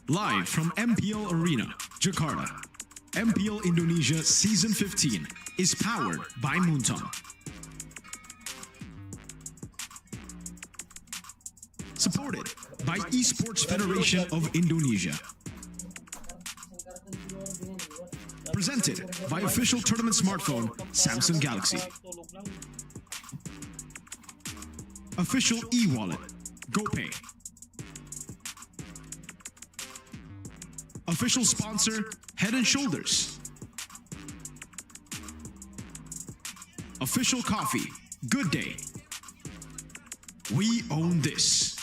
Live from MPL Arena, Jakarta, MPL Indonesia Season 15 is powered by Muntong. Supported by Esports Federation of Indonesia. Presented by official tournament smartphone Samsung Galaxy. Official e-wallet GoPay. Official sponsor Head & Shoulders. Official coffee Good Day. We own this.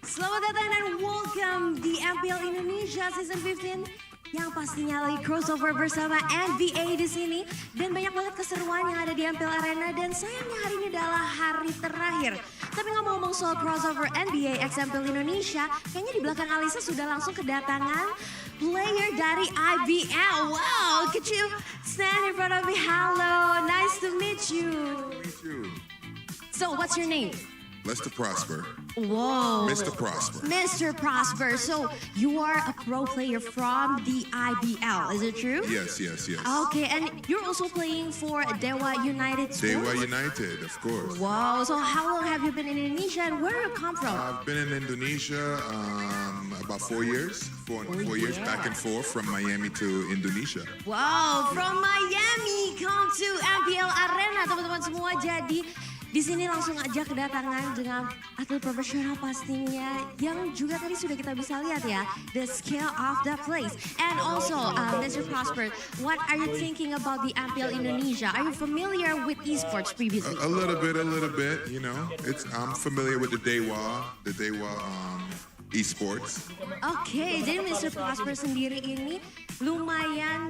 Selamat datang dan welcome di MPL Indonesia Season 15 yang pastinya lagi crossover bersama NBA di sini dan banyak banget keseruan yang ada di MPL Arena dan sayangnya hari ini adalah hari terakhir. Tapi ngomong-ngomong soal crossover NBA x MPL Indonesia, kayaknya di belakang Alisa sudah langsung kedatangan player dari IBL. Wow, could you stand in front of me? Hello, nice to meet you. Meet you. So, what's your name? Mr. Prosper. Whoa. Mr. Prosper. Mr. Prosper. So you are a pro player from the IBL, is it true? Yes, yes, yes. Okay, and you're also playing for DEWA United Sports? DEWA United, of course. Wow, so how long have you been in Indonesia and where do you come from? I've been in Indonesia about 4 years. Four years back and forth from Miami to Indonesia. Wow, from Miami come to MPL Arena, teman-teman semua. Jadi di sini langsung aja kedatangan dengan atlet profesional pastinya yang juga tadi sudah kita bisa lihat ya, the scale of the place. And also, Mr. Prosper, what are you thinking about the MPL Indonesia? Are you familiar with esports previously? A little bit. You know, I'm familiar with the DEWA esports. Oke, jadi Mr. Prosper sendiri ini lumayan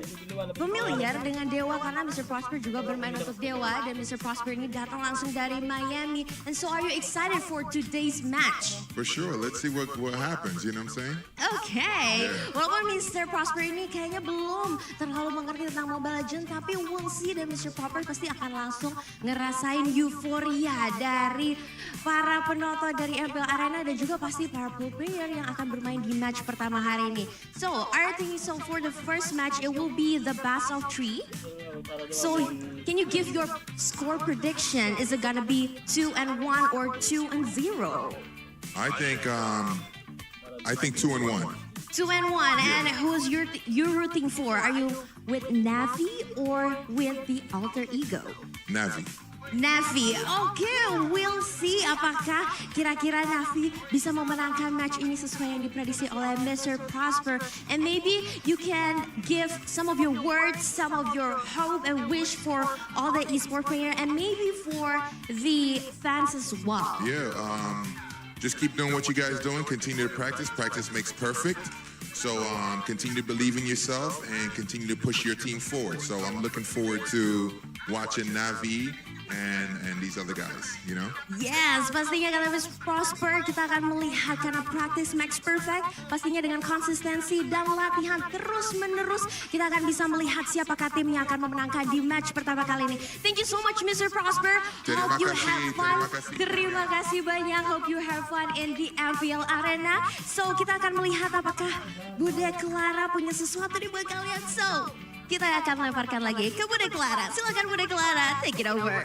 familiar dengan DEWA karena Mr. Prosper juga bermain untuk DEWA dan Mr. Prosper ini datang langsung dari Miami. And so are you excited for today's match? For sure, let's see what happens, you know what I'm saying? Okay, walaupun Mr. Prosper ini kayaknya belum terlalu mengerti tentang Mobile Legends, tapi we'll see dan Mr. Prosper pasti akan langsung ngerasain euforia dari para penonton dari MPL Arena dan juga pasti para pro player yang akan bermain di match pertama hari ini. So, are you thinking so for the first match it will be the best of 3? So, can you give your score prediction? Is it gonna be 2-1 or 2-0? I think 2-1. 2-1, and who's you're rooting for? Are you with NAVI or with the alter ego? NAVI. NAVI, oke, we'll see apakah kira-kira NAVI bisa memenangkan match ini sesuai yang diprediksi oleh Mr. Prosper. And maybe you can give some of your words, some of your hope and wish for all the esports players and maybe for the fans as well. Yeah, just keep doing what you guys doing. Continue to practice. Practice makes perfect. So continue to believe in yourself and continue to push your team forward. So I'm looking forward to watching Navi and these other guys, you know? Yes, pastinya kata Mr. Prosper kita akan melihat karena practice makes perfect. Pastinya dengan konsistensi dan latihan terus-menerus kita akan bisa melihat siapakah tim yang akan memenangkan di match pertama kali ini. Thank you so much Mr. Prosper. Hope you have fun. Terima kasih banyak. Hope you have fun in the MPL Arena. So kita akan melihat apakah Bude Clara punya sesuatu di buat kalian. So kita akan lemparkan lagi ke Bude Clara. Silakan Bude Clara, take it over.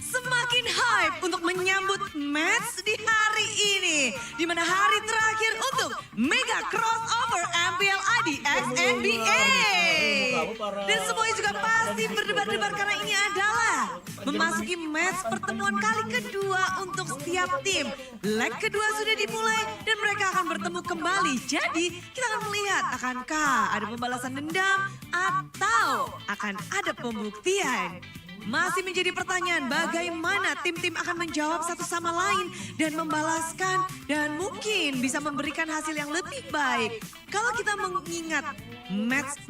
Semakin hype untuk menyambut match di hari ini, di mana hari terakhir untuk Mega Crossover MPL IDX NBA. Dan semuanya juga pasti berdebar-debar karena ini adalah memasuki match pertemuan kali kedua untuk setiap tim. Leg kedua sudah dimulai dan mereka akan bertemu kembali. Jadi kita akan melihat akankah ada pembalasan dendam atau akan ada pembuktian. Masih menjadi pertanyaan bagaimana tim-tim akan menjawab satu sama lain dan membalaskan dan mungkin bisa memberikan hasil yang lebih baik. Kalau kita mengingat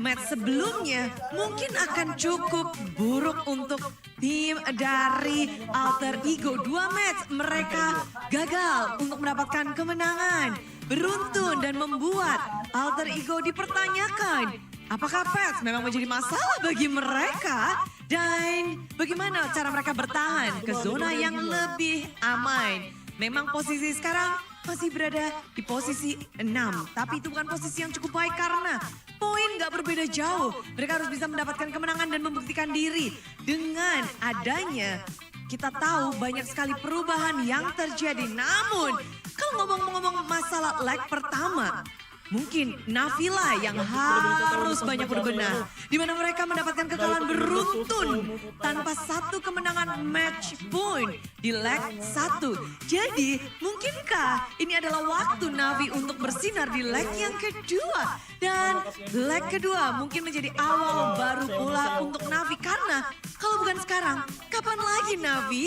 match sebelumnya mungkin akan cukup buruk untuk tim dari Alter Ego. 2 match mereka gagal untuk mendapatkan kemenangan. beruntun dan membuat alter ego dipertanyakan. Apakah pets memang menjadi masalah bagi mereka? Dan bagaimana cara mereka bertahan ke zona yang lebih aman? Memang posisi sekarang masih berada di posisi 6. Tapi itu bukan posisi yang cukup baik karena poin gak berbeda jauh. Mereka harus bisa mendapatkan kemenangan dan membuktikan diri. Dengan adanya kita tahu banyak sekali perubahan yang terjadi. Namun kalau ngomong-ngomong masalah leg pertama, mungkin NAVI lah yang harus banyak berbenah. Di mana mereka mendapatkan kekalahan beruntun tanpa satu kemenangan match point di leg 1. Jadi mungkinkah ini adalah waktu NAVI untuk bersinar di leg yang kedua? Dan leg kedua mungkin menjadi awal baru pula untuk NAVI. Karena kalau bukan sekarang, kapan lagi NAVI?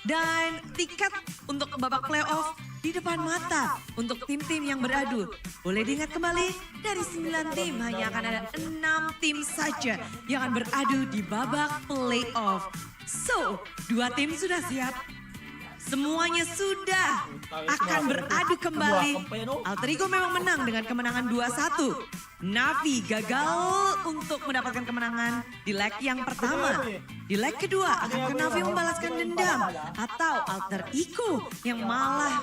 Dan tiket untuk babak playoff di depan mata untuk tim-tim yang beradu. Boleh diingat kembali, dari 9 tim hanya akan ada 6 tim saja yang akan beradu di babak playoff. So, 2 tim sudah siap. Semuanya sudah akan beradu kembali. Alter Ego memang menang dengan kemenangan 2-1. NAVI gagal untuk mendapatkan kemenangan di leg yang pertama. Di leg kedua, akankah NAVI membalaskan dendam? Atau Alter Ego yang malah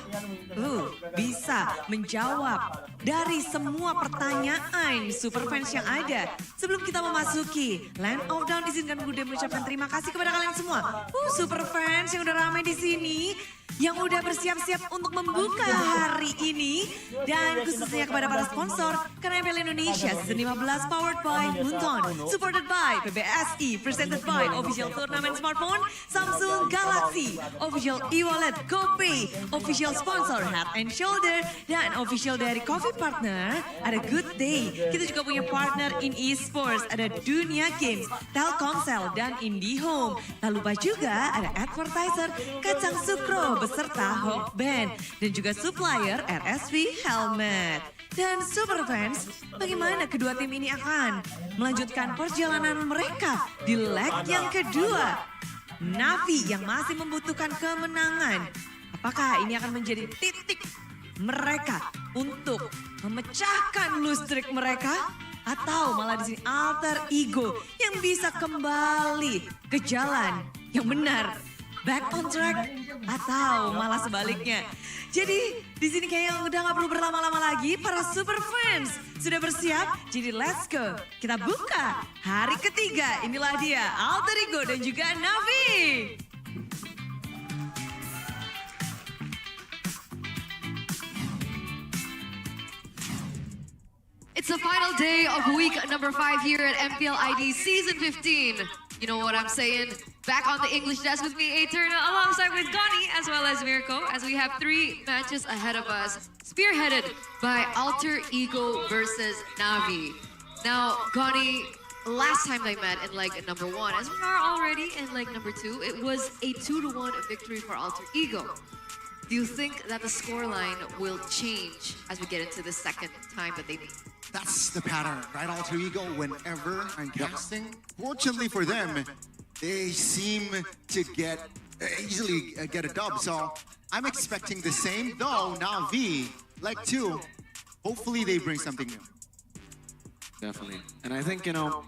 bisa menjawab dari semua pertanyaan superfans yang ada? Sebelum kita memasuki Land of Down, izinkan Bude mengucapkan terima kasih kepada kalian semua. Superfans yang udah ramai di sini, yang udah bersiap-siap untuk membuka hari ini. Dan khususnya kepada para sponsor, karena MPL Indonesia Season 15 powered by Munton, supported by PBSI, presented by Official Tournament Smartphone, Samsung Galaxy, Official e-wallet GoPay, Official Sponsor Head and Shoulder, dan Official dari Coffee Partner, ada Good Day. Kita juga punya partner in esports, ada Dunia Games, Telkomsel, dan IndiHome. Tak lupa juga ada advertiser Kacang Sukro beserta Hawk Band, dan juga supplier RSV Helmet. Dan Superfans, bagaimana kedua tim ini akan melanjutkan perjalanan mereka di leg yang kedua? NAVI yang masih membutuhkan kemenangan. Apakah ini akan menjadi titik mereka untuk memecahkan lose streak mereka? Atau malah di sini Alter Ego yang bisa kembali ke jalan yang benar, back on track, atau malah sebaliknya? Jadi di sini kayaknya udah gak perlu berlama-lama lagi. Para super fans sudah bersiap. Jadi let's go. Kita buka hari ketiga. Inilah dia Alter Ego dan juga NAVI. It's the final day of week number 5 here at MPL ID Season 15. You know what I'm saying? Back on the English desk with me, Eternal, alongside with Gani, as well as Mirko, as we have 3 matches ahead of us, spearheaded by Alter Ego versus NAVI. Now, Gani, last time they met in leg number 1, as we are already in leg number 2, it was a 2-1 victory for Alter Ego. Do you think that the scoreline will change as we get into the second time that they meet? That's the pattern, right? Alter Ego, whenever I'm casting. Fortunately for them, they seem to easily get a dub. So I'm expecting the same, though NAVI, leg 2, hopefully they bring something new. Definitely. And I think,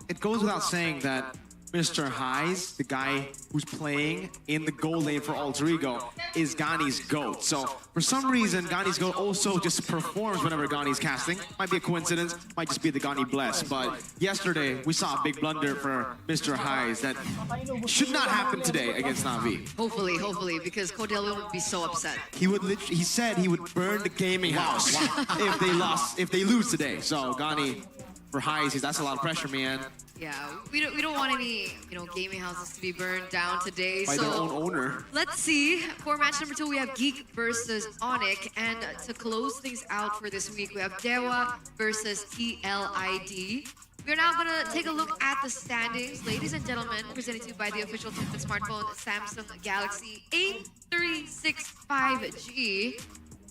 it goes without saying that Mr. Highs, the guy who's playing in the goal lane for Alter Ego, is Gani's GOAT. So for some reason, Gani's GOAT also just performs whenever Gani's casting. Might be a coincidence, might just be the Gani bless. But yesterday, we saw a big blunder for Mr. Highs that should not happen today against NAVI. Hopefully, because Cordelia would be so upset. He said he would burn the gaming house if they lose today. So Gani, for Highs, that's a lot of pressure, man. Yeah, we don't want any, gaming houses to be burned down today. By their own owner. Let's see. For match number 2, we have GEEK versus ONIC. And to close things out for this week, we have DEWA versus TLID. We're now going to take a look at the standings. Ladies and gentlemen, presented to you by the official tournament smartphone, Samsung Galaxy A365G.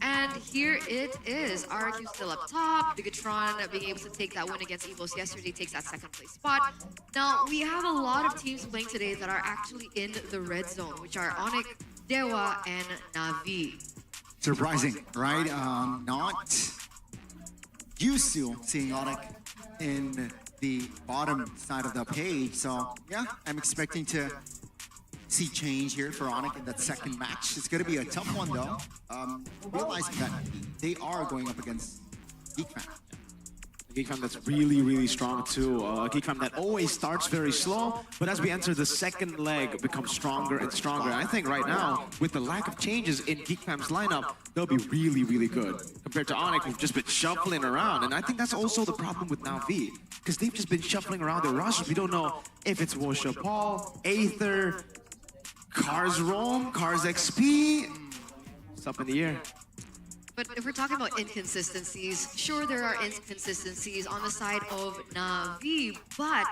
And here it is. RQ still up top. Bigatron being able to take that win against Evos yesterday takes that second place spot. Now, we have a lot of teams playing today that are actually in the red zone, which are ONIC, DEWA, and NAVI. Surprising, right? Not used to seeing ONIC in the bottom side of the page. So yeah, I'm expecting to see change here for ONIC in that second match. It's going to be a tough one though. Realizing that they are going up against GEEK Fam. A GEEK Fam that's really, really strong too. A GEEK Fam that always starts very slow, but as we enter the second leg, becomes stronger and stronger. I think right now, with the lack of changes in GEEK Fam's lineup, they'll be really, really good compared to ONIC, who've just been shuffling around. And I think that's also the problem with NAVI, because they've just been shuffling around their rosters. We don't know if it's Wosha Paul, Aether, Cars Rome, Cars XP. It's up in the air. But if we're talking about inconsistencies, sure there are inconsistencies on the side of NAVI, but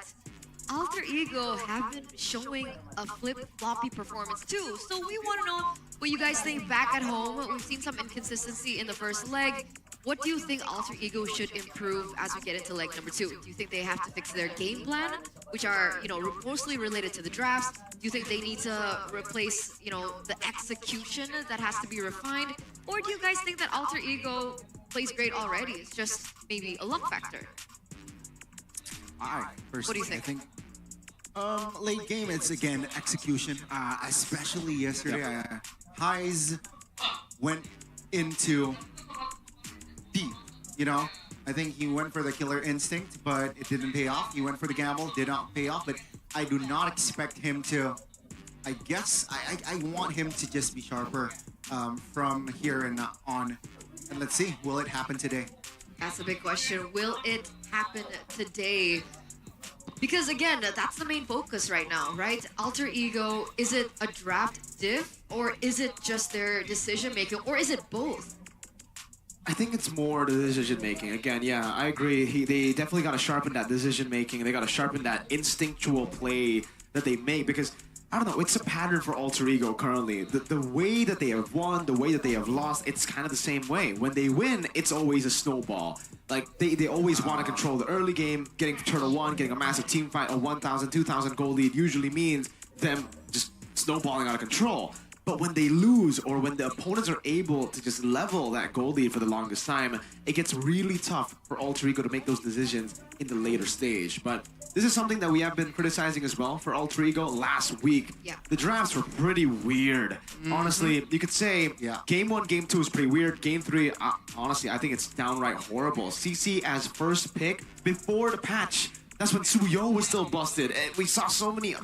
Alter Ego have been showing a flip-floppy performance too. So we want to know what you guys think back at home. We've seen some inconsistency in the first leg. What do you think Alter Ego should improve as we get into leg number 2? Do you think they have to fix their game plan, which are, mostly related to the drafts? Do you think they need to replace, the execution that has to be refined? Or do you guys think that Alter Ego plays great already? It's just maybe a luck factor. What do you think? I think late game, it's again execution. Especially yesterday, Highs went into deep. I think he went for the killer instinct, but it didn't pay off. He went for the gamble, did not pay off. But I do not expect him to. I guess I want him to just be sharper from here and on. And let's see, will it happen today? That's a big question. Will it happen today? Because again, that's the main focus right now, right? Alter Ego, is it a draft diff, or is it just their decision making, or is it both? I think it's more the decision making. Again, yeah, I agree. They definitely got to sharpen that decision making. They got to sharpen that instinctual play that they make, because I don't know, it's a pattern for Alter Ego currently. The way that they have won, the way that they have lost, it's kind of the same way. When they win, it's always a snowball. Like, they always want to control the early game. Getting to Turtle 1, getting a massive team fight, a 1,000, 2,000 goal lead usually means them just snowballing out of control. But when they lose, or when the opponents are able to just level that goal lead for the longest time, it gets really tough for Alter Ego to make those decisions in the later stage. But this is something that we have been criticizing as well for Alter Ego last week. Yeah. The drafts were pretty weird. Honestly, you could say Game 1, Game 2 is pretty weird. Game 3, honestly, I think it's downright horrible. CC as first pick before the patch. That's when Suyo was still busted. And we saw so many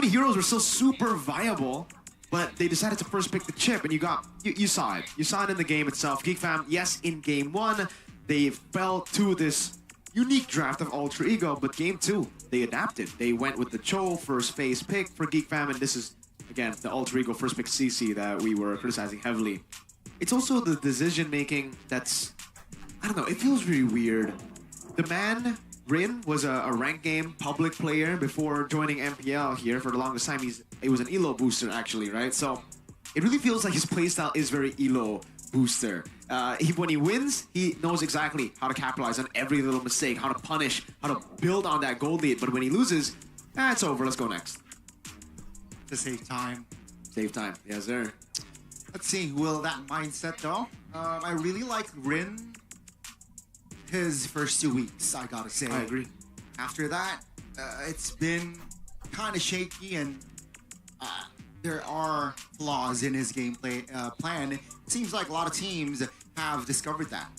heroes were still super viable. But they decided to first pick the chip, and you saw it. You saw it in the game itself. GEEK Fam, yes, in Game 1, they fell to this unique draft of Alter Ego, but Game 2, they adapted. They went with the Cho first phase pick for GEEK Fam, and this is, again, the Alter Ego first pick CC that we were criticizing heavily. It's also the decision-making that's, I don't know, it feels really weird. The man, Rin, was a rank game public player before joining MPL here for the longest time. He was an ELO booster, actually, right? So it really feels like his playstyle is very ELO booster. When he wins, he knows exactly how to capitalize on every little mistake, how to punish, how to build on that gold lead. But when he loses, it's over. Let's go next. To save time. Save time. Yes, sir. Let's see, will that mindset though? I really like Rin. His first 2 weeks, I gotta say. I agree. After that, it's been kind of shaky, and there are flaws in his gameplay plan. It seems like a lot of teams have discovered that.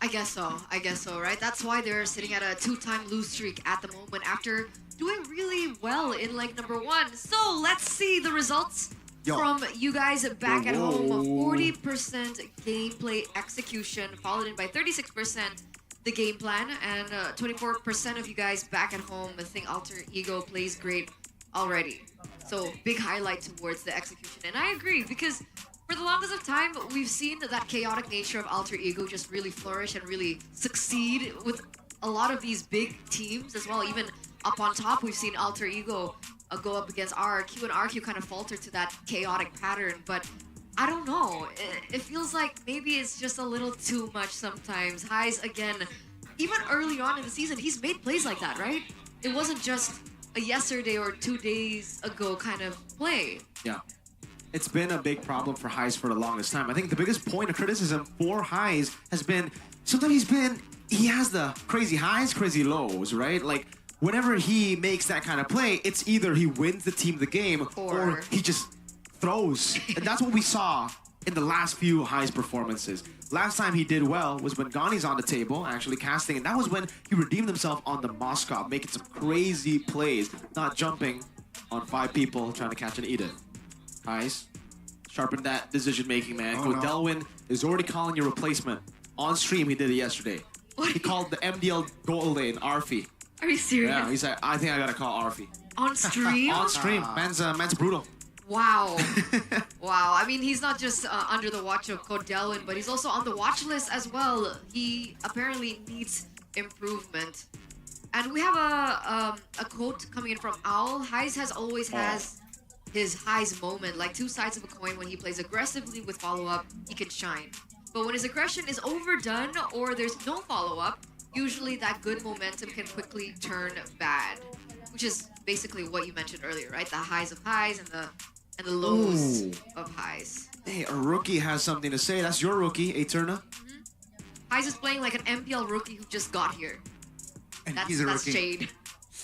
I guess so, right? That's why they're sitting at a 2-time lose streak at the moment after doing really well in leg number 1. So let's see the results from you guys back at home. 40% gameplay execution, followed in by 36% the game plan, and 24% of you guys back at home think Alter Ego plays great already. So big highlight towards the execution. And I agree, because for the longest of time, we've seen that chaotic nature of Alter Ego just really flourish and really succeed with a lot of these big teams as well. Even up on top, we've seen Alter Ego go up against RRQ, and RRQ kind of falter to that chaotic pattern. But I don't know. It feels like maybe it's just a little too much sometimes. Highs, again, even early on in the season, he's made plays like that, right? It wasn't just a yesterday or 2 days ago kind of play. Yeah. It's been a big problem for Highs for the longest time. I think the biggest point of criticism for Highs has been sometimes he has the crazy highs, crazy lows, right? Like, whenever he makes that kind of play, it's either he wins the team the game or he just throws. And that's what we saw in the last few highs performances. Last time he did well was when Gani's on the table, actually casting, and that was when he redeemed himself on the Moscow, making some crazy plays, not jumping on 5 people trying to catch an Edith. Highs, sharpen that decision-making, man. Delwyn is already calling your replacement. On stream, he did it yesterday. He called the MDL goal lane, Arfi. Are you serious? Yeah, he's like, I think I gotta call Arfi. On stream? On stream, man's brutal. Wow. Wow. I mean, he's not just under the watch of Code Delwyn, but he's also on the watch list as well. He apparently needs improvement. And we have a quote coming in from Owl. Highs always has his highs moment, like 2 sides of a coin. When he plays aggressively with follow-up, he can shine. But when his aggression is overdone or there's no follow-up, usually that good momentum can quickly turn bad, which is basically what you mentioned earlier, right? The highs of highs and the lows of highs. Hey, a rookie has something to say. That's your rookie, Eterna. Highs is playing like an MPL rookie who just got here. And That's he's a rookie. shade.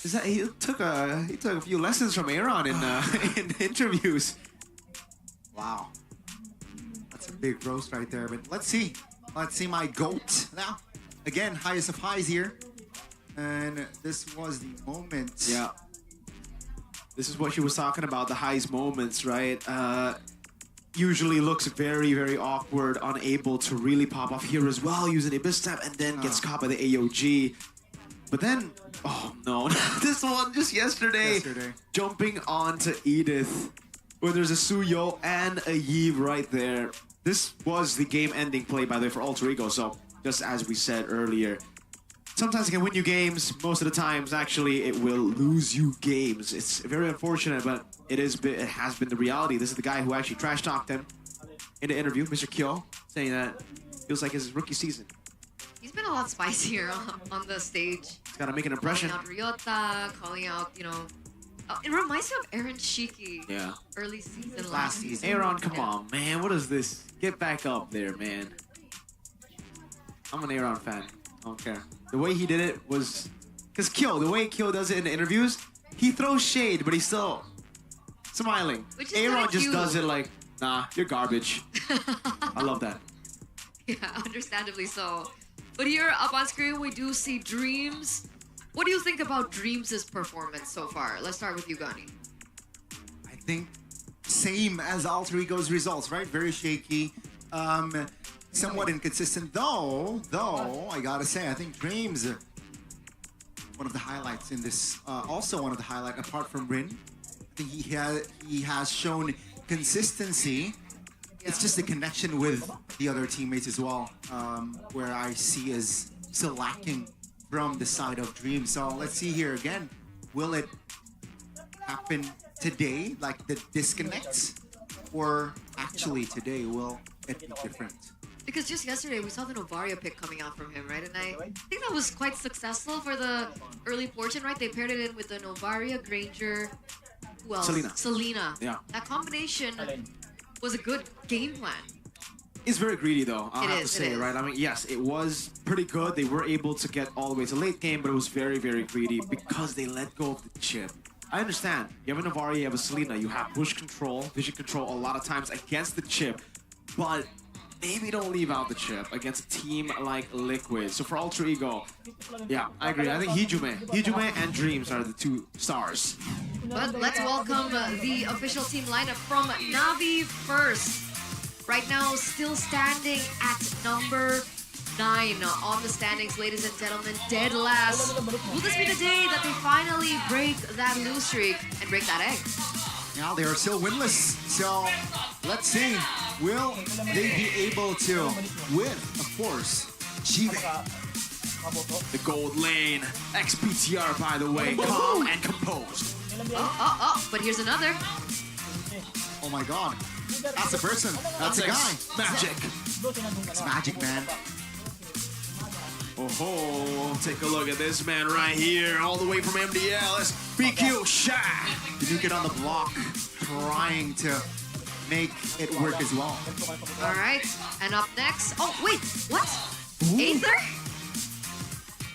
Is that he took a few lessons from Aaron in interviews. Wow. That's a big roast right there. But let's see. Let's see my GOAT now. Again, highest of highs here. And this was the moment. Yeah. This is what she was talking about, the highs moments, right? Usually looks very, very awkward, unable to really pop off here as well, using Abyss Step, and then gets caught by the AOG. But then, oh no, this one just yesterday. Jumping onto Edith, where there's a Suyo and a Yves right there. This was the game-ending play, by the way, for Alter Ego, so just as we said earlier, sometimes it can win you games. Most of the times, actually, it will lose you games. It's very unfortunate, but it has been the reality. This is the guy who actually trash-talked him in the interview, Mr. Kyo, saying that feels like his rookie season. He's been a lot spicier on the stage. He's got to make an impression. Calling out Ryota, calling out, it reminds me of Aaron Shiki. Yeah. Early season, Last season. Aaron, come on, man. What is this? Get back up there, man. I'm an Aaron fan. I don't care. The way he did it was... Because the way Kyo does it in the interviews, he throws shade, but he's still smiling. Which is Aaron kinda just cute. does it like, nah, you're garbage. I love that. Yeah, understandably so. But here up on screen, we do see Dreams. What do you think about Dreams' performance so far? Let's start with you, Gani. I think same as Alter Ego's results, right? Very shaky. Somewhat inconsistent, though I gotta say, I think Dreams, one of the highlights in this, also one of the highlights apart from Rin. I think he has shown consistency. It's just the connection with the other teammates as well, where I see is still lacking from the side of Dreams. So let's see here again. Will it happen today, like the disconnects, or actually today will it be different? Because just yesterday, we saw the Novaria pick coming out from him, right? And I think that was quite successful for the early portion, right? They paired it in with the Novaria, Granger, who else? Selena. Yeah. That combination was a good game plan. It's very greedy, though. I have to It say, is. right? I mean, yes, it was pretty good. They were able to get all the way to late game, but it was very, very greedy because they let go of the chip. I understand. You have a Novaria, you have a Selena, you have push control, vision control a lot of times against the chip, but maybe don't leave out the chip against a team like Liquid. So for Alter Ego, yeah, I agree. I think Hijume and Dreams are the 2 stars. But let's welcome the official team lineup from NAVI first. Right now, still standing at number 9 on the standings, ladies and gentlemen, dead last. Will this be the day that they finally break that lose streak and break that egg? Now they are still winless, so let's see. Will they be able to win? Of course, GEEK. The gold lane, XPTR, by the way, calm and composed. But here's another. Oh my God, that's a person. That's a guy. Magic. It's Magic, man. Oh, take a look at this man right here, all the way from MDL. It's BQ Shy. You get on the block, trying to make it work as well. All right, and up next. Oh, wait, what? Aether?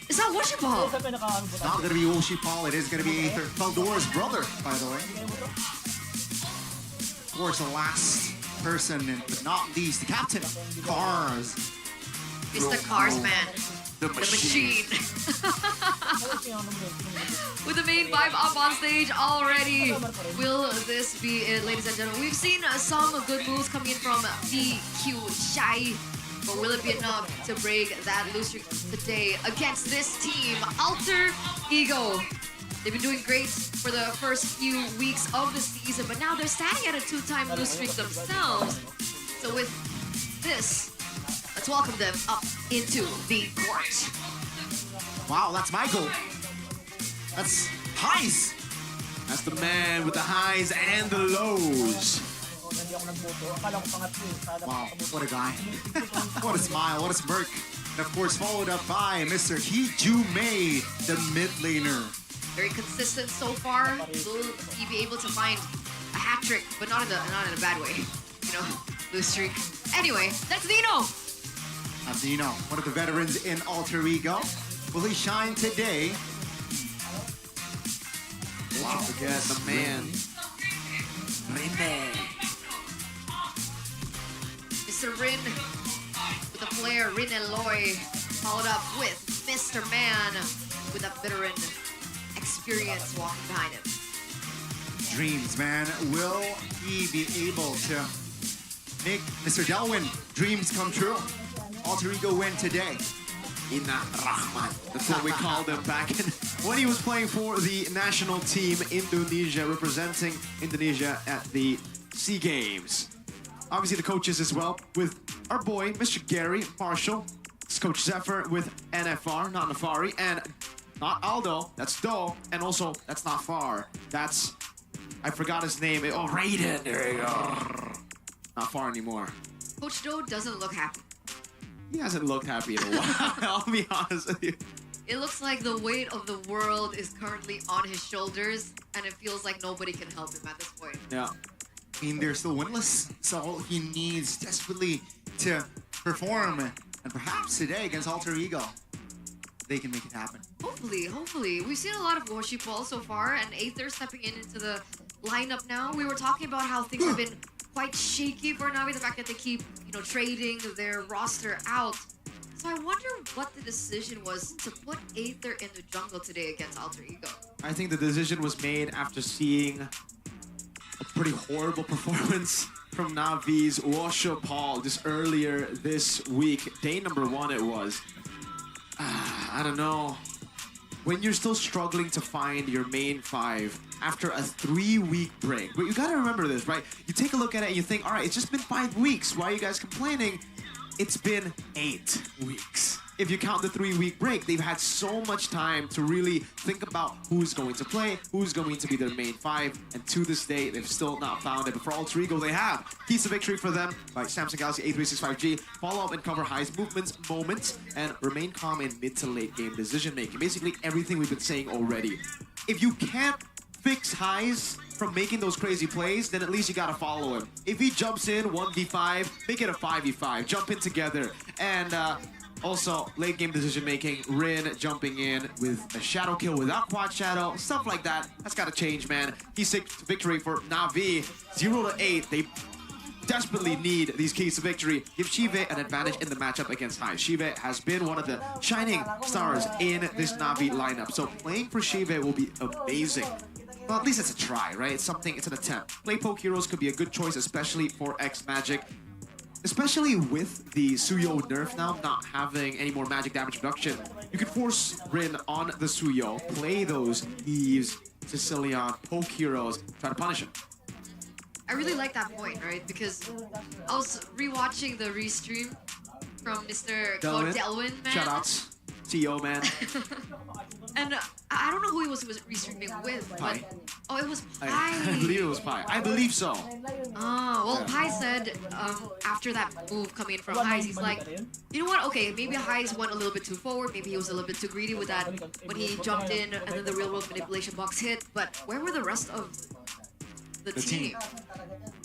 Is that Worship Hall? Not gonna be Woshi Paul, it is gonna be Aether Faldor's brother, by the way. Of course, the last person, but not least, the captain, Cars. Mr. Cars Man. The Machine. With the main five up on stage already. Will this be it, ladies and gentlemen? We've seen some good moves coming in from DQ Shy. But will it be enough to break that lose streak today against this team, Alter Ego? They've been doing great for the first few weeks of the season, but now they're standing at a 2-time lose streak themselves. So with this, let's welcome them up into the court. Wow, that's Michael. That's highs. That's the man with the highs and the lows. Wow, what a guy. What a smile, what a smirk. And of course, followed up by Mr. Hee-Ju Mei, the mid laner. Very consistent so far. Will he be able to find a hat trick, but not in a bad way? You know, lose streak. Anyway, that's Dino. As you know, one of the veterans in Alter Ego. Will he shine today? Wow, forget the man. Mr. Rin with a flare, Rin Eloy, followed up with Mr. Man with a veteran experience walking behind him. Dreams, man. Will he be able to make Mr. Delwin dreams come true? Alter Ego win today. Ina Rahman. That's what we called him back in when he was playing for the national team Indonesia, representing Indonesia at the SEA Games. Obviously the coaches as well, with our boy, Mr. Gary Marshall, Coach Zephyr with NFR, not Nafari, and not Aldo, that's Do, and also that's not Far. That's, I forgot his name. Oh, Raiden, there you go. Not Far anymore. Coach Do doesn't look happy. He hasn't looked happy in a while, I'll be honest with you. It looks like the weight of the world is currently on his shoulders, and it feels like nobody can help him at this point. Yeah. I mean, they're still winless, so he needs desperately to perform. And perhaps today against Alter Ego, they can make it happen. Hopefully, hopefully. We've seen a lot of Worship Ball so far, and Aether stepping into the lineup now. We were talking about how things have been quite shaky for Navi, the fact that they keep, trading their roster out. So I wonder what the decision was to put Aether in the jungle today against Alter Ego. I think the decision was made after seeing a pretty horrible performance from Navi's Washo Paul just earlier this week. Day number 1 it was. I don't know. When you're still struggling to find your main 5 after a 3-week break. But you gotta remember this, right? You take a look at it and you think, all right, it's just been 5 weeks. Why are you guys complaining? It's been 8 weeks. If you count the 3-week break, they've had so much time to really think about who's going to play, who's going to be their main 5, and to this day, they've still not found it. But for Alter Ego, they have. Keys to victory for them by Samsung Galaxy A365G. Follow up and cover highs, movements, moments, and remain calm in mid to late game decision making. Basically, everything we've been saying already. If you can't fix highs from making those crazy plays, then at least you gotta follow him. If he jumps in 1v5, make it a 5v5. Jump in together. And also, late game decision making, Rin jumping in with a shadow kill without quad shadow, stuff like that. That's gotta change, man. Keys to victory for Navi. 0-8. They desperately need these keys to victory. Give Shive an advantage in the matchup against High. Shive has been one of the shining stars in this Navi lineup. So playing for Shive will be amazing. Well, at least it's a try, right? It's something, it's an attempt. Play Poke Heroes could be a good choice, especially for X Magic. Especially with the Suyo nerf now, not having any more magic damage reduction. You can force Rin on the Suyo, play those Eves, Sicilian, Poke Heroes, try to punish him. I really like that point, right? Because I was rewatching the restream from Mr. Delwin, man. Shoutouts. CEO, man. And I don't know who he was restreaming with, Pi. but oh, it was Pi. I believe it was Pi. I believe so. Oh, well, Pi said after that move coming in from Highs, he's like, you know what? Okay, maybe Highs went a little bit too forward. Maybe he was a little bit too greedy with that when he jumped in and then the real world manipulation box hit. But where were the rest of the team?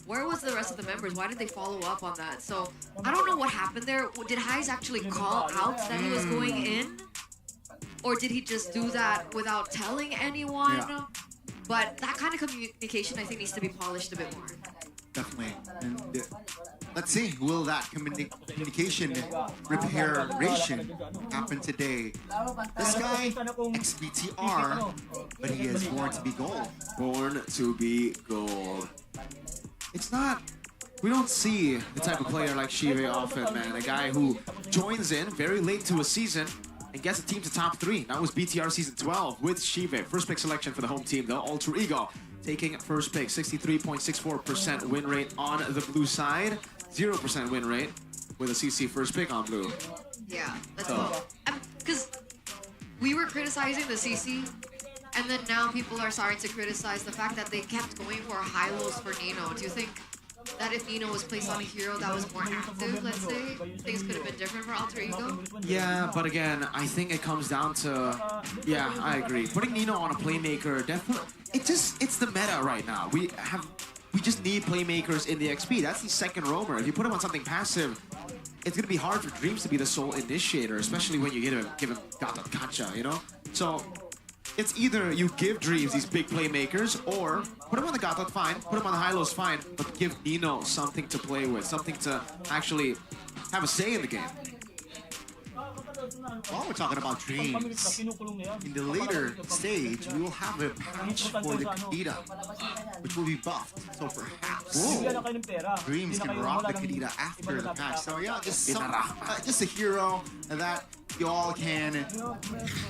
where was the rest of the members? Why did they follow up on that? So I don't know what happened there. Did Heis actually call out that he was going in? Or did he just do that without telling anyone? Yeah. But that kind of communication, I think, needs to be polished a bit more. Definitely. And let's see, will that communication reparation happen today? This guy, ex-BTR, but he is born to be gold. Born to be gold. It's not... We don't see the type of player like Shive often, man. A guy who joins in very late to a season and gets a team to top 3. That was BTR Season 12 with Shive. First pick selection for the home team, though. Alter Ego taking first pick. 63.64% win rate on the blue side. 0% win rate with a CC first pick on blue. Yeah, let's go. Because we were criticizing the CC, and then now people are starting to criticize the fact that they kept going for high-lows for Nino. Do you think that if Nino was placed on a hero that was more active, let's say, things could have been different for Alter Ego? Yeah, but again, I think it comes down to... Yeah, I agree. Putting Nino on a playmaker, definitely... It's the meta right now. We just need playmakers in the XP. That's the second roamer. If you put him on something passive, it's going to be hard for Dreams to be the sole initiator, especially when you give him Gata Kacha, you know? So... It's either you give Dreams these big playmakers, or put him on the Gatot, fine, put him on the high-lows, fine, but give Nino something to play with, something to actually have a say in the game. While we're talking about Dreams, in the later stage, we will have a patch for the Kadita, which will be buffed. So perhaps Dreams can rock the Kadita after the patch. So yeah, just a hero that you all can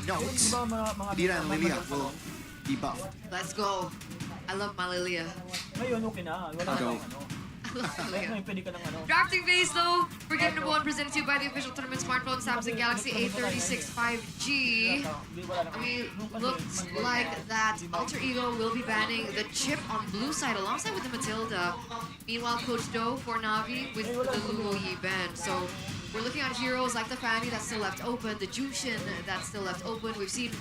note. Kadita and Lilia will be buffed. Let's go. I love my Lilia. Drafting phase though, for game number 1 presented to you by the official tournament smartphone Samsung Galaxy A36 5G. We looked like that Alter Ego will be banning the chip on blue side alongside with the Matilda. Meanwhile, Coach Do for Navi with the Luo Yi ban. So we're looking at heroes like the Fanny that's still left open, the Jushin that's still left open. We've seen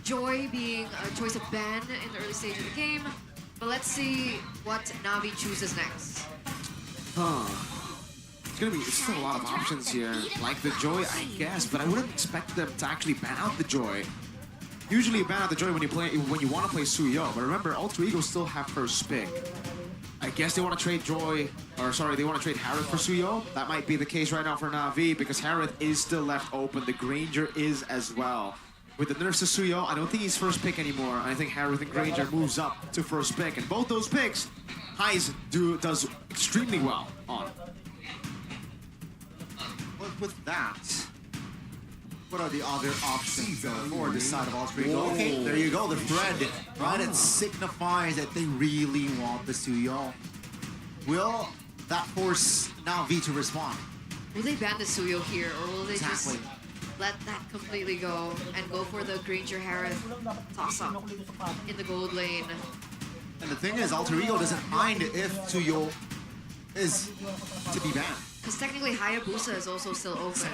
Joy being a choice of ban in the early stage of the game. But let's see what Navi chooses next. It's still a lot of options here, like the Joy, I guess, but I wouldn't expect them to actually ban out the Joy. Usually you ban out the Joy when you want to play Suyo, but remember, Alter Ego still have first pick. I guess they want to trade Joy, or sorry, they want to trade Harith for Suyo. That might be the case right now for Navi, because Harith is still left open. The Granger is as well. With the nerfs to Suyo, I don't think he's first pick anymore. I think Harith and Granger moves up to first pick, and both those picks, Heis does extremely well on. Well, with that, what are the other options for this side of Alter Ego? Okay, there you go, the thread, right? It signifies that they really want the Suyo. Will that force Navi to respond? Will they ban the Suyo here, or will they just let that completely go and go for the Granger Harith toss-up in the gold lane? And the thing is, Alter Ego doesn't mind if Suyo is to be banned. Because technically Hayabusa is also still open.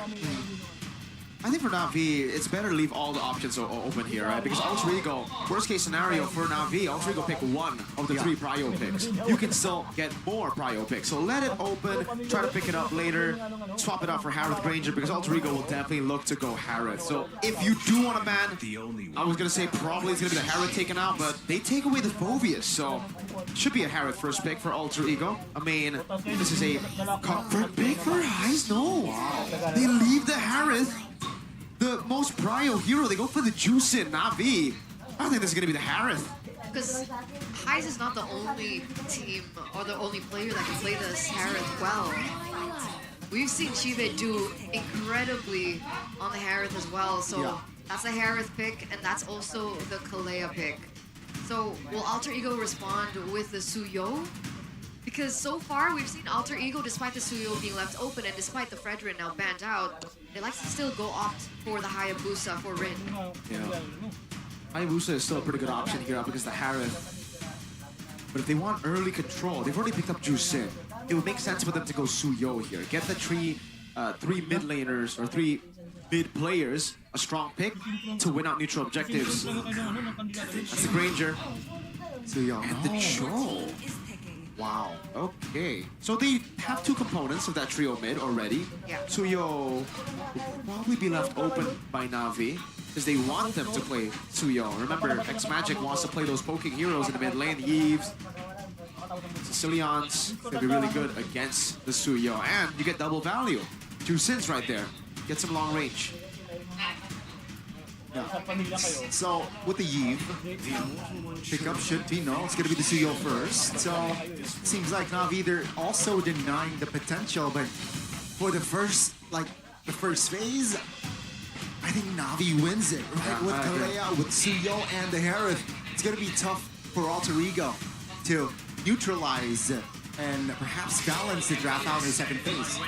I think for Navi, it's better to leave all the options open here, right? Because Alter Ego, worst case scenario for Navi, Alter Ego pick one of the 3 prio picks. You can still get more prio picks. So let it open, try to pick it up later, swap it out for Harith Granger, because Alter Ego will definitely look to go Harith. So if you do want to ban, I was going to say probably it's going to be the Harith taken out, but they take away the Phobius, so should be a Harith first pick for Alter Ego. I mean, this is a comfort pick for Heis? No. They leave the Harith. The most prio hero, they go for the Jushin, Navi. I think this is going to be the Harith. Because Heis is not the only team or the only player that can play this Harith well. We've seen Shive do incredibly on the Harith as well. So that's a Harith pick, and that's also the Kalea pick. So will Alter Ego respond with the Suyo? Because so far, we've seen Alter Ego, despite the Suyo being left open and despite the Fredrin now banned out, they like to still go opt for the Hayabusa for Rin. Yeah. Hayabusa is still a pretty good option here because the Harith. But if they want early control, they've already picked up Jushin. It would make sense for them to go Suyo here. Get the three mid laners or 3 mid players, a strong pick to win out neutral objectives. That's the Granger. Suyo. And the Cho. Wow. Okay. So they have two components of that trio mid already. Yeah. Suyo will probably be left open by Navi because they want them to play Suyo. Remember, X-Magic wants to play those poking heroes in the mid lane, the Eves. Sicilians could be really good against the Suyo. And you get double value. 2 sins right there. Get some long range. So with the Eve, pickup should be no. It's gonna be the Suyo first. So seems like Navi they're also denying the potential, but for the first phase, I think Navi wins it, right? Yeah, With I agree. Kalea, with Suyo and the Harith, it's gonna be tough for Alter Ego to neutralize and perhaps balance the draft out in the second phase.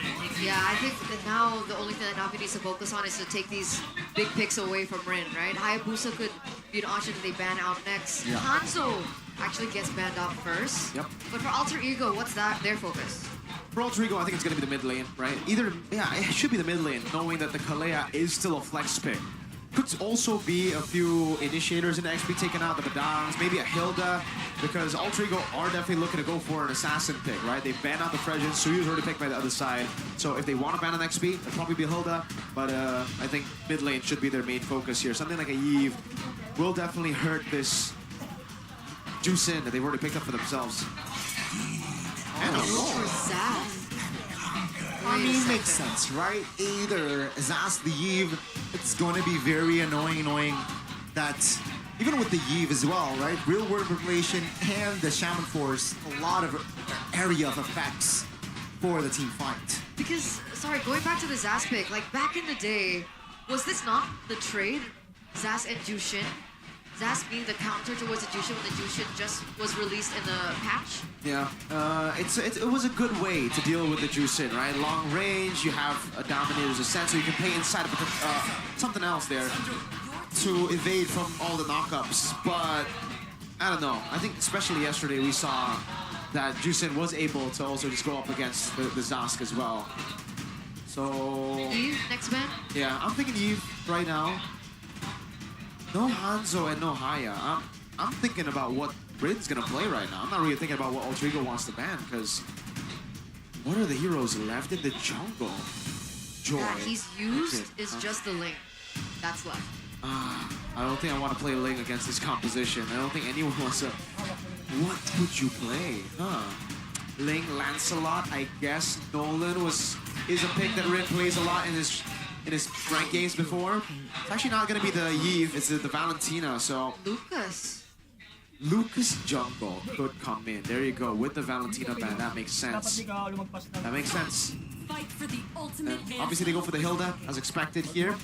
Yeah, I think that now the only thing that Navi needs to focus on is to take these big picks away from Rin, right? Hayabusa could be an option that they ban out next. Yeah. Hanzo actually gets banned out first. Yep. But for Alter Ego, what's their focus? For Alter Ego, I think it's going to be the mid lane, right? It should be the mid lane, knowing that the Kalea is still a flex pick. Could also be a few initiators in the XP taken out, the Badangs, maybe a Hilda, because Alter Ego are definitely looking to go for an assassin pick, right? They ban out the Fresian, Suyu's already picked by the other side. So if they want to ban an XP, it'll probably be a Hilda, but I think mid lane should be their main focus here. Something like a Yve will definitely hurt this Juicin that they've already picked up for themselves. And a For roll. Zaz. I mean, makes sense, right? Either Zas the Eve, it's going to be very annoying that even with the Eve as well, right? Real world revelation and the Shaman Force, a lot of area of effects for the team fight. Because, sorry, going back to the Zaz pick, like back in the day, was this not the trade? Zaz and Jushin? Zaz being the counter towards the Jushin when the Jushin just was released in the patch? Yeah, it was a good way to deal with the Juicin, right? Long range, you have a Dominator's Ascent, so you can play inside of something else there to evade from all the knockups. But, I don't know, I think especially yesterday we saw that Juicin was able to also just go up against the Zask as well. So... Eve, next man? Yeah, I'm thinking Eve right now. No Hanzo and no Haya. I'm thinking about what Rin's gonna play right now. I'm not really thinking about what Alter Ego wants to ban, because what are the heroes left in the jungle? Joy. That he's used is just the Ling. That's left. I don't think I want to play Ling against this composition. I don't think anyone wants to... What would you play? Huh? Ling, Lancelot, I guess. Nolan is a pick that Rin plays a lot in his ranked games before. It's actually not going to be the Yve, it's the Valentina, so... Lucas Jungle could come in. There you go, with the Valentina ban. That makes sense. That makes sense. And obviously they go for the Hilda, as expected here.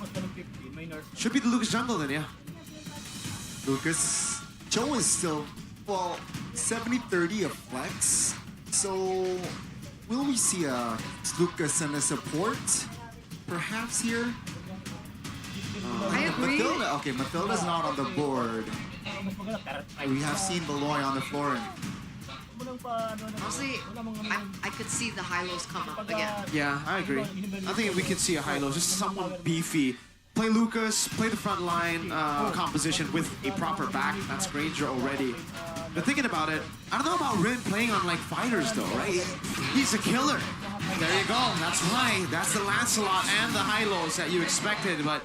Should be the Lucas Jungle then, yeah. Lucas, Joe is still, well, 70-30 of flex. So, will we see a Lucas and a support? Perhaps here? I agree. Mathilda, okay, Mathilda's not on the board. We have seen Beloy on the floor. Honestly, I could see the high-lows come up again. Yeah, I agree. I think we could see a high-low, just someone beefy. Play Lucas, play the front line composition with a proper back. That's Granger already. But thinking about it, I don't know about Rin playing on like fighters though, right? He's a killer. There you go. That's right. That's the Lancelot and the high-lows that you expected, but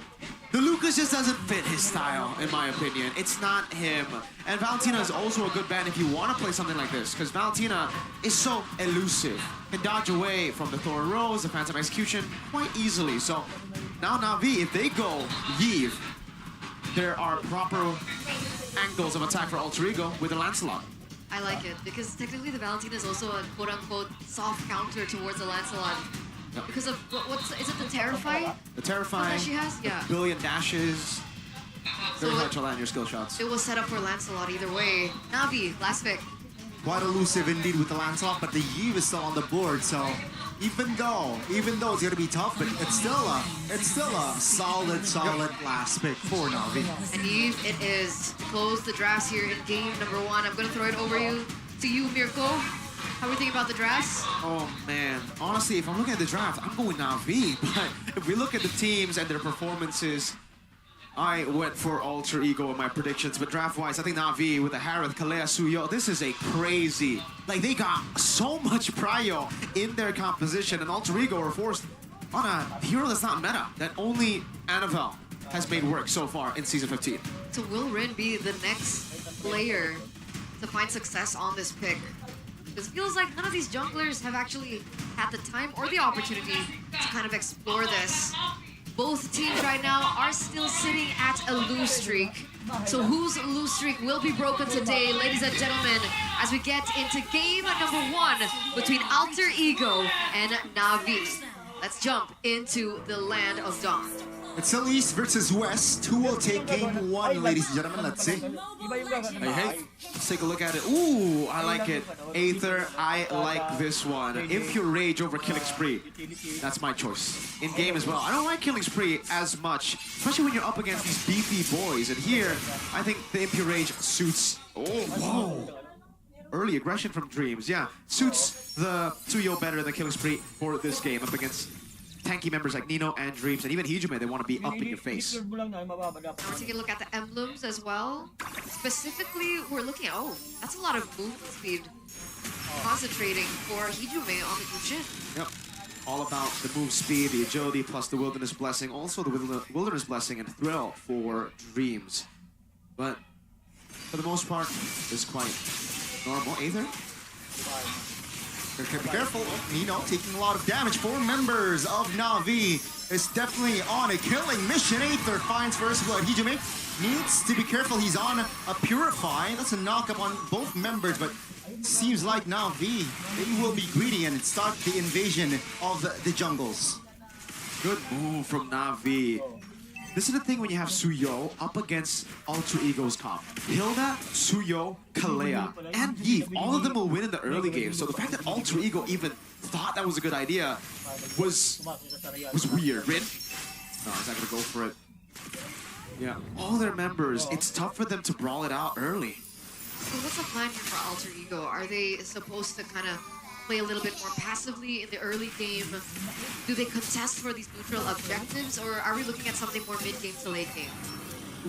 the Lucas just doesn't fit his style, in my opinion. It's not him. And Valentina is also a good ban if you want to play something like this, because Valentina is so elusive. Can dodge away from the Thorn Rose, the Phantom Execution, quite easily. So now Navi, if they go Yve, there are proper angles of attack for Alter Ego with the Lancelot. I like it, because technically the Valentina is also a quote-unquote soft counter towards the Lancelot. Because of, is it the Terrify? The Terrifying, that she has? Yeah. billion dashes. Very hard to land your skill shots. It was set up for Lancelot either way. Navi, last pick. Quite elusive indeed with the Lancelot, but the Eve is still on the board, so even though it's gonna be tough, but it's still a solid last pick for Navi. And Eve, it is to close the drafts here in game number 1. I'm gonna throw it over to you, Mirko. How are we thinking about the drafts? Oh man, honestly, if I'm looking at the draft, I'm going Navi. But if we look at the teams and their performances, I went for Alter Ego in my predictions, but draft-wise, I think Navi with the Harith, Kalea, Suyo, this is a crazy... Like, they got so much prio in their composition, and Alter Ego are forced on a hero that's not meta, that only Annabelle has made work so far in Season 15. So will Rin be the next player to find success on this pick? Because it feels like none of these junglers have actually had the time or the opportunity to kind of explore this. Both teams right now are still sitting at a lose streak. So whose lose streak will be broken today, ladies and gentlemen, as we get into game number 1 between Alter Ego and Navi. Let's jump into the land of Dawn. It's still East versus West. Who will take game 1, ladies and gentlemen? Let's see. Hey, let's take a look at it. Ooh, I like it. Aether, I like this one. Impure Rage over Killing Spree. That's my choice. In game as well. I don't like Killing Spree as much, especially when you're up against these beefy boys. And here, I think the Impure Rage suits... Oh, whoa. Early aggression from Dreams, yeah. Suits the Tsuyo better than Killing Spree for this game up against tanky members like Nino and Dreams, and even Hijume, they want to be up in your face. Now we're taking a look at the emblems as well. Specifically, we're looking at, oh, that's a lot of movement speed. Concentrating for Hijume on the Gushin. Yep. All about the move speed, the agility, plus the Wilderness Blessing. Also the Wilderness Blessing and Thrill for Dreams. But for the most part, it's quite normal. Aether? Be careful, Nino taking a lot of damage. 4 members of Navi is definitely on a killing mission. Aether finds first blood. Hijume needs to be careful. He's on a Purify. That's a knock-up on both members, but seems like Navi, they will be greedy and start the invasion of the jungles. Good move from Navi. This is the thing when you have Suyo up against Alter Ego's comp. Hilda, Suyo, Kalea, and Yves, all of them will win in the early game. So the fact that Alter Ego even thought that was a good idea was weird. Rin? No, he's not gonna go for it. Yeah, all their members, it's tough for them to brawl it out early. So what's the plan here for Alter Ego? Are they supposed to kind of play a little bit more passively in the early game? Do they contest for these neutral objectives, or are we looking at something more mid-game to late game?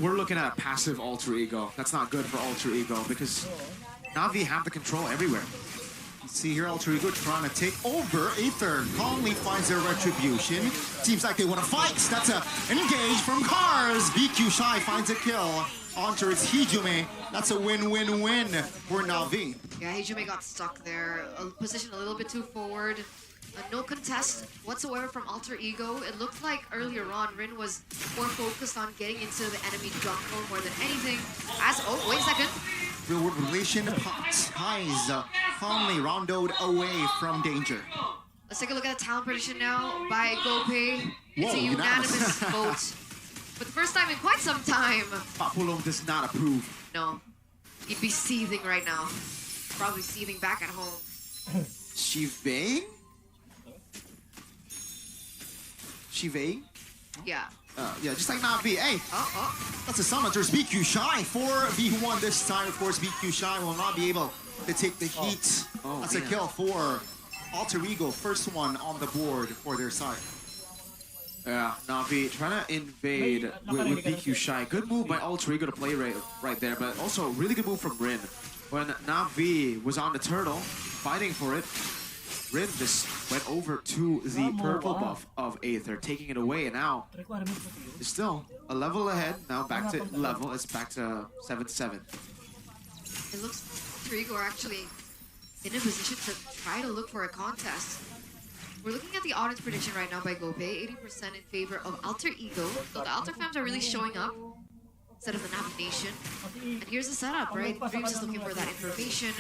We're looking at a passive Alter Ego. That's not good for Alter Ego because Navi have the control everywhere. See here, Alter Ego trying to take over. Aether calmly finds their retribution. Seems like they want to fight. That's a engage from Cars. BQ Shy finds a kill. Onto its Hijume. That's a win-win-win for Navi. Yeah, Hijume got stuck there. Positioned a little bit too forward. No contest whatsoever from Alter Ego. It looked like earlier on, Rin was more focused on getting into the enemy jungle more than anything. As, oh, wait a second. Real-world relation ties calmly roundoed away from danger. Let's take a look at the talent prediction now by Gopay. It's a unanimous vote. For the first time in quite some time. Papulong does not approve. No. He'd be seething right now. Probably seething back at home. Shivei? Shivei? Yeah. Yeah, just like Navi. Hey, that's a summon. There's BQ Shy 4v1 this time. Of course, BQ Shy will not be able to take the heat. That's a kill for Alter Ego. First one on the board for their side. Yeah, Navi trying to invade with BQ Shy. Good move by Alter Ego to play right there, but also really good move from Rin. When Navi was on the turtle, fighting for it, Rin just went over to the purple buff of Aether, taking it away, and now it's still a level ahead. Now back to level, it's back to 7-7. It looks like Alter Ego are actually in a position to try to look for a contest. We're looking at the audience prediction right now by Gopay, 80% in favor of Alter Ego. So the Alter fans are really showing up instead of the Navi Nation. And here's the setup, right? Dreams is looking for that information.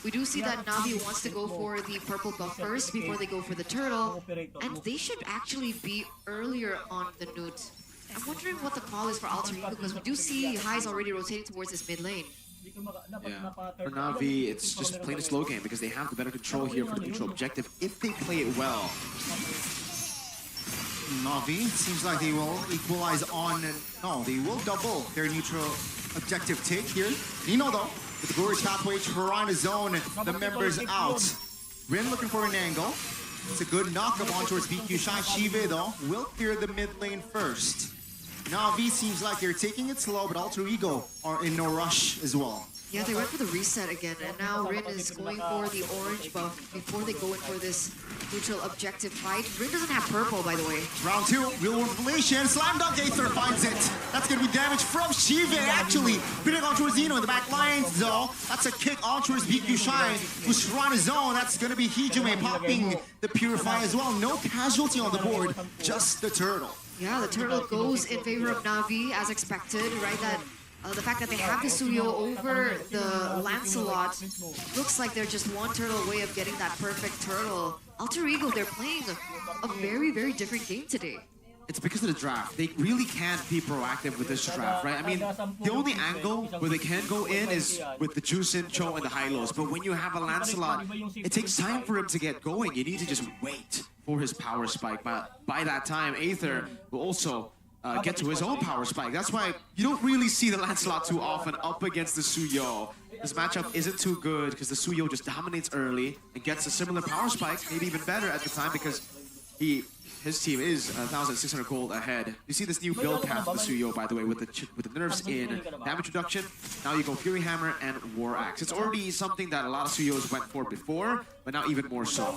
We do see that Navi wants to go for the purple buff first before they go for the turtle. And they should actually be earlier on the Newt. I'm wondering what the call is for Alter Ego, because we do see Highs already rotating towards this mid lane. Yeah, for Navi, it's just plain a slow game because they have the better control here for the neutral objective if they play it well. Navi, seems like they will equalize on... No, they will double their neutral objective take here. Nino, though, with the glorious pathway to Piranha Zone, the members out. Rin looking for an angle. It's a good knock-up on towards BQ Shy. Shive, though, will clear the mid lane first. NAVI seems like they're taking it slow, but Alter Ego are in no rush as well. Yeah, they went for the reset again, and now Rin is going for the orange buff before they go in for this neutral objective fight. Rin doesn't have purple, by the way. Round 2, real revelation. Slam dunk, Aether finds it. That's going to be damage from Shive, actually. Pinning on towards Zeno in the back lines, though. That's a kick on towards BQ Shine, who's run his own. That's going to be Hijume popping the Purify as well. No casualty on the board, just the turtle. Yeah, the turtle goes in favor of NAVI, as expected, right? That the fact that they have the Suyo over the Lancelot looks like they're just one turtle away of getting that perfect turtle. Alter Ego, they're playing a very, very different game today. It's because of the draft. They really can't be proactive with this draft, right? I mean, the only angle where they can go in is with the Juicin, Cho, and the high-lows. But when you have a Lancelot, it takes time for him to get going. You need to just wait for his power spike. But by that time, Aether will also get to his own power spike. That's why you don't really see the Lancelot too often up against the Suyo. This matchup isn't too good because the Suyo just dominates early and gets a similar power spike, maybe even better at the time because his team is 1,600 gold ahead. You see this new build path for the Suyo, by the way, with the nerfs in damage reduction. Now you go Fury Hammer and War Axe. It's already something that a lot of Suyos went for before, but now even more so.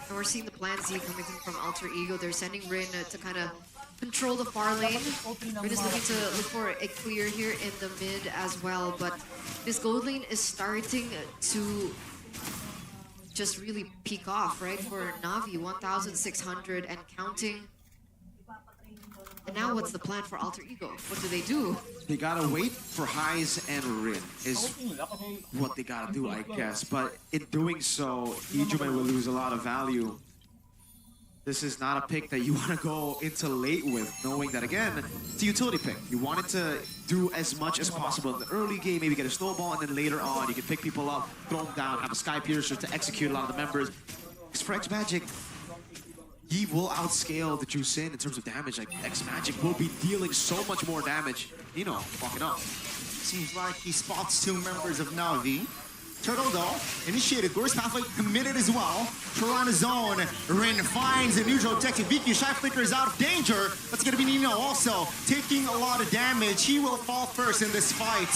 And we're seeing the plan Z coming in from Alter Ego. They're sending Rin to kind of control the far lane. Rin is looking to look for a clear here in the mid as well, but this gold lane is starting to just really peak off, right? For NAVI, 1,600 and counting. And now what's the plan for Alter Ego? What do they do? They gotta wait for Highs and Rin is what they gotta do, I guess. But in doing so, Hijume will lose a lot of value. This is not a pick that you want to go into late with, knowing that, again, it's a utility pick. You want it to do as much as possible in the early game, maybe get a snowball, and then later on, you can pick people up, throw them down, have a Sky Piercer to execute a lot of the members. Because for X-Magic, he will outscale the Juicin in terms of damage. Like, X-Magic will be dealing so much more damage. Walking up. Seems like he spots 2 members of NAVI. Turtle, though, initiated. Gorse Pathway committed as well. Toronto zone. Rin finds a neutral objective. BQ Shy Flicker is out of danger. That's going to be Nino also taking a lot of damage. He will fall first in this fight.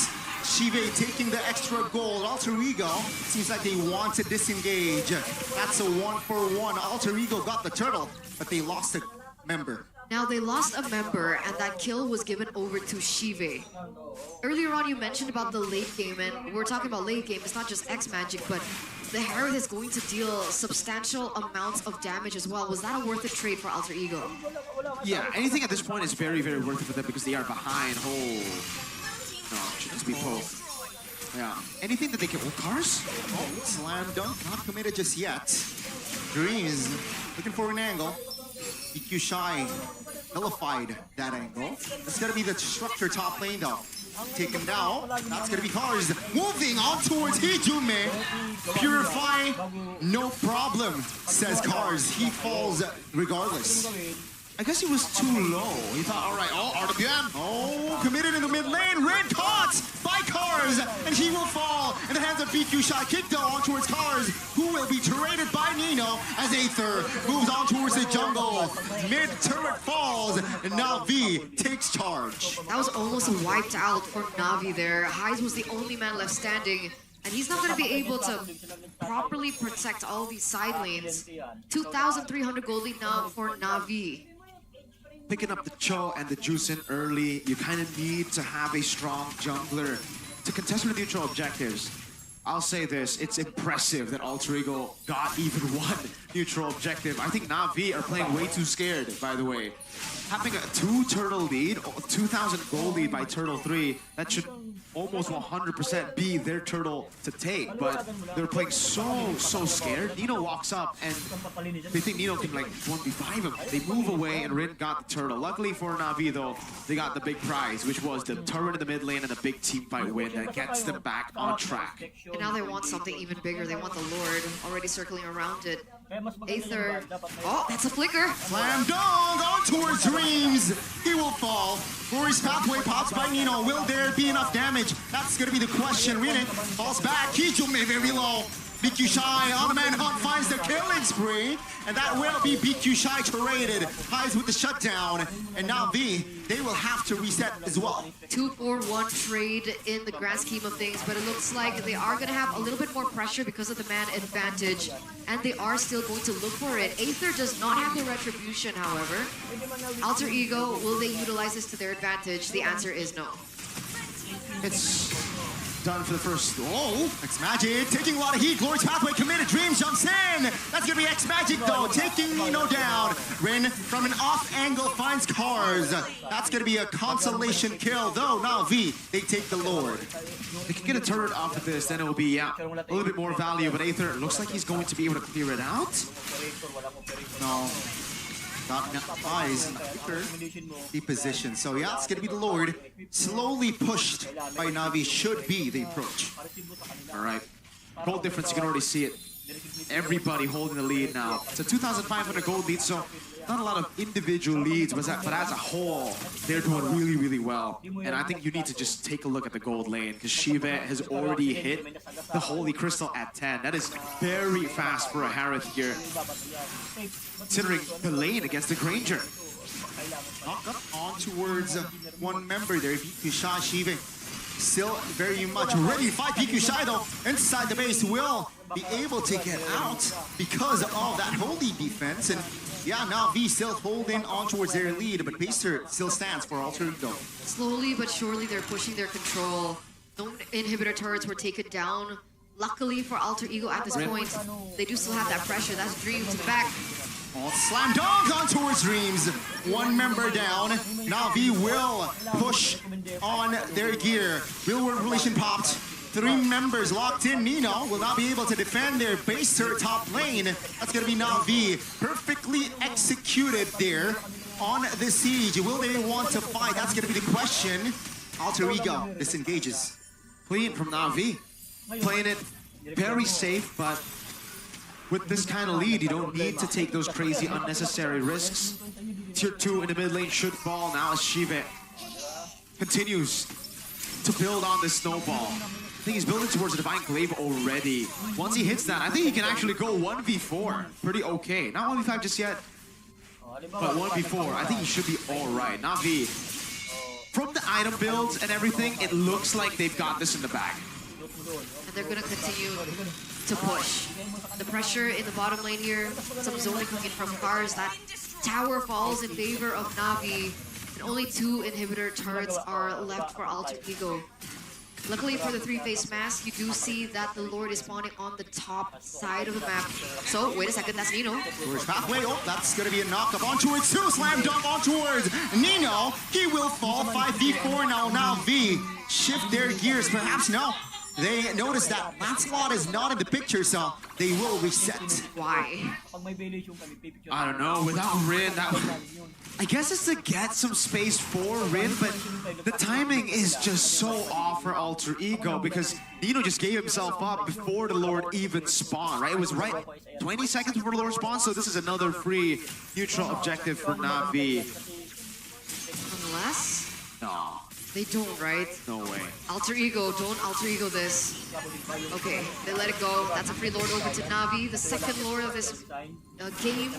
Shive taking the extra gold. Alter Ego seems like they want to disengage. That's a 1-for-1. Alter Ego got the turtle, but they lost a member. Now they lost a member, and that kill was given over to Shive. Earlier on, you mentioned about the late game, and we're talking about late game. It's not just X-Magic, but the Herald is going to deal substantial amounts of damage as well. Was that a worth it trade for Alter Ego? Yeah, anything at this point is very, very worth it for them because they are behind. No, it should just be both. Yeah, anything that they can. Cars? Oh, slam dunk, not committed just yet. Dreams looking for an angle. EQ Shy nullified that angle. That's gonna be the structure top lane though. Taken down. That's gonna be Cars moving on towards Hijume. Purify, no problem, says Cars. He falls regardless. I guess he was too low. He thought, all right, art again. Oh, committed in the mid lane. Red caught by Cars, and he will fall in the hands of BQ Shy. Kick down on towards Cars, who will be traded by Nino as Aether moves on towards the jungle. Mid turret falls, and NAVI takes charge. That was almost wiped out for NAVI there. Highs was the only man left standing, and he's not going to be able to properly protect all these side lanes. 2,300 gold lead now for NAVI. Picking up the Cho and the Juicin early, you kind of need to have a strong jungler to contest with neutral objectives. I'll say this, it's impressive that Alter Ego got even one neutral objective. I think NAVI are playing way too scared, by the way. Having a 2-turtle lead, 2,000 gold lead by Turtle 3, that should almost 100% be their turtle to take, but they're playing so scared. Nino walks up and they think Nino can like 1v5 him. They move away and Rin got the turtle. Luckily for NAVI though, they got the big prize, which was the turret in the mid lane and a big team fight win that gets them back on track. And now they want something even bigger. They want the Lord already circling around it. Aether, oh, that's a flicker. Slam dunk on towards Dreams. He will fall. Glorious Pathway pops by Nino. Will there be enough damage? That's That's gonna be the question. Rin falls back. Kijume very low. BQ Shy on the manhunt finds the killing spree. And that will be BQ Shy traded. Highs with the shutdown. And now they will have to reset as well. 2-4-1 trade in the grand scheme of things, but it looks like they are going to have a little bit more pressure because of the man advantage, and they are still going to look for it. Aether does not have the retribution, however. Alter Ego, will they utilize this to their advantage? The answer is no. It's done for the first. Oh, X-Magic taking a lot of heat. Glorious Pathway committed. Dreams jumps in. That's gonna be X-Magic though, taking Nino down. Rin from an off angle finds Cars. That's gonna be a consolation kill though. Now they take the Lord. They can get a turret off of this, then it will be a little bit more value. But Aether looks like he's going to be able to clear it out. No. Got eyes the position. So yeah, it's gonna be the Lord. Slowly pushed by Navi should be the approach. All right. Gold difference, you can already see it. Everybody holding the lead now. It's a 2,500 gold lead, so not a lot of individual leads, but as a whole, they're doing really, really well. And I think you need to just take a look at the gold lane, because Shiva has already hit the Holy Crystal at 10. That is very fast for a Harith here, considering the lane against the Granger. Knock up on towards one member there, BQ Shy Shiva. Still very much ready to fight. BQ Shy though, inside the base, will be able to get out because of that holy defense. And yeah, now V still holding on towards their lead, but Pacer still stands for Alter Ego. Slowly but surely, they're pushing their control. No inhibitor turrets were taken down. Luckily for Alter Ego at this point, they do still have that pressure. That's Dream to the back. Oh, slam dunk on towards Dreams. One member down. Navi will push on their gear. Real world relation popped. 3 members locked in. Nino will not be able to defend their base turret top lane. That's going to be Navi. Perfectly executed there on the siege. Will they want to fight? That's going to be the question. Alter Ego disengages. Clean from Navi. Playing it very safe, but with this kind of lead, you don't need to take those crazy unnecessary risks. Tier 2 in the mid lane should fall now as Shiva continues to build on this snowball. I think he's building towards the Divine Glaive already. Once he hits that, I think he can actually go 1v4 pretty okay. Not 1v5 just yet, but 1v4. I think he should be all right. Navi, from the item builds and everything, it looks like they've got this in the bag. And they're going to continue to push. The pressure in the bottom lane here, some zoning coming from Cars. That tower falls in favor of Navi, and only 2 inhibitor turrets are left for Alter Ego. Luckily for the 3-phase mask, you do see that the Lord is spawning on the top side of the map. So, wait a second, that's Nino. Towards Pathway, oh, that's gonna be a knock up on towards 2, slam dunk on towards Nino. He will fall 5v4 now. Now V shift their gears, perhaps no. They notice that Lancelot is not in the picture, so they will reset. Why? I don't know, without Rin, I guess it's to get some space for Rin, but the timing is just so off for Alter Ego because Nino just gave himself up before the Lord even spawned, right? It was right 20 seconds before the Lord spawned, so this is another free neutral objective for Navi. Unless? No. They don't, right? No way. Alter Ego, don't Alter Ego this. Okay, they let it go. That's a free Lord over to Navi, the second Lord of this game.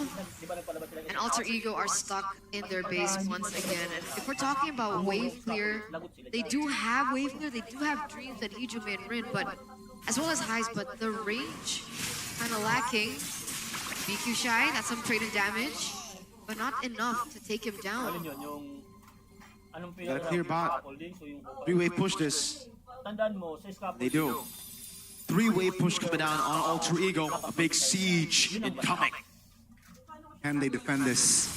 And Alter Ego are stuck in their base once again. And if we're talking about wave clear, they do have wave clear, they do have Dreams and Hijume and Rin, but as well as Highs, but the range kind of lacking. BQ Shy, that's some trade and damage, but not enough to take him down. Got a clear bot. 3-way push this. They do. 3-way push coming down on Alter Ego. A big siege incoming. Can they defend this?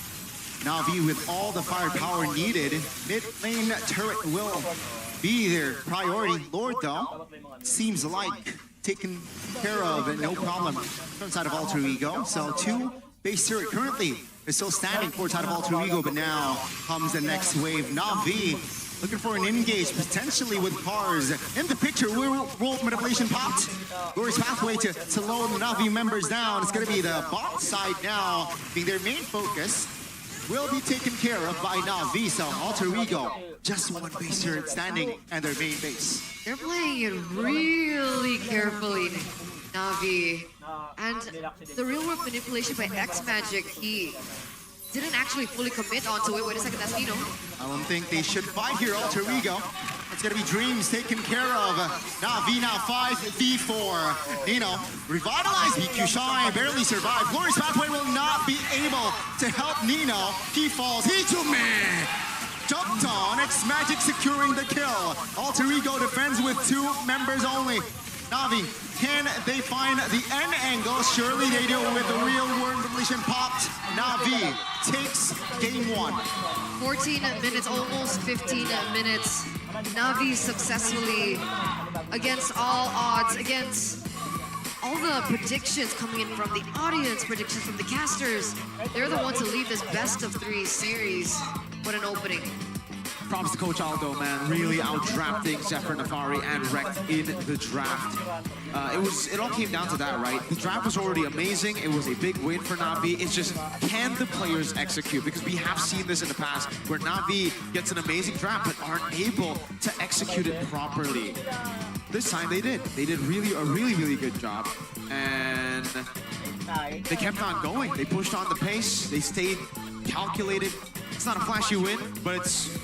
Navi with all the firepower needed. Mid lane turret will be their priority. Lord though, seems like taken care of and no problem from side of Alter Ego. So 2 base turret currently is still standing for side of Alter Ego, but now comes the next wave. Navi looking for an engage, potentially with Cars in the picture. World manipulation popped. Glorious Pathway to slow the Navi members down. It's going to be the bot side now being their main focus. will be taken care of by NAVI. So Alter Ego, just one base here standing and their main base. They're playing it really carefully, Navi. And the real world manipulation by X-Magic, he didn't actually fully commit onto it. Wait a second, that's Nino. I don't think they should fight here, Alter Ego. It's gonna be Dreams taken care of. NAVI now 5v4. Nino, revitalized BQ Shine, barely survived. Glorious Pathway will not be able to help Nino. He falls. Hijime jumped on. X-Magic securing the kill. Alter Ego defends with 2 members only. NAVI, can they find the end angle? Surely they do with the real world manipulation popped. NAVI takes game 1. 14 minutes, almost 15 minutes. Navi successfully, against all odds, against all the predictions coming in from the audience, predictions from the casters. They're the ones to lead this best of 3 series. What an opening. Props to Coach Aldo, man. Really out-drafting Zephyr, Nafari, and Rekt in the draft. It all came down to that, right? The draft was already amazing. It was a big win for Navi. It's just, can the players execute? Because we have seen this in the past, where Navi gets an amazing draft, but aren't able to execute it properly. This time they did. They did a really good job. And they kept on going. They pushed on the pace. They stayed calculated. It's not a flashy win, but it's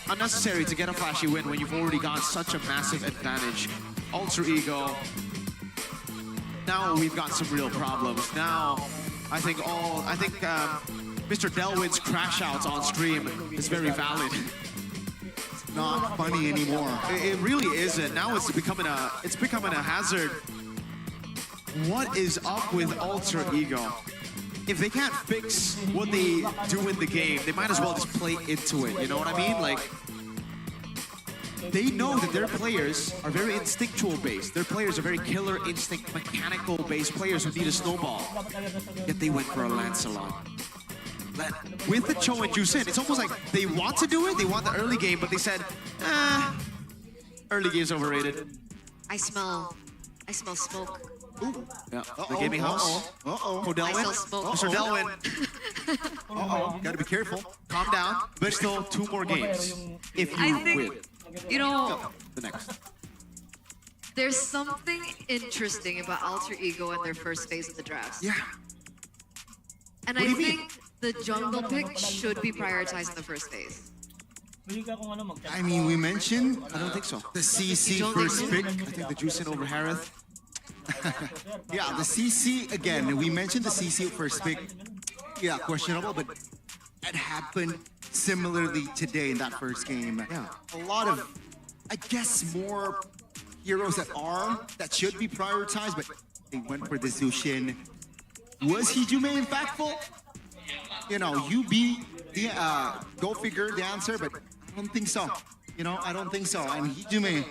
unnecessary to get a flashy win when you've already got such a massive advantage. Alter Ego. Now we've got some real problems. Now I think Mr. Delwin's crash outs on stream is very valid. Not funny anymore. It really isn't. Now it's becoming a hazard. What is up with Alter Ego? If they can't fix what they do in the game, they might as well just play into it. You know what I mean? Like, they know that their players are very instinctual based. Their players are very killer instinct, mechanical based players who need a snowball. Yet they went for a Lancelot. With the Cho and Jusin, it's almost like they want to do it, they want the early game, but they said, early game's overrated. I smell smoke. Ooh. Yeah, the gaming house. Oh, Delwin. I smell smoke. Mr. Delwin. Gotta be careful. Calm down. There's still 2 more games. If you win. You know, The next. there's something interesting about Alter Ego in their first phase of the draft. Yeah. And What I do you mean? think the jungle pick should be prioritized in the first phase. I mean, we mentioned I don't think so. the CC don't think first so? pick. I think the Juicin over Harith. Yeah, the CC, again, we mentioned the CC first pick. Yeah, questionable, but it happened similarly today in that first game. Yeah. A lot of, I guess, more heroes that should be prioritized, but they went for the Zushin. Was Hijime impactful? You know, go figure the answer, but I don't think so. You know, I don't think so. And Hijime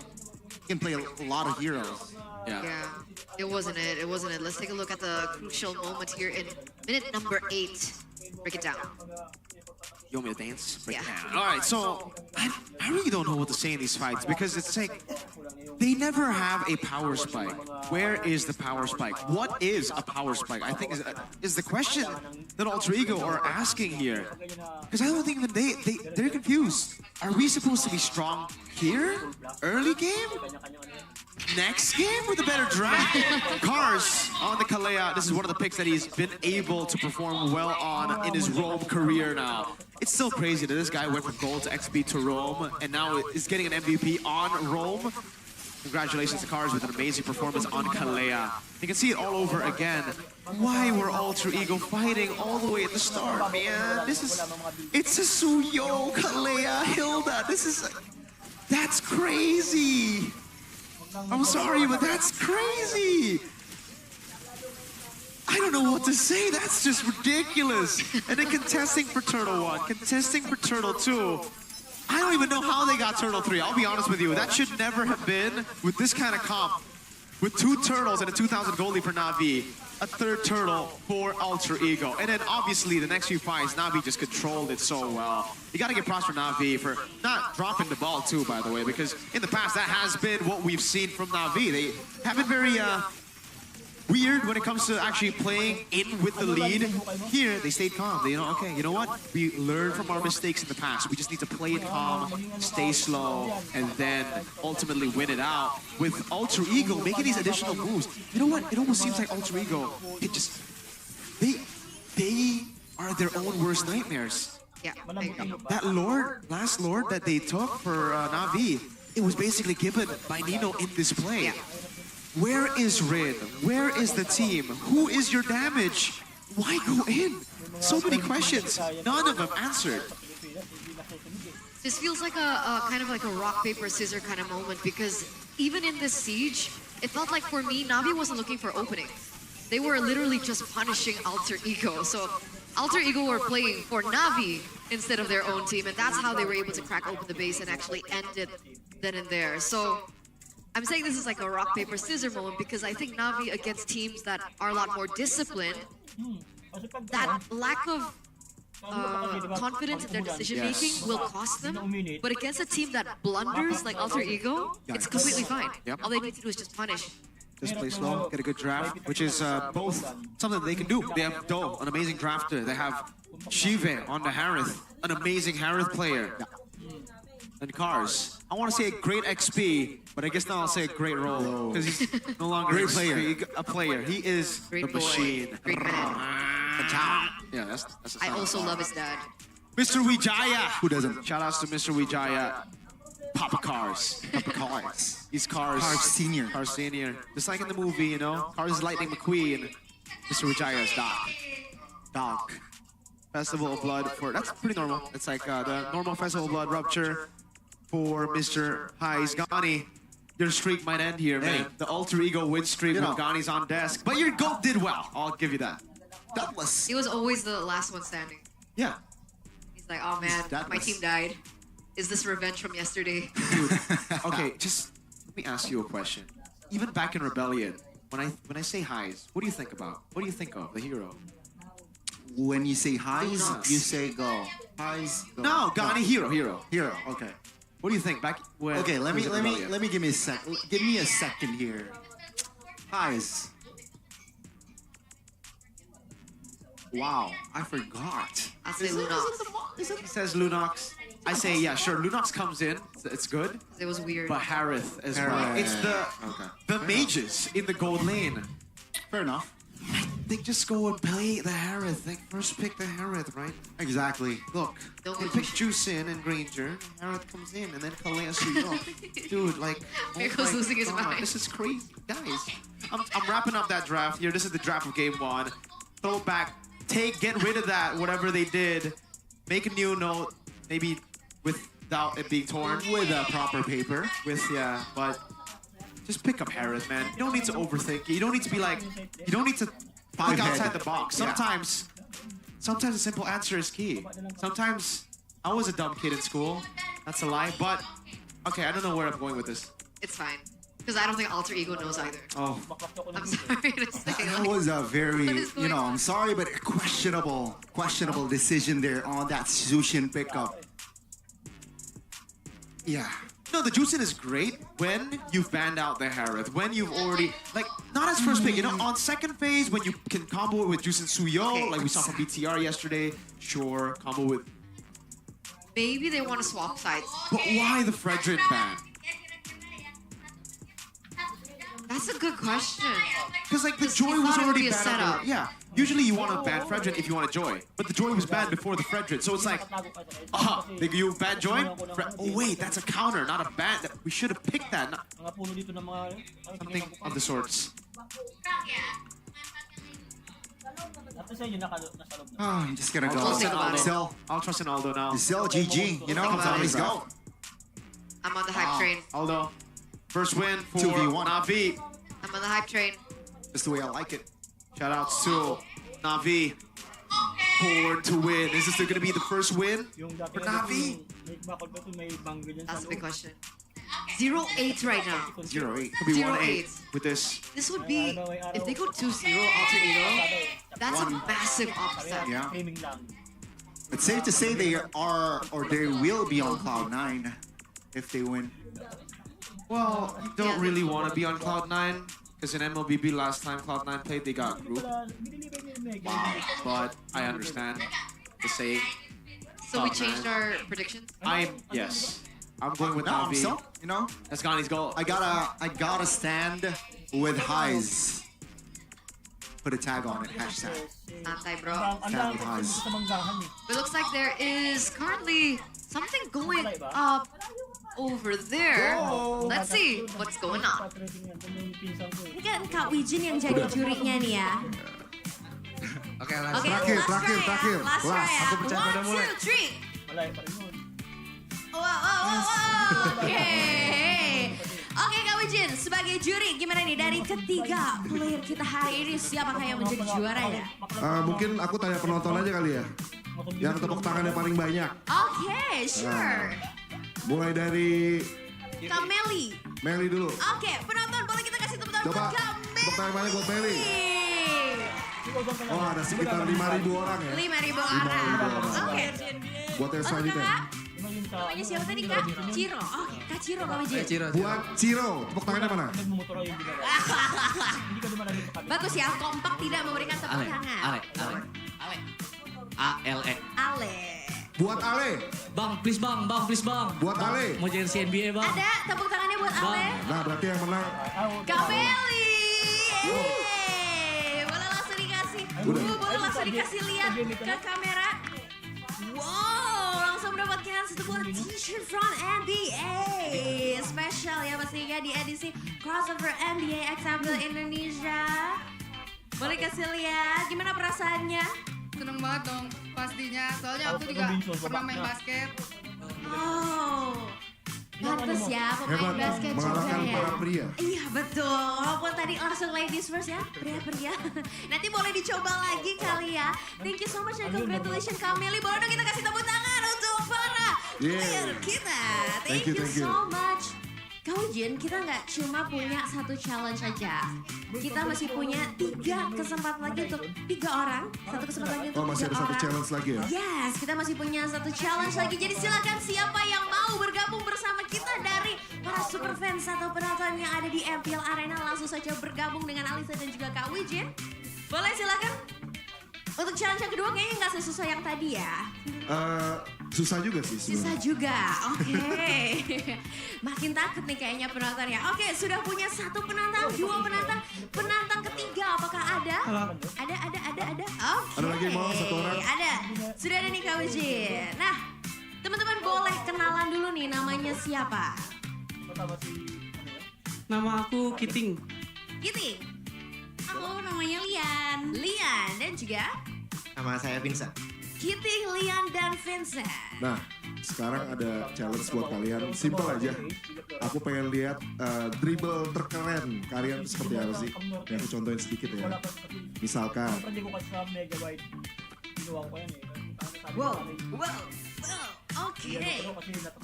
can play a lot of heroes. Yeah. Yeah, it wasn't it. It wasn't it. Let's take a look at the crucial moment here in minute number 8. Break it down. You want me to dance? Break it Yeah. down. All right, so I really don't know what to say in these fights because it's like they never have a power spike. Where is the power spike? What is a power spike? I think is the question that Alter Ego are asking here. Because I don't think even they're confused. Are we supposed to be strong here? Early game? Next game with a better draft? Cars on the Kalea. This is one of the picks that he's been able to perform well on in his Rome career now. It's still crazy that this guy went from gold to XP to Rome and now is getting an MVP on Rome. Congratulations to Cars with an amazing performance on Kalea. You can see it all over again. Why were Alter Ego fighting all the way at the start, man? It's a Suyo, Kalea, Hilda. That's crazy. I'm sorry, but that's crazy. I don't know what to say. That's just ridiculous. And then contesting for Turtle 1, contesting for Turtle 2. I don't even know how they got Turtle 3. I'll be honest with you. That should never have been with this kind of comp. With 2 turtles and a 2,000 goalie for Navi. A 3rd turtle for Alter Ego. And then obviously the next few fights, Navi just controlled it so well. You gotta give props for Navi for not dropping the ball too, by the way, because in the past that has been what we've seen from Navi. They haven't weird when it comes to actually playing in with the lead. Here, they stayed calm. They know, okay, you know what? We learned from our mistakes in the past. We just need to play it calm, stay slow, and then ultimately win it out. With Alter Ego making these additional moves, you know what? It almost seems like Alter Ego, it just, they are their own worst nightmares. Yeah, I agree. That last Lord that they took for Navi, it was basically given by Nino in this play. Yeah. Where is Rin? Where is the team? Who is your damage? Why go in? So many questions, none of them answered. This feels like a kind of like a rock, paper, scissors kind of moment because even in this siege, it felt like for me, Navi wasn't looking for opening. They were literally just punishing Alter Ego. So Alter Ego were playing for Navi instead of their own team, and that's how they were able to crack open the base and actually end it then and there. So I'm saying this is like a rock, paper, scissors moment because I think Navi against teams that are a lot more disciplined, that lack of confidence in their decision-making will cost them. But against a team that blunders like Alter Ego, it's completely fine. Yep. All they need to do is just punish. Just play slow, get a good draft, which is both something that they can do. They have Do, an amazing drafter. They have Shive on the Harith, an amazing Harith player. And Cars. I want to say a great XP, but I guess now I'll say a great role because he's no longer a player. He is Great the boy. machine. Great man. Yeah, that's the I sound. also love his dad. Mr. Wijaya. Who doesn't? Shout outs to Mr. Wijaya. Papa Cars. Papa Cars. He's Cars. Cars Senior. Cars Senior. Just like in the movie, you know? Cars is Lightning McQueen. Mr. Wijaya is Doc. Doc. Festival of Blood for, that's pretty normal. It's like the normal Festival of Blood rupture for Mr. Highs. Gani, your streak might end here, man. The Alter Ego win streak You with know. Gani's on desk. But your GOAT did well. I'll give you that. Doubtless. He was always the last one standing. Yeah. He's like, oh man, my Doubtless. team died. Is this revenge from yesterday? Okay, just let me ask you a question. Even back in Rebellion, when I say Highs, what do you think about? What do you think of the hero? When you say highs, Knox. you say go. Highs, go. No, Gani, hero. Hero. Okay. What do you think back when? Okay. Let me he was in Rebellion? give me a sec. Give me a second here. Highs. Wow, I forgot. I say Lunox. He says Lunox. I say, yeah, sure. Lunox comes in. It's good. It was weird. But Harith as well. Harith. It's the mages in the gold lane. Fair enough. They just go and play the Harith. They first pick the Harith, right? Exactly. Look, Don't they go pick Juicin and Granger. Harith comes in, and then Kaleasu. Dude, like, Mirko's my losing his God, mind. This is crazy, guys. I'm wrapping up that draft here. This is the draft of game one. Throw it back. Get rid of that, whatever they did. Make a new note, maybe without it being torn. With a proper paper. Yeah, but just pick up Harith, man. You don't need to overthink it. You don't need to be like, you don't need to think outside the box. Yeah. Sometimes a simple answer is key. Sometimes I was a dumb kid in school. That's a lie, but okay, I don't know where I'm going with this. It's fine. Because I don't think Alter Ego knows either. Oh, I'm sorry to say. That like, was a very, What is going on? I'm sorry, but questionable decision there on that Zushin pickup. Yeah. no, the Juicin is great when you've banned out the Harith. When you've already, like, not as first pick, you know, on second phase, when you can combo it with Juicin Suyo, Okay. like we saw from BTR yesterday, sure, combo with. Maybe they want to swap sides. But why the Fredrin ban? That's a good question. Because like the Because you Joy was thought it would already be a banned. setup. Yeah. Usually you want to ban Fredrin if you want a Joy, but the Joy was banned before the Fredrin, so it's like, you ban Joy? Oh wait, that's a counter, not a ban. We should have picked that. Something of the sorts. Oh, I'm just gonna I'll go. Close it, Aldo. Zell. I'll trust in Aldo now. Zell GG. You know, Think about always it. go. I'm on the hype train. Aldo, first win for 2v1. Navi. I'm on the hype train. That's the way I like it. Shout out to Navi. Born to win. Is this going to be the first win for Navi? That's a big question. 0-8 right now. 0-8. Could be 0-8. 1-8 with this. This would be, if they go 2-0 Alter Ego, that's a massive upset. Yeah. It's safe to say they are, or they will be on cloud 9 if they win. Well, you don't Yeah. really want to be on Cloud9 Because in MLBB last time Cloud9 played, they got grouped. But I understand the saying. So we Cloud9. changed our predictions. Yes. I'm going with No, NAVI. so, you know, That's Ghani's goal. I gotta stand with highs. Put a tag on it, hashtag. Santai, bro. Stand with highs. It looks like there is currently something going up over there. Let's see what's going on. Ini kan Kak Wijin yang jadi jurinya nih ya. Oke, Oke, Terakhir, last terakhir, try ya. terakhir. Last try ya. Aku percaya pada mulai. 1, 2, 3. Wow. Oke. Oke Kak Wijin, sebagai juri gimana nih dari ketiga player kita hari ini siapakah yang menjadi juara ya? Mungkin aku tanya penonton aja kali ya. Yang tepuk tangan yang paling banyak. Oke, sure. Mulai dari Kak Meli. Meli dulu. Oke, penonton boleh kita kasih tepuk tangan Coba, buat Kak Meli. tepuk tangan banyak buat Meli. Oh, ada sekitar 5.000 orang ya. 5.000 orang. Oke. Buat yang Untuk selanjutnya. Kak, namanya siapa tadi Kak? Ciro. Oke, Kak Ciro Kak Wijin. Buat Ciro, tepuk tangannya mana? Bagus ya, kompak tidak memberikan tepuk tangan. Ale. ALE. Ale. Buat Ale. Bang, please bang. Buat Ale. Mau jersey NBA bang. Ada tepuk tangannya buat Ale. Nah, berarti yang menang. Kak Meli. Boleh langsung dikasih. Boleh langsung dikasih lihat ke kamera. Wow, langsung mendapatkan satu buah t-shirt from NBA. Spesial ya pastinya di edisi crossover NBA Example Indonesia. Boleh kasih lihat gimana perasaannya? Seneng banget dong pastinya, soalnya aku juga pernah main basket. Oh, pantes ya pemain Hebat, basket juga mengalahkan ya. para pria. Iya betul, walaupun tadi langsung ladies first ya, pria-pria. Nanti boleh dicoba lagi kali ya. Thank you so much and congratulations Kak Meli. Boleh dong kita kasih tepuk tangan untuk para player kita. Thank you so much. Kak Wijin, kita nggak cuma punya satu challenge aja. Kita masih punya 3 kesempatan lagi untuk 3 orang. Satu kesempatan lagi untuk Oh, masih 3 ada satu orang. challenge lagi ya? Yes, kita masih punya satu challenge lagi. Jadi silakan siapa yang mau bergabung bersama kita dari para super fans atau penonton yang ada di MPL Arena langsung saja bergabung dengan Alisa dan juga Kak Wijin. Boleh silakan. Untuk challenge yang kedua kayaknya nggak sesusah yang tadi ya. Susah juga sih Susah sebenarnya. juga, oke. Makin takut nih kayaknya penontonnya. Oke, sudah punya 1 penantang, 2 penantang. Penantang ketiga apakah ada? Ada. Oke. Ada lagi yang mau 1 orang? Ada. Sudah ada nih Kak Wijin. Nah, teman-teman boleh kenalan dulu nih namanya siapa? Nama aku Kiting. Giting. Aku namanya Lian. Lian dan juga Nama saya Vincent. Giting, Lian dan Vincent. Nah, sekarang ada challenge buat kalian. Simple aja. Aku pengen lihat dribble terkeren kalian seperti apa sih. Yang aku contohin sedikit ya. Misalkan. Wow. Oke.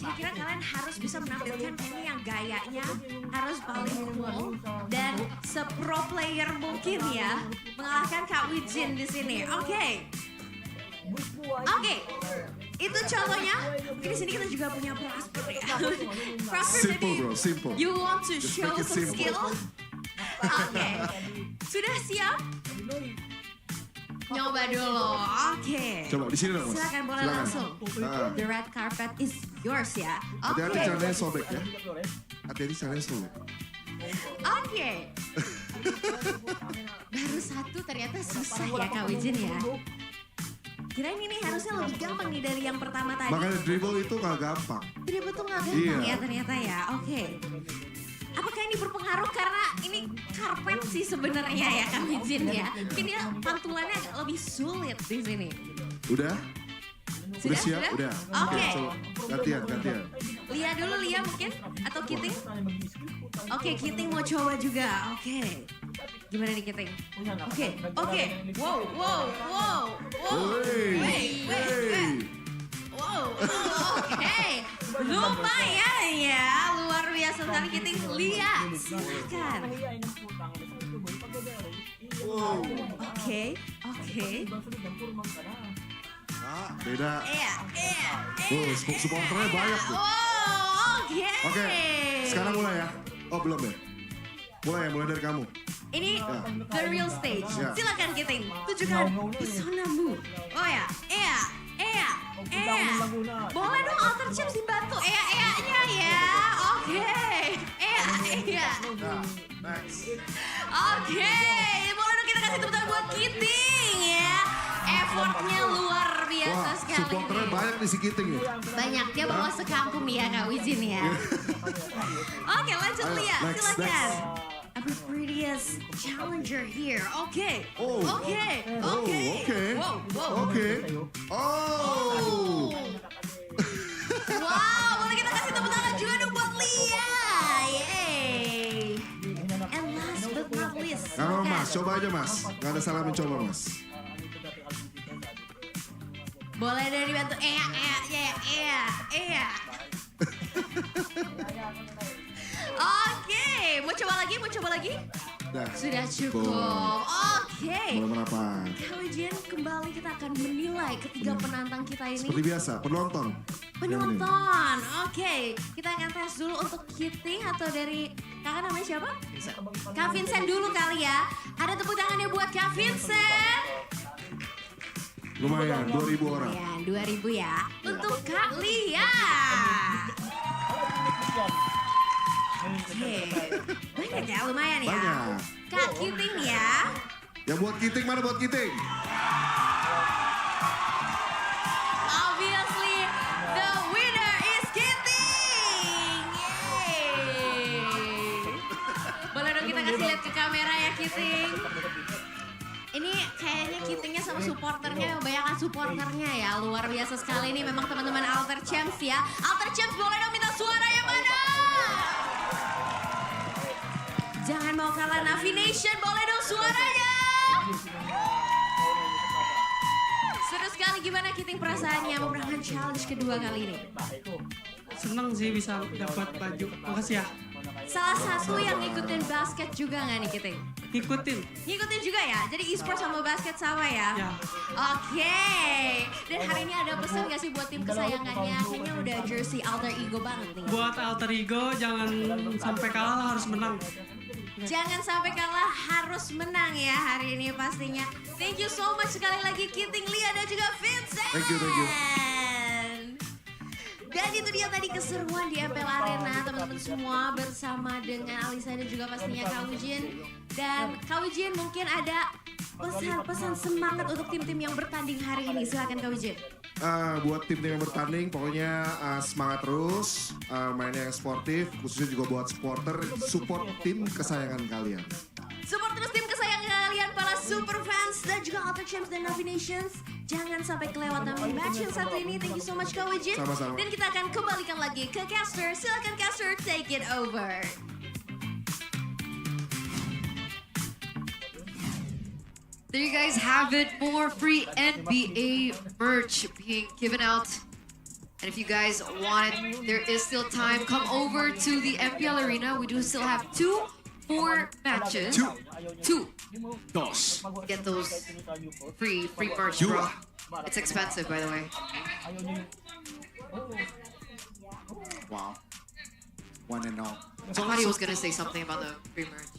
Kira-kira kalian harus bisa menampilkan ini yang gayanya harus paling cool dan se-pro player mungkin ya mengalahkan Kak Wijin di sini. Oke. Itu contohnya. Mungkin di sini kita juga punya Prosper ya. Prosper, Simple maybe bro, simple. you want to Just show make it some simple. skill? Oke. Sudah siap? Nyoba dulu. Oke. Coba di sini dong mas. Silakan boleh Silakan. langsung. Ah. The red carpet is yours ya. Oke. Hati-hati caranya sobek ya. Hati-hati caranya sobek. Oke. Baru 1 ternyata susah ya Kak Wijin ya. Kirain ini harusnya lebih gampang nih dari yang pertama tadi. Makanya dribble itu gak gampang. Dribble tuh gak gampang Iya. ya ternyata ya. Oke. Apakah ini berpengaruh karena ini karpet sih sebenarnya ya Kak Wijin ya? Mungkin dia pantulannya agak lebih sulit di sini. Udah? Udah siap? Sudah? Udah. Oke. Coba. Gantian. Lia dulu Lia mungkin atau Kiting? Oke, Kiting mau coba juga. Oke. Gimana nih Kiting? Oke. Wow. Wey. Wow. Oke. Lumayan ya. Luar biasa sekali Kiting. Lia, silakan. Wow. Oke. Ah, beda. Iya. Oh, supporternya banyak tuh. Oh, oke. Oke, sekarang mulai ya. Oh, belum ya? mulai dari kamu. Ini the real stage. Ya. Silakan Kiting, tunjukkan pesonamu. Oh ya, boleh dong alter champs dibantu nya ya. Oke, Next. Oke, boleh dong kita kasih tepuk tangan buat Kiting ya. Effortnya luar biasa Wah, sekali. supporternya nih. banyak di si Kiting ya. Banyak, dia bawa sekampung ya Kak Wijin ya. Oke, lanjut Ayo, Lia, next, silakan. next. Our prettiest challenger here. Oke. Oh. Oke. Wow. Oke. Oh. Wow, boleh kita kasih tepuk tangan juga dong buat Lia. Yay. And last but not least. Gak apa silakan. Mas, coba aja Mas. Gak ada salah mencoba Mas. Boleh dari bantu Oke, mau coba lagi? Dah. Sudah cukup. Oke. Boleh merapat. Kak Wijin, kembali kita akan menilai ketiga penantang kita Seperti ini. biasa, penonton. Penonton. Oke, kita akan tes dulu untuk Kiting atau dari kakak namanya siapa? Kak Vincent dulu kali ya. Ada tepuk tangannya buat Kak Vincent. Lumayan, 2.000 orang. Ya, 2.000 ya. Untuk Kak Lia. Oke, banyak ya, lumayan ya. Banyak. Kak Kiting ya. Ya buat Kiting, mana buat Kiting? Obviously, the winner is Kiting. Yeay. Boleh dong kita kasih lihat ke kamera ya Kiting. Ini kayaknya Kitingnya sama supporternya, kebanyakan supporternya ya. Luar biasa sekali ini memang teman-teman Alter Champs ya. Alter Champs boleh dong minta suara yang mana? Jangan mau kalah Navi Nation, boleh dong suaranya. Seru sekali, gimana Kiting perasaannya memenangkan challenge kedua kali ini? Seneng sih bisa dapat baju. Makasih ya. Salah satu yang ngikutin basket juga nggak nih Kiting? Ngikutin. Ngikutin juga ya? Jadi e-sport sama basket sama ya? Ya. Oke. Dan hari ini ada pesan gak sih buat tim kesayangannya? Kayaknya udah jersey alter ego banget nih. Buat alter ego jangan sampai kalah lah, harus menang. Jangan sampai kalah, harus menang ya hari ini pastinya. Thank you so much sekali lagi Kiting, Lia dan juga Vincent. Thank you. Dan itu dia tadi keseruan di MPL Arena teman-teman semua bersama dengan Alisa dan juga pastinya Kak Wijin. Dan Kak Wijin mungkin ada pesan-pesan semangat untuk tim-tim yang bertanding hari ini. Silakan Kak Wijin. Buat tim-tim yang bertanding, pokoknya semangat terus, mainnya yang sportif, khususnya juga buat supporter, support tim kesayangan kalian. Support terus tim kesayangan kalian para super fans dan juga Alter Champs dan Navi Nations. Jangan sampai kelewatan match yang satu ini. Thank you so much Kak Wijin. Sama-sama. Dan kita akan kembalikan lagi ke caster. Silakan caster, take it over. There you guys have it. More free NBA merch being given out. And if you guys want it, there is still time. Come over to the MPL Arena. We do still have 2 more matches. Two. Dos. Get those free merch, bro. It's expensive, by the way. Wow. One and all. I thought he was gonna say something about the free merch.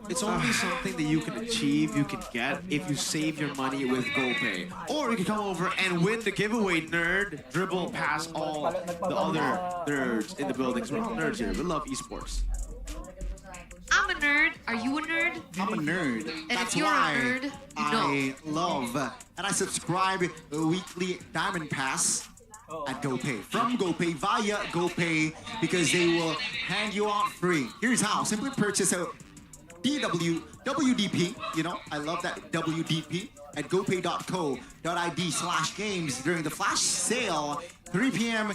It's only something that you can achieve, you can get if you save your money with GoPay. Or you can come over and win the giveaway, nerd. Dribble past all the other nerds in the building. 'Cause we're all nerds here. We love esports. I'm a nerd. Are you a nerd? I'm a nerd. And That's if you're a why nerd, you I love and I subscribe the weekly Diamond Pass at GoPay. From GoPay, via GoPay, because they will hand you out free. Here's how. Simply purchase a WDP, you know, I love that WDP, at gopay.co.id/games during the flash sale, 3 p.m.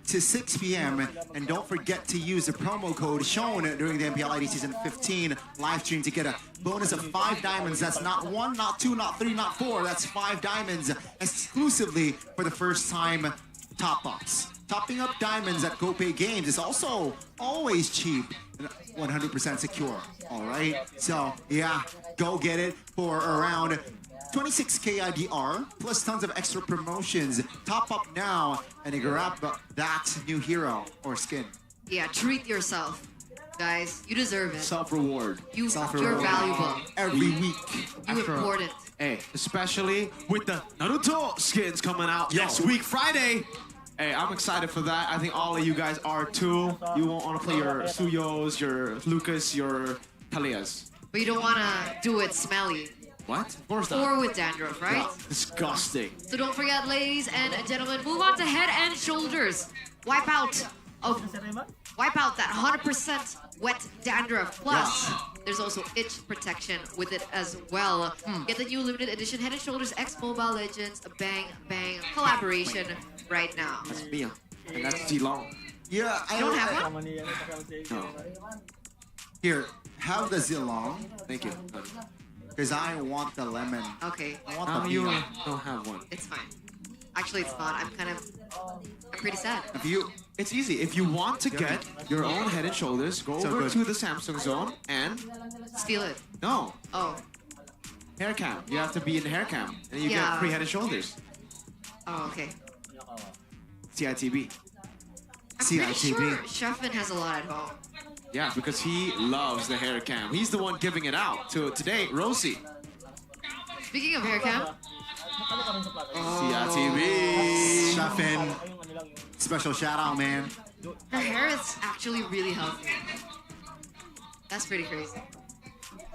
to 6 p.m. And don't forget to use the promo code shown during the MPL ID Season 15 live stream to get a bonus of 5 diamonds. That's not 1, not 2, not 3, not 4. That's 5 diamonds exclusively for the first time top-ups. Topping up diamonds at GoPay Games is also always cheap and 100% secure. All right? So, yeah, go get it for around 26K IDR, plus tons of extra promotions. Top up now and grab that new hero or skin. Yeah, treat yourself. guys. You deserve it. Self-reward. You're Self-reward. valuable. Every week. You important. Hey, especially with the Naruto skins coming out next week, Friday. Hey, I'm excited for that. I think all of you guys are too. You won't want to play your Suyos, your Lucas, your Talias. But you don't want to do it smelly. What? Of course not. Or with dandruff, right? Disgusting. So don't forget, ladies and gentlemen, move on to head and shoulders. Wipe out that 100% wet dandruff. Plus, there's also itch protection with it as well. Get the new limited edition Head and Shoulders X Mobile Legends Bang Bang collaboration right now. That's Mia. And that's Zilong. Yeah, I don't have one. No. Here, have the Zilong, Thank you. because I want the lemon. Okay, I want the You Mia. don't have one. it's fine. Actually, it's not. I'm pretty sad. If you, It's easy. If you want to get your own Head and Shoulders, go So over good. to the Samsung Zone and Steal it. no, Oh. hair cam. You have to be in the hair cam, and you Yeah. get free Head and Shoulders. Oh, okay. CITB. I'm pretty CITB. sure Sheffman has a lot at home. Yeah, because he loves the hair cam. He's the one giving it out to today, Rosie. Speaking of hair cam, CITB. Shafin, special shout out, man. her hair is actually really healthy. That's pretty crazy.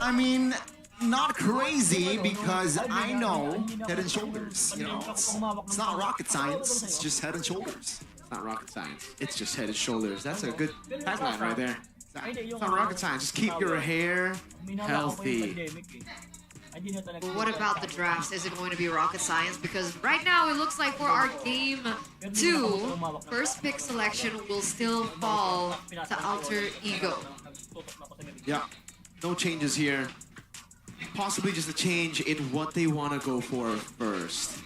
I mean, not crazy because I know Head and Shoulders. You know, it's not rocket science. It's just Head and Shoulders. It's not rocket science. It's just Head and Shoulders. That's a good tagline right there. It's not rocket science. Just keep your hair healthy. But what about the drafts? Is it going to be rocket science? Because right now it looks like for our game 2, first pick selection will still fall to Alter Ego. Yeah, no changes here. Possibly just a change in what they want to go for first.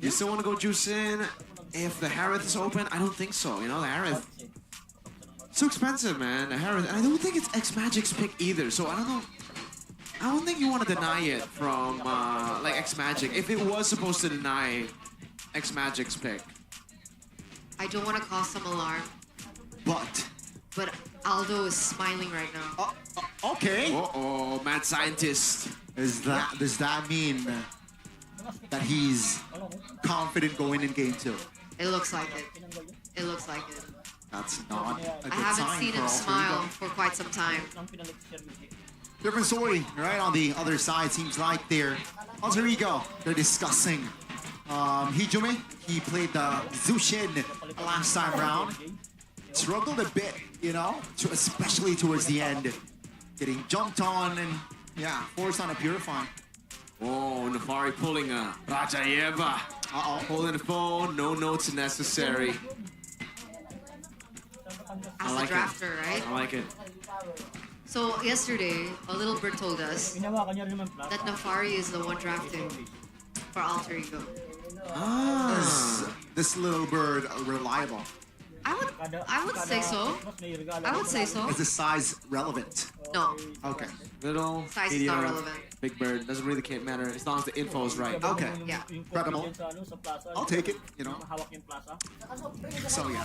You still want to go juice in? If the Harith is open, I don't think so. You know, the Harith. It's too expensive, man. The Harith. And I don't think it's X-Magic's pick either. So I don't know. I don't think you want to deny it from like X-Magic. If it was supposed to deny X-Magic's pick. I don't want to cause some alarm, But, Aldo is smiling right now. okay. Uh-oh, mad scientist. Does that mean that he's confident going in game 2? It looks like it. It looks like it. That's not a good I haven't sign seen for him Alter smile Ego. for quite some time. Different story, right? On the other side, seems like they're Alter Ego. They're discussing. Hijume, he played the Zushin last time round. Struggled a bit, you know, especially towards the end. Getting jumped on and, yeah, forced on a Purify. Oh, Nafari pulling a Rajayeva. Uh-oh. Holding the phone, no notes necessary. As like the it. drafter, right? I like it. So yesterday, a little bird told us that Nafari is the one drafting for Alter Ego. This little bird reliable. I would say so. I would say so. Is the size relevant? No, Okay. Little, size is medium, not relevant. big bird, doesn't really matter as long as the info is right. Okay. Yeah. Credible. I'll take it, you know. So yeah.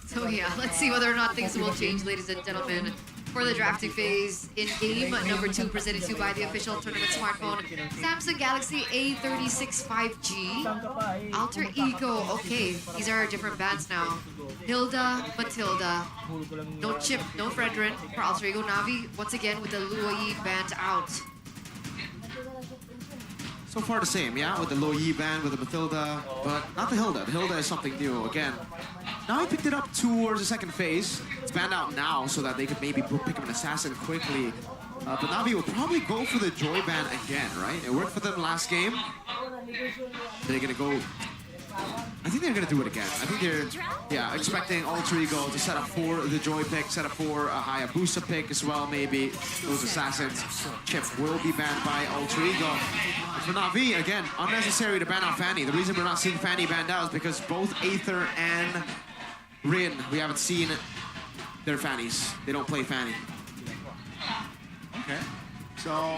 So yeah, let's see whether or not things will change, ladies and gentlemen. For the drafting phase in game number 2, presented to you by the official tournament smartphone, Samsung Galaxy A36 5G, Alter Ego. Okay, these are different bands now. Hilda, Matilda, no Chip, no Fredrin for Alter Ego. Navi, once again with the Luai band out. So far the same, yeah, with the Lo Yi band, with the Matilda, but not the Hilda. The Hilda is something new again. Now he picked it up towards the second phase. It's banned out now so that they could maybe pick up an assassin quickly. But Navi will probably go for the Joy band again, right? It worked for them last game. They're gonna go. I think they're gonna do it again. I think they're, yeah, expecting Alter Ego to set up for the Joy pick, set up for a Hayabusa pick as well, maybe. Those assassins. Chip will be banned by Alter Ego. For Navi, again, unnecessary to ban out Fanny. The reason we're not seeing Fanny banned out is because both Aether and Rin, we haven't seen their Fannies. They don't play Fanny. Okay. So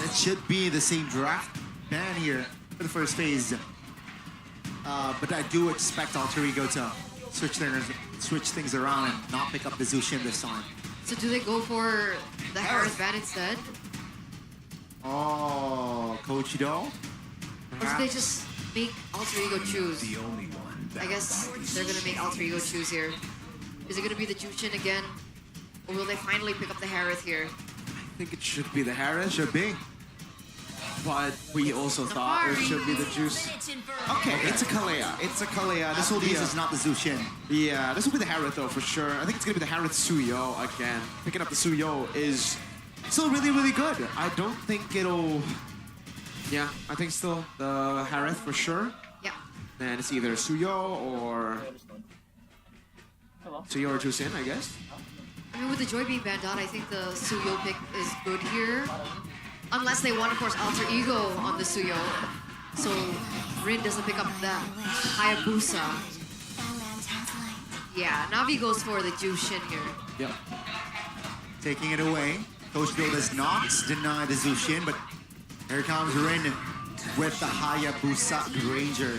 it should be the same draft ban here for the first phase. But I do expect Alter Ego to switch things around and not pick up the Zushin this time. So do they go for the Harith ban instead? Oh, Coach Do? Or do they just make Alter Ego choose? I guess they're gonna make Alter Ego choose here. Is it gonna be the Jushin again? Or will they finally pick up the Harith here? I think it should be the Harris. Should be. But we also thought it should be the Juice. Okay, it's a Kalea. It's a Kalea. This will be This is not the Zushin. Yeah, this will be the Harith though for sure. I think it's gonna be the Harith Suyo again. Picking up the Suyo is still really, really good. I don't think it'll. Yeah, I think still the Harith for sure. Yeah. And it's either Suyo or Jusin, I guess. I mean, with the Joy being banned out, I think the Suyo pick is good here. Unless they want to force Alter Ego on the Suyo. So Rin doesn't pick up the Hayabusa. Yeah, Navi goes for the Jushin here. Yep. Taking it away. Coach Do does not deny the Zushin, but here comes Rin with the Hayabusa Granger.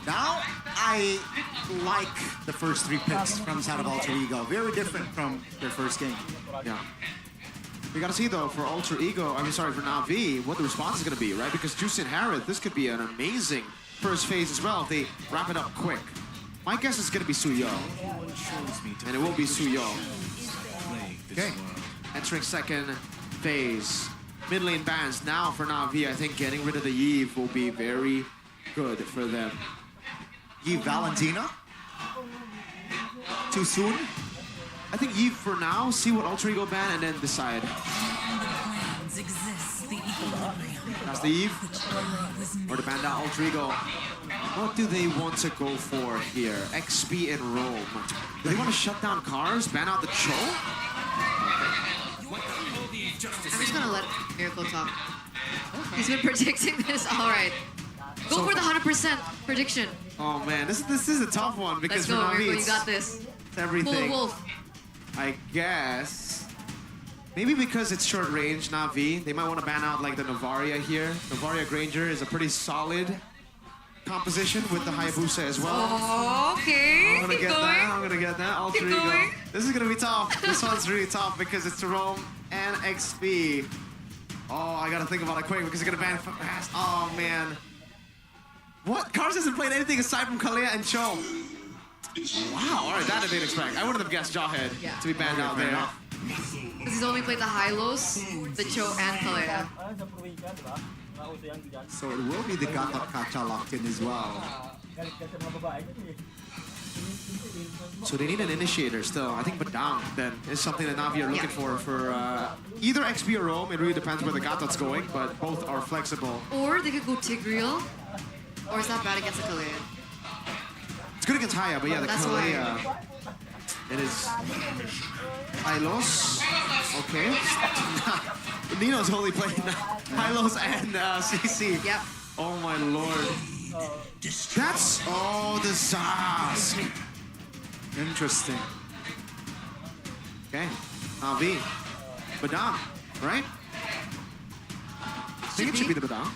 Now, I like the first 3 picks from side of Alter Ego. Very different from their first game. Yeah. We gotta see though for Alter Ego, for Navi, what the response is gonna be, right? Because Jusin Harith, this could be an amazing first phase as well if they wrap it up quick. My guess is gonna be Suyo. And it will be Suyo. Okay. Entering second phase. Mid lane bans now for Navi. I think getting rid of the Eve will be very good for them. Eve Valentina? Too soon? I think Eve for now, see what Alter Ego ban and then decide. That's the Eve. Or the ban down Alter Ego. What do they want to go for here? XP in Rome. Do they want to shut down cars? Ban out the Cho? I'm just gonna let Miracle talk. He's been predicting this. All right. Go for the 100% prediction. Oh man, this is a tough one because Let's go, for Navi, Miracle. You got this. it's everything. Wolf. I guess. Maybe because it's short range, Navi, they might want to ban out like the Novaria here. Novaria Granger is a pretty solid composition with the Hayabusa as well. Oh, okay. I'm gonna get that. I'm gonna get that. Alter Ego. going. This is gonna be tough. This one's really tough because it's Rome and XP. Oh, I gotta think about it quick because it's gonna ban fast. Oh man. What? Cars hasn't played anything aside from Kalea and Cho. Wow, alright, that I didn't expect. I wouldn't have guessed Jawhead to be banned out there. Because he's only played the Hylos, the Cho, and Kalea. So it will be the Gatot Kacha locked in as well. So they need an initiator still. I think Badang then is something that Navi are looking for either XP or Rome. It really depends where the Gatot's going, but both are flexible. Or they could go Tigreal. Or is that bad against the Kalea? It's good against Haya, but yeah, the That's Kalea. It is Hylos. Okay. Nino's only playing Hylos and CC. Yep. Oh my lord. That's the Sask. Interesting. Okay. Navi. Badang, right? I think it should be the Badang.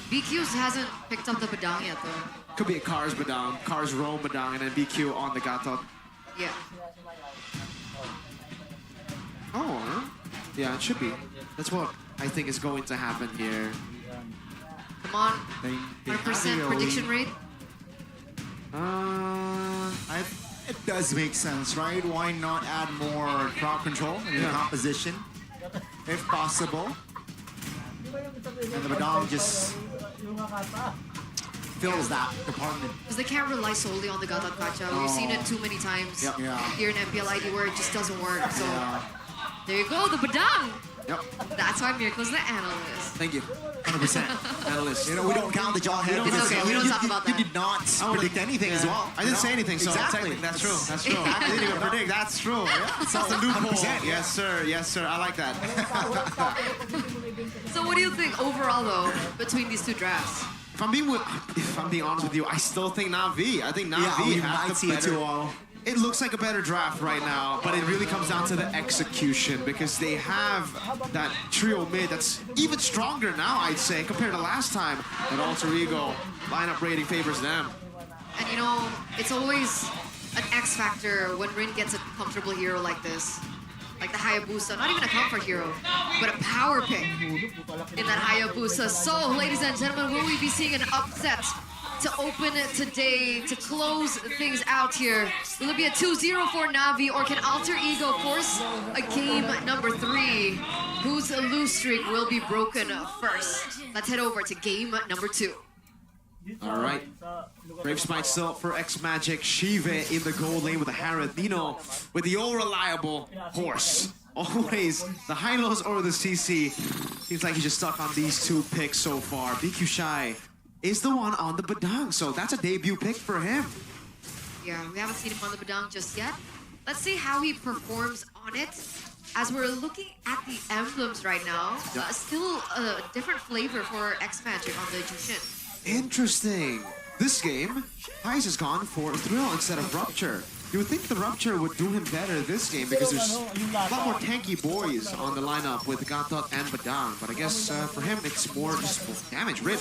BQs hasn't picked up the Badang yet, though. Could be a Cars Badang, Cars Rome Badang, and then BQ on the Gatot. Yeah. Oh, huh? Yeah, it should be. That's what I think is going to happen here. Come on. They 100% prediction rate. It does make sense, right? Why not add more crowd control in the composition, if possible? And the Badang just fills that department. Because they can't rely solely on the Gatot Kacha. We've seen it too many times here in MPL ID where it just doesn't work. So there you go, the Badang. Yep. That's why Miracle's the analyst. Thank you. 100%. Analyst. You know, we don't count the Jawhead. It's okay, we don't talk about You that. did not predict anything as well. I didn't say anything, so Exactly. technically, that's true. That's true. I didn't even predict. That's true. That's the loophole. 100%, Yes, sir. Yes, sir. I like that. So what do you think overall, though, between these two drafts? If I'm being honest with you, I still think Navi. I think Navi we has might the see it better. too. It looks like a better draft right now, but it really comes down to the execution because they have that trio mid that's even stronger now, I'd say, compared to last time. That Alter Ego lineup rating favors them. And you know, it's always an X factor when Rin gets a comfortable hero like this. Like the Hayabusa, not even a comfort hero, but a power pick in that Hayabusa. So, ladies and gentlemen, will we be seeing an upset to open today, to close things out here? Will it be a 2-0 for NAVI, or can Alter Ego force a game number 3? Whose loose streak will be broken first? Let's head over to game number 2. All right. Brave Smite still for X-Magic. Shive in the gold lane with the Harith. Nino with the all-reliable horse. Always the high-lows or the CC. Seems like he's just stuck on these 2 picks so far. BQ Shy is the one on the Badang, so that's a debut pick for him. Yeah, we haven't seen him on the Badang just yet. Let's see how he performs on it. As we're looking at the emblems right now, still a different flavor for X-Magic on the Jushin. Interesting. This game, Heis has gone for Thrill instead of Rupture. You would think the Rupture would do him better this game because there's a lot more tanky boys on the lineup with Gatot and Badang. But I guess for him, it's more just damage. Rip.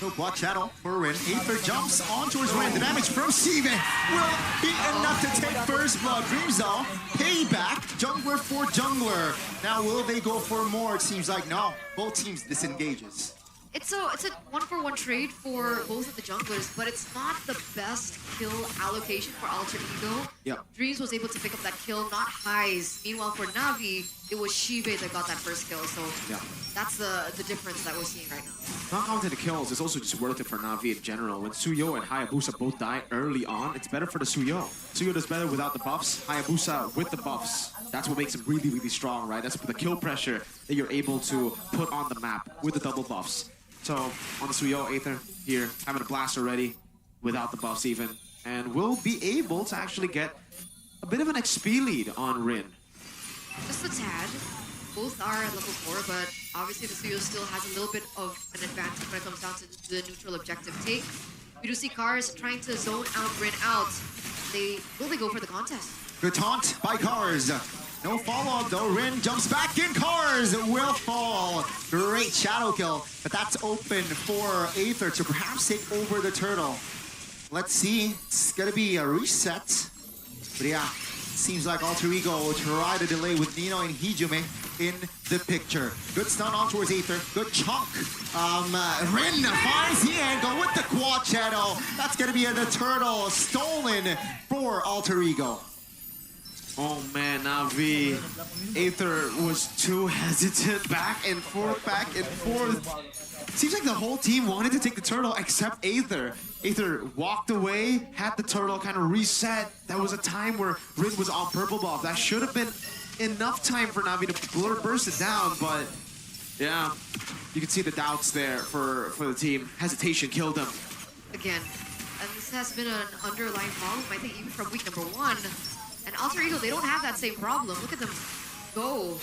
No block channel for Rin. Aether jumps on towards Rin. The damage from Steven will be enough to take first blood. Dreamzall, payback, jungler for jungler. Now will they go for more? It seems like no. Both teams disengages. It's a 1-for-1 trade for both of the junglers, but it's not the best kill allocation for Alter Ego. Yeah. Dreams was able to pick up that kill, not Heis. Meanwhile, for Navi, it was Shive that got that first kill. So that's the difference that we're seeing right now. Not counting the kills, it's also just worth it for Navi in general. When Suyo and Hayabusa both die early on, it's better for the Suyo. Suyo does better without the buffs, Hayabusa with the buffs. That's what makes him really, really strong, right? That's the kill pressure that you're able to put on the map with the double buffs. So, on the Suyo, Aether here, having a blast already, without the buffs even. And we'll be able to actually get a bit of an XP lead on Rin. Just a tad. Both are at level 4, but obviously the Suyo still has a little bit of an advantage when it comes down to the neutral objective take. We do see Cars trying to zone out Rin out. Will they go for the contest? Good taunt by Cars. No follow-up though. Rin jumps back in. Cars will fall. Great shadow kill. But that's open for Aether to perhaps take over the turtle. Let's see. It's gonna be a reset. But yeah, seems like Alter Ego will try to delay with Nino and Hijime in the picture. Good stun on towards Aether. Good chunk. Rin finds the angle with the quad shadow. That's gonna be the turtle stolen for Alter Ego. Oh man, Navi. Aether was too hesitant. Back and forth, back and forth. Seems like the whole team wanted to take the turtle except Aether. Aether walked away, had the turtle kind of reset. That was a time where Rin was on purple buff. That should have been enough time for Navi to burst it down, but yeah, you can see the doubts there for the team. Hesitation killed them. Again, and this has been an underlying problem, I think, even from week number 1. And Alter Ego, they don't have that same problem. Look at them go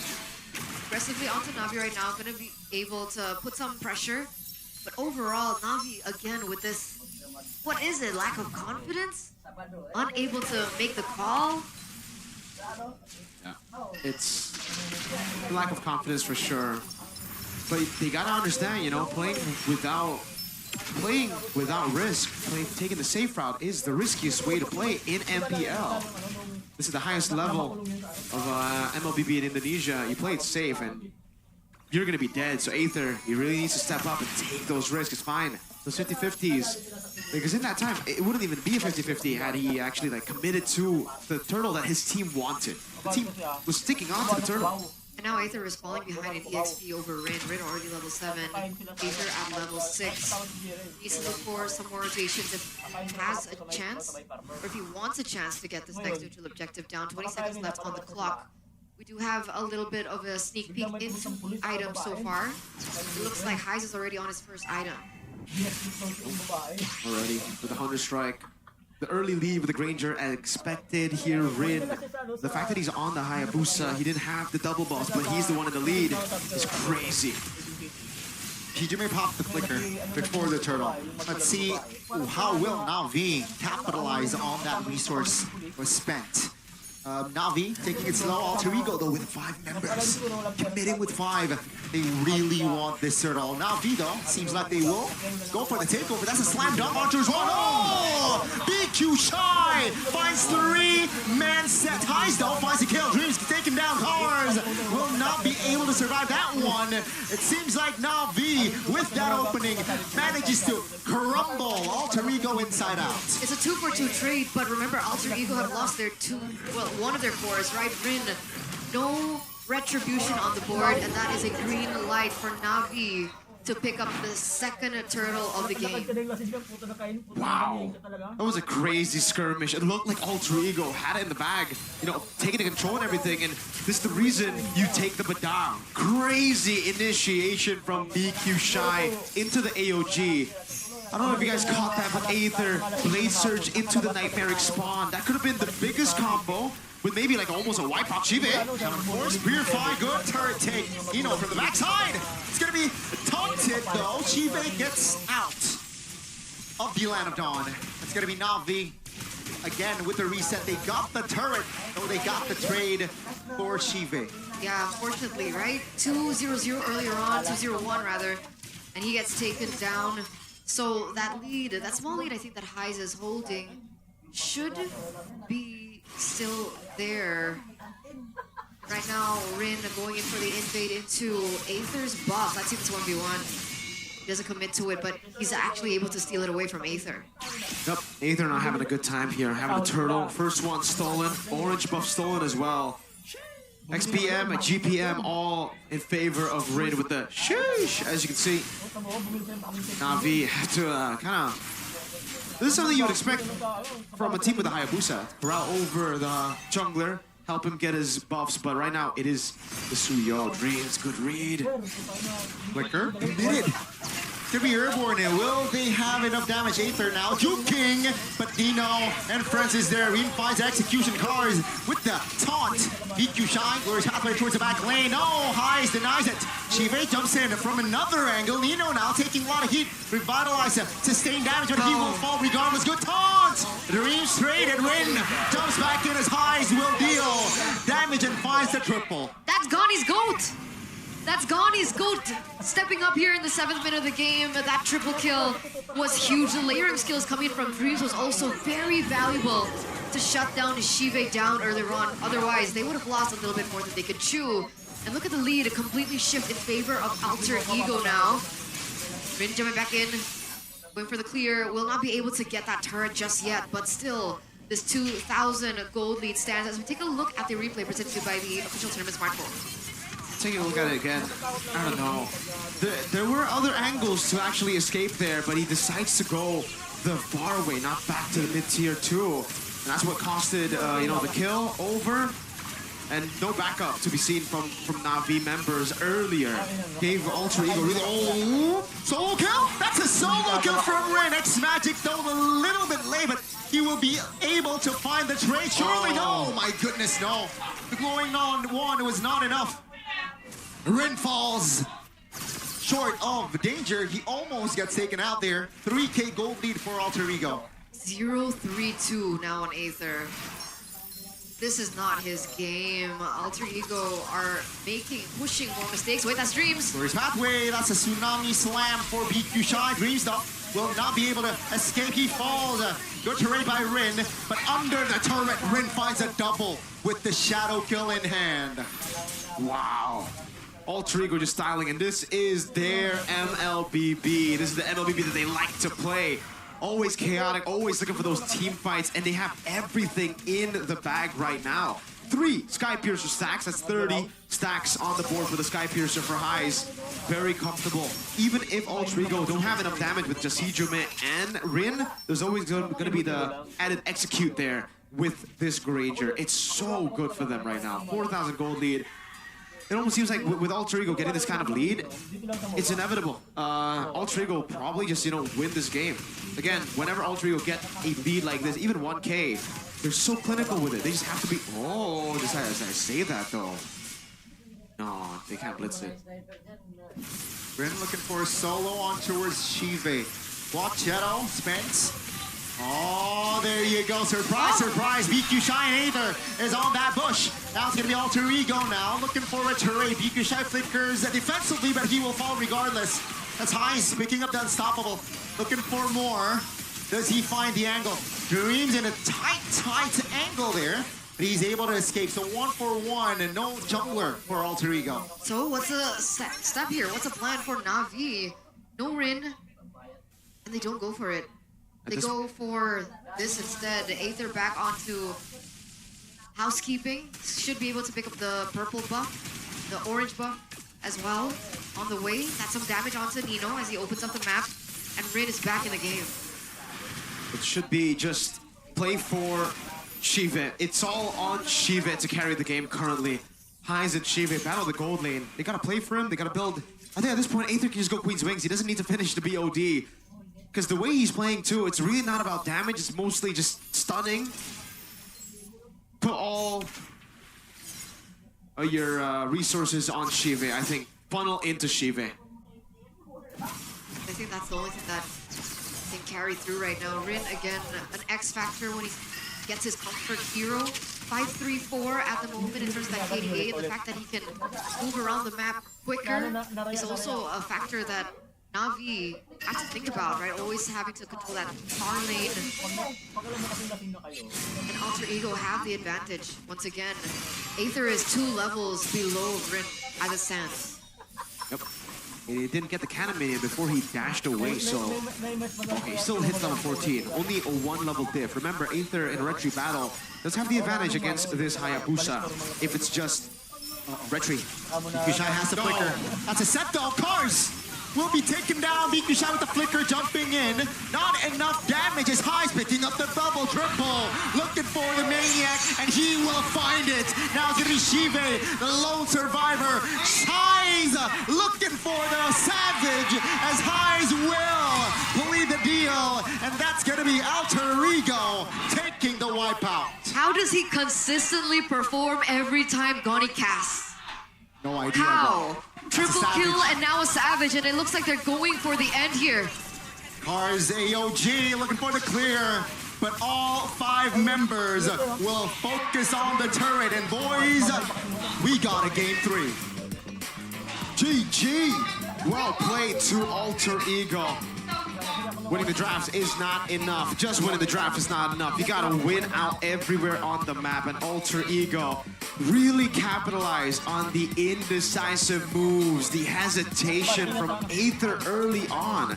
aggressively onto Navi right now. Going to be able to put some pressure. But overall, Navi, again, with this, what is it, lack of confidence? Unable to make the call? Yeah, it's a lack of confidence for sure. But they got to understand, you know, playing without risk, taking the safe route is the riskiest way to play in MPL. This is the highest level of MLBB in Indonesia. You play it safe and you're going to be dead. So Aether, he really needs to step up and take those risks. It's fine. Those 50-50s. Because in that time, it wouldn't even be a 50-50 had he actually like committed to the turtle that his team wanted. The team was sticking on to the turtle. And now Aether is falling behind in EXP over Rin. Rin already level 7. Aether at level 6. Needs to look for some more rotations if he has a chance, or if he wants a chance to get this next neutral objective down. 20 seconds left on the clock. We do have a little bit of a sneak peek into items so far. It looks like Heis is already on his first item. Already with the Hunter Strike. The early lead with the Granger expected here. Rin, the fact that he's on the Hayabusa, he didn't have the double buffs, but he's the one in the lead, is crazy. Hijime popped the flicker before the turtle. Let's see how will Navi capitalize on that resource was spent. Navi taking it slow. Alter Ego though with 5 members. Committing with 5. They really want this third all. Navi though, seems like they will go for the takeover. That's a slam dunk onto his one. Oh! BQ Shy finds 3-man set. Highs though finds the kill. Dreams taking down Cars. Will not be able to survive that one. It seems like Navi with that opening manages to crumble Alter Ego inside out. It's a 2-for-2 trade, but remember, Alter Ego have lost their one of their cores, right? Rin, no retribution on the board, and that is a green light for Navi to pick up the second turtle of the game. Wow. That was a crazy skirmish. It looked like Alter Ego had it in the bag, you know, taking the control and everything, and this is the reason you take the Badang. Crazy initiation from BQ Shy into the AOG. I don't know if you guys caught that, but Aether, Blade Surge into the Nightmaric Spawn. That could have been the biggest combo with maybe like almost a wipeout. Chive, and of course, Purify, good turret take. Eno from the backside. It's gonna be taunted though. Chive gets out of the Land of Dawn. It's gonna be Navi. Again, with the reset, they got the turret, though they got the trade for Chive. Yeah, unfortunately, right? 2-0-0 earlier on, 2-0-1 rather, and he gets taken down. So that lead, that small lead I think that Heise is holding should be still there. Right now, Rin going in for the invade into Aether's buff. Let's see this 1v1. He doesn't commit to it, but he's actually able to steal it away from Aether. Yep, Aether not having a good time here. Having a turtle, first one stolen, orange buff stolen as well. XPM and GPM all in favor of Rin with the sheesh, as you can see. Navi had to kind of... This is something you would expect from a team with a Hayabusa. Corral over the jungler, help him get his buffs, but right now it is the Suyo. Dreams, good read. Flicker, committed. Could be airborne, and will they have enough damage? Aether now juking, but Nino and friends is there. Rin finds execution cars with the taunt. BQ Shine goes halfway towards the back lane. Oh, Heise denies it. Chive jumps in from another angle. Nino now taking a lot of heat. Revitalize, sustain damage, but he will fall regardless. Good taunt! Dreams straight, and Rin jumps back in as Heise will deal damage and finds the triple. That's Ghani's GOAT! That's Ghani's GOAT stepping up here in the 7th minute of the game. That triple kill was huge. The layering skills coming from Dreams was also very valuable to shut down Chive down earlier on. Otherwise, they would have lost a little bit more than they could chew. And look at the lead, a completely shift in favor of Alter Ego now. Rin jumping back in, going for the clear. Will not be able to get that turret just yet, but still, this 2,000 gold lead stands as we take a look at the replay presented by the official tournament smartphone. Taking a look at it again, I don't know. There were other angles to actually escape there, but he decides to go the far way, not back to the mid-tier 2. And that's what costed, you know, the kill over. And no backup to be seen from Navi members earlier. Gave Alter Ego really... Oh! Solo kill? That's a solo kill from Rin. X-Magic though a little bit late, but he will be able to find the trade. Surely no! My goodness, no. The glowing on one was not enough. Rin falls short of danger. He almost gets taken out there. 3K gold lead for Alter Ego. 0-3-2 now on Aether. This is not his game. Alter Ego are pushing more mistakes. Wait, that's Dreams. For his pathway, that's a tsunami slam for BQ Shy. Dreams though will not be able to escape. He falls. Good terrain by Rin, but under the turret, Rin finds a double with the shadow kill in hand. Wow. Alter Ego just styling, and this is their MLBB. This is the MLBB that they like to play. Always chaotic, always looking for those team fights, and they have everything in the bag right now. 3 Sky Piercer stacks, that's 30 stacks on the board for the Sky Piercer for Heise. Very comfortable. Even if Alter Ego don't have enough damage with just Hijume and Rin, there's always going to be the added execute there with this Granger. It's so good for them right now. 4,000 gold lead. It almost seems like with Alter Ego getting this kind of lead, it's inevitable. Alter Ego will probably just, you know, win this game. Again, whenever Alter Ego get a lead like this, even 1K, they're so clinical with it. They just have to be... Oh, did I say that though? No, they can't blitz it. Rin looking for a solo on towards Chive. Block Shadow, Spence. Oh, there you go. Surprise, surprise. BQ Shy and Aether is on that bush. Now it's going to be Alter Ego now. Looking for a turret. BQ Shy flickers defensively, but he will fall regardless. That's Heis picking up the unstoppable. Looking for more. Does he find the angle? Dreams in a tight angle there. But he's able to escape. So 1-for-1 and no jungler for Alter Ego. So what's the step here? What's the plan for Navi? No Rin, and they don't go for it. They go for this instead. Aether back onto housekeeping. Should be able to pick up the purple buff, the orange buff as well on the way. That's some damage onto Nino as he opens up the map, and Rin is back in the game. It should be just play for Shiva. It's all on Shiva to carry the game currently. Heis and Shiva battle the gold lane. They gotta play for him. They gotta build. I think at this point, Aether can just go Queen's Wings. He doesn't need to finish the BOD. Because the way he's playing too, it's really not about damage. It's mostly just stunning. Put all your resources on Shiva. I think funnel into Shiva. I think that's the only thing that can carry through right now. Rin, again, an X factor when he gets his comfort hero. 5-3-4 at the moment in terms of that KDA, and the fact that he can move around the map quicker is also a factor that Navi have to think about, right? Always having to control that far lane. And Alter Ego have the advantage. Once again, Aether is 2 levels below Rin as it stands. Yep. He didn't get the cannon minion before he dashed away, so... Okay, still hits level 14. Only a 1 level diff. Remember, Aether in a retry battle does have the advantage against this Hayabusa if it's just retry. BQ Shy has the flicker. That's a set though. Cars will be taken down. BQ Shy with the flicker jumping in. Not enough damage as Heis picking up the double triple. Looking for the maniac, and he will find it. Now it's gonna be Shiva, the lone survivor. Heis looking for the savage as Heis will play the deal, and that's gonna be Alter Ego taking the wipeout. How does he consistently perform every time Goni casts? No idea. How? Triple kill savage. and now a savage, and it looks like they're going for the end here. Cars AOG looking for the clear, but all 5 members will focus on the turret. And boys, we got a game 3. GG! Well played to Alter Ego. Winning the drafts is not enough. Just winning the draft is not enough. You gotta win out everywhere on the map. And Alter Ego really capitalized on the indecisive moves, the hesitation from Aether early on.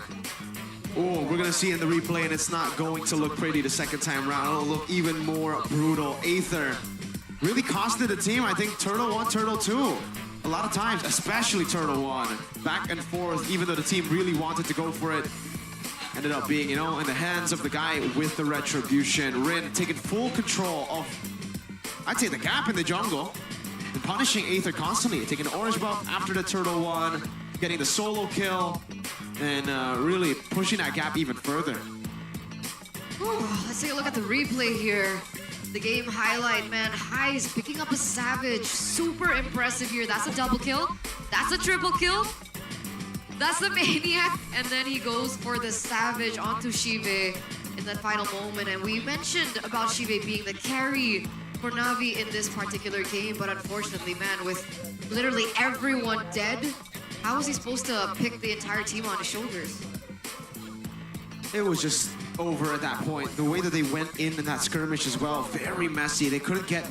Oh, we're gonna see in the replay, and it's not going to look pretty the second time around. It'll look even more brutal. Aether really costed the team. I think Turtle 1, Turtle 2. A lot of times, especially Turtle 1. Back and forth, even though the team really wanted to go for it. Ended up being, you know, in the hands of the guy with the retribution. Rin taking full control of, I'd say, the gap in the jungle. And punishing Aether constantly. Taking an orange buff after the Turtle 1. Getting the solo kill. And really pushing that gap even further. Whew, let's take a look at the replay here. The game highlight, man. Heis picking up a savage. Super impressive here. That's a double kill. That's a triple kill. That's the maniac. And then he goes for the savage onto Shiva in that final moment. And we mentioned about Shiva being the carry for Navi in this particular game. But unfortunately, man, with literally everyone dead, how was he supposed to pick the entire team on his shoulders? It was just over at that point. The way that they went in that skirmish as well, very messy. They couldn't get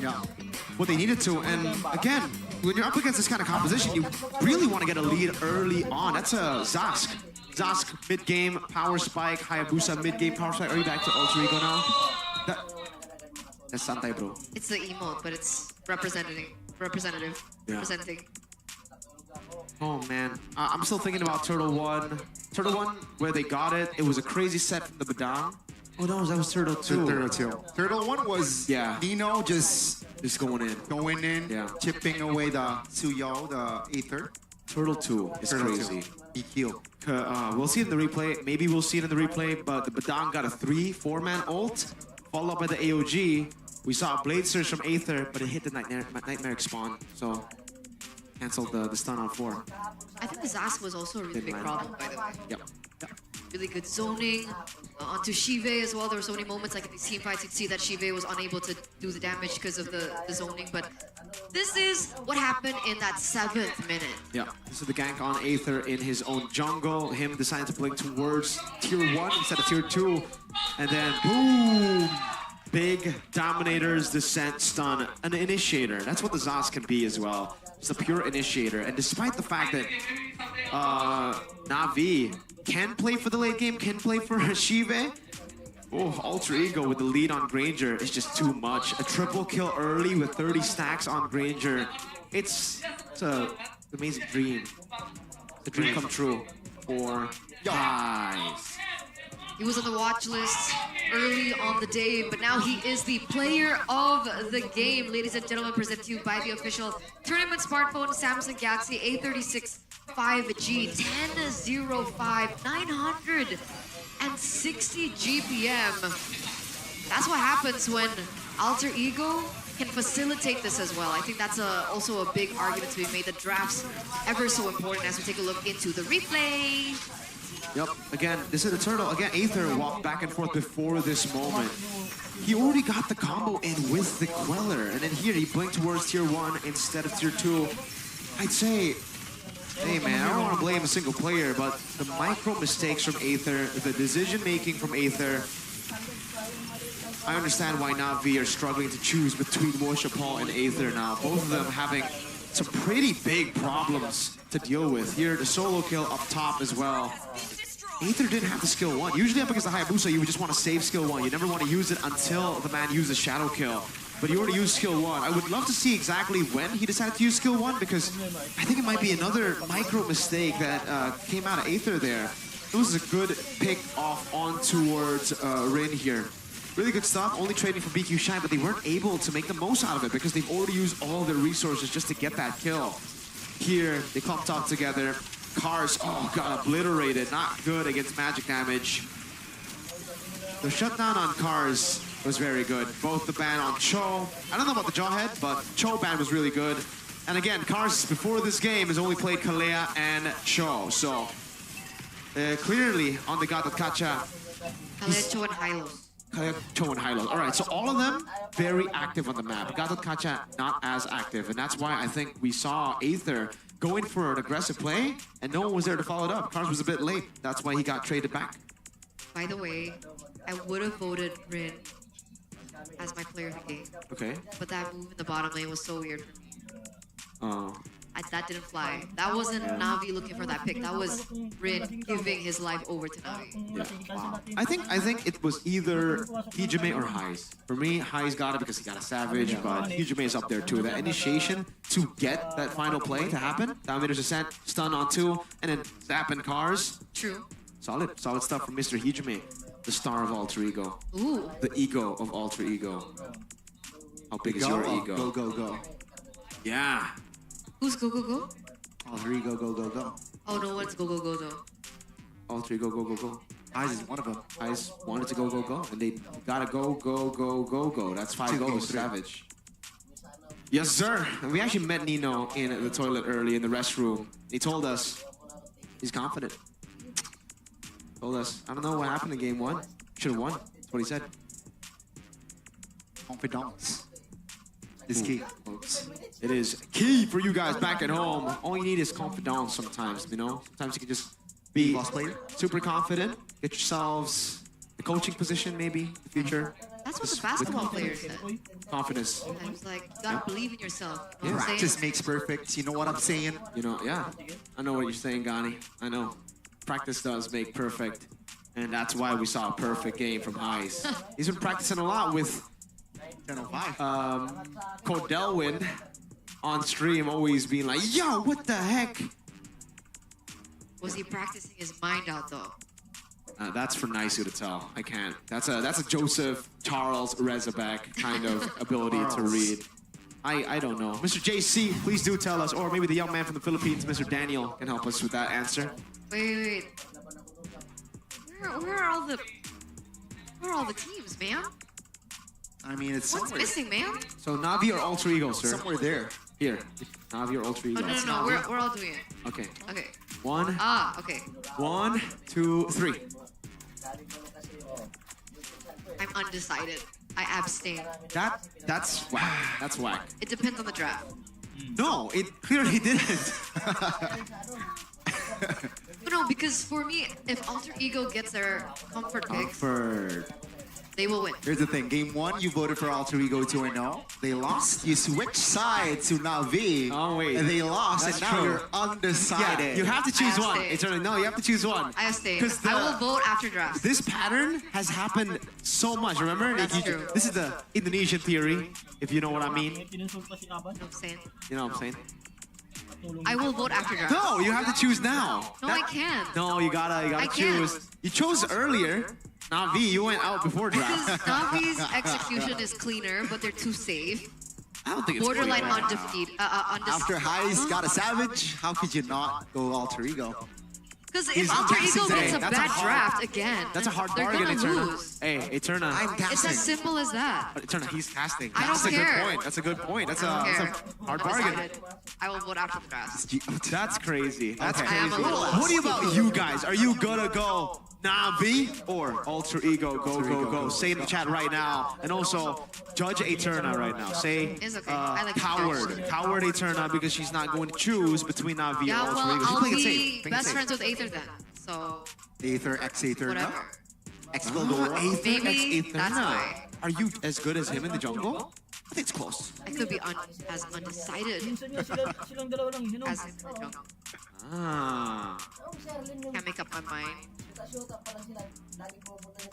what they needed to. And again, when you're up against this kind of composition, you really want to get a lead early on. That's a Zask. Zask mid-game, power spike. Hayabusa mid-game, power spike. Are you back to Alter Ego now? That's Santai, bro. It's the emote, but it's representing. Oh man, I'm still thinking about Turtle 1. Turtle 1, where they got it, it was a crazy set from the Badang. Oh no, that was Turtle 2. Turtle 2. Turtle 1 was Nino just going in. Chipping away the Suyo, the Aether. Turtle 2 is crazy. EQ. We'll see it in the replay. Maybe we'll see it in the replay, but the Badang got a 3-4-man ult, followed up by the AOG. We saw a Blade Surge from Aether, but it hit the Nightmaric spawn, so canceled the stun on 4. I think the Zask was also a really big problem, by the way. Yep. really good zoning. Onto Shive as well. There were so many moments like in these team fights, you'd see that Shive was unable to do the damage because of the zoning. But this is what happened in that 7th minute. Yeah, this is the gank on Aether in his own jungle. Him deciding to blink towards tier 1 instead of tier 2. And then boom! Big Dominator's Descent stun. An initiator. That's what the Zaz can be as well. Just a pure initiator. And despite the fact that NAVI can play for the late game, can play for Shive. Oh, Alter Ego with the lead on Granger is just too much. A triple kill early with 30 stacks on Granger. It's an amazing dream. The dream come true for guys. He was on the watch list early on the day, but now he is the player of the game. Ladies and gentlemen, presented to you by the official tournament smartphone Samsung Galaxy A36 5G 1005 960 GPM. That's what happens when Alter Ego can facilitate this as well. I think that's also a big argument to be made. The draft's ever so important as we take a look into the replay. Yep, again, this is the turtle. Again, Aether walked back and forth before this moment. He already got the combo in with the Queller, and then here he blinked towards tier 1 instead of tier 2. I'd say, hey man, I don't want to blame a single player, but the micro mistakes from Aether, the decision making from Aether, I understand why NAVI are struggling to choose between Paul and Aether now. Both of them having some pretty big problems to deal with. Here, the solo kill up top as well. Aether didn't have the skill 1. Usually up against the Hayabusa, you would just want to save skill 1. You never want to use it until the man uses shadow kill. But he already used skill 1. I would love to see exactly when he decided to use skill 1, because I think it might be another micro mistake that came out of Aether there. It was a good pick off on towards Rin here. Really good stuff, only trading for BQ Shine, but they weren't able to make the most out of it because they've already used all their resources just to get that kill. Here, they clumped up together. Cars, oh, got obliterated. Not good against magic damage. The shutdown on Cars was very good. Both the ban on Cho. I don't know about the Jawhead, but Cho ban was really good. And again, Cars, before this game, has only played Kalea and Cho. So, clearly, on the God of Kacha. Kalea, Cho, and Hylos. Kalea, Cho, and Hylos. All right, so all of them very active on the map. God of Kacha not as active. And that's why I think we saw Aether going for an aggressive play, and no one was there to follow it up. Cars was a bit late. That's why he got traded back. By the way, I would have voted Rin as my player of the game. Okay. But that move in the bottom lane was so weird for me. Oh. That didn't fly. That wasn't NAVI looking for that pick. That was Rin giving his life over to NAVI. Yeah. Wow. I think it was either Hijime or Heis. For me, Heis got it because he got a Savage, but Hijime is up there too. That initiation to get that final play to happen. Dominator's Ascent, stun on 2, and then zap in Cars. True. Solid stuff from Mr. Hijime, the star of Alter Ego. Ooh. The ego of Alter Ego. How big is your ego? Go, go, go. Yeah. Who's go, go, go? Alter Ego, go, go, go. Oh, no one's go, go, go, though. Alter Ego, go, go, go. Eyes is one of them. Eyes wanted to go, go, go. And they gotta go, go, go, go, go. That's 5 goes, Savage. Yes, sir. And we actually met Nino in the toilet early in the restroom. He told us he's confident. Told us, I don't know what happened in game 1. Should have won. That's what he said. Confidence is key. It is key for you guys back at home. All you need is confidence sometimes, you know? Sometimes you can just be super confident, get yourselves a coaching position maybe in the future. That's what the basketball players said. Confidence. I was like, you gotta believe in yourself. You know what I'm Practice saying? makes perfect. You know what I'm saying? You know, yeah. I know what you're saying, Gani. I know. Practice does make perfect. And that's why we saw a perfect game from Heis. He's been practicing a lot with Codelwin on stream, always being like, yo, what the heck? Was he practicing his mind out though? That's for Naisu to tell. I can't. That's a Joseph Charles Rezabek kind of ability to read. I don't know. Mr. JC, please do tell us, or maybe the young man from the Philippines, Mr. Daniel, can help us with that answer. Wait. Where are all the teams, man? I mean, it's What's somewhere. missing, man? So Navi or Alter Ego, sir? Somewhere there. Here. Navi or Alter Ego? Oh, no, we're all doing it. Okay. Okay. One, Okay. 1, 2, 3. I'm undecided. I abstain. That's whack. That's whack. It depends on the draft. No, it clearly didn't. No, because for me, if Alter Ego gets their comfort picks, they will win. Here's the thing. Game 1, you voted for Alter Ego 2-0. They lost. You switched sides to NAVI. Oh, wait. And they lost, That's and now true. you're undecided. Yeah, you have to choose I one. abstain. Eternal, no, you have to choose one. I abstain. 'Cause I will vote after draft. This pattern has happened so much, remember? That's true. This is the Indonesian theory, if you know what I mean. You know what I'm saying? You know what I'm saying? I will vote after draft. No, you have to choose now. No, I can't. No, you gotta I choose. can't. You chose earlier. Navi, you went out before Because draft. Navi's execution is cleaner, but they're too safe. I don't think it's Borderline clear. undefeated. After Highs got a Savage, how could you not go Alter Ego? Because He's if Alter gassing Ego today. gets a That's a bad hard- draft again, That's a hard they're bargain, gonna Eterna. lose. Hey, Eterna. I'm It's gassing. as simple as that. Eterna, he's casting. I don't That's a care. good point. That's a good point. That's I don't a care. hard I'm bargain. decided. I will vote after the draft. That's crazy. That's Okay. I am a crazy. little What about you guys? Are you gonna go Navi or Alter Ego? Go. Say in the chat right now. And also, judge Eterna right now. Say It's okay. I like to coward. judge. Coward Eterna because she's not going to choose between Navi Yeah, and Alter well, Ego. She's I'll playing it be safe. Playing it best safe. friends with Aether then. So, Aether, ex-Aether, no? whatever. Ex-Vildora. Aether, Maybe ex-Eterna. that's why. Are you as good as him in the jungle? I think it's close. I could be as undecided as him in the jungle. Ah. Can't make up my mind.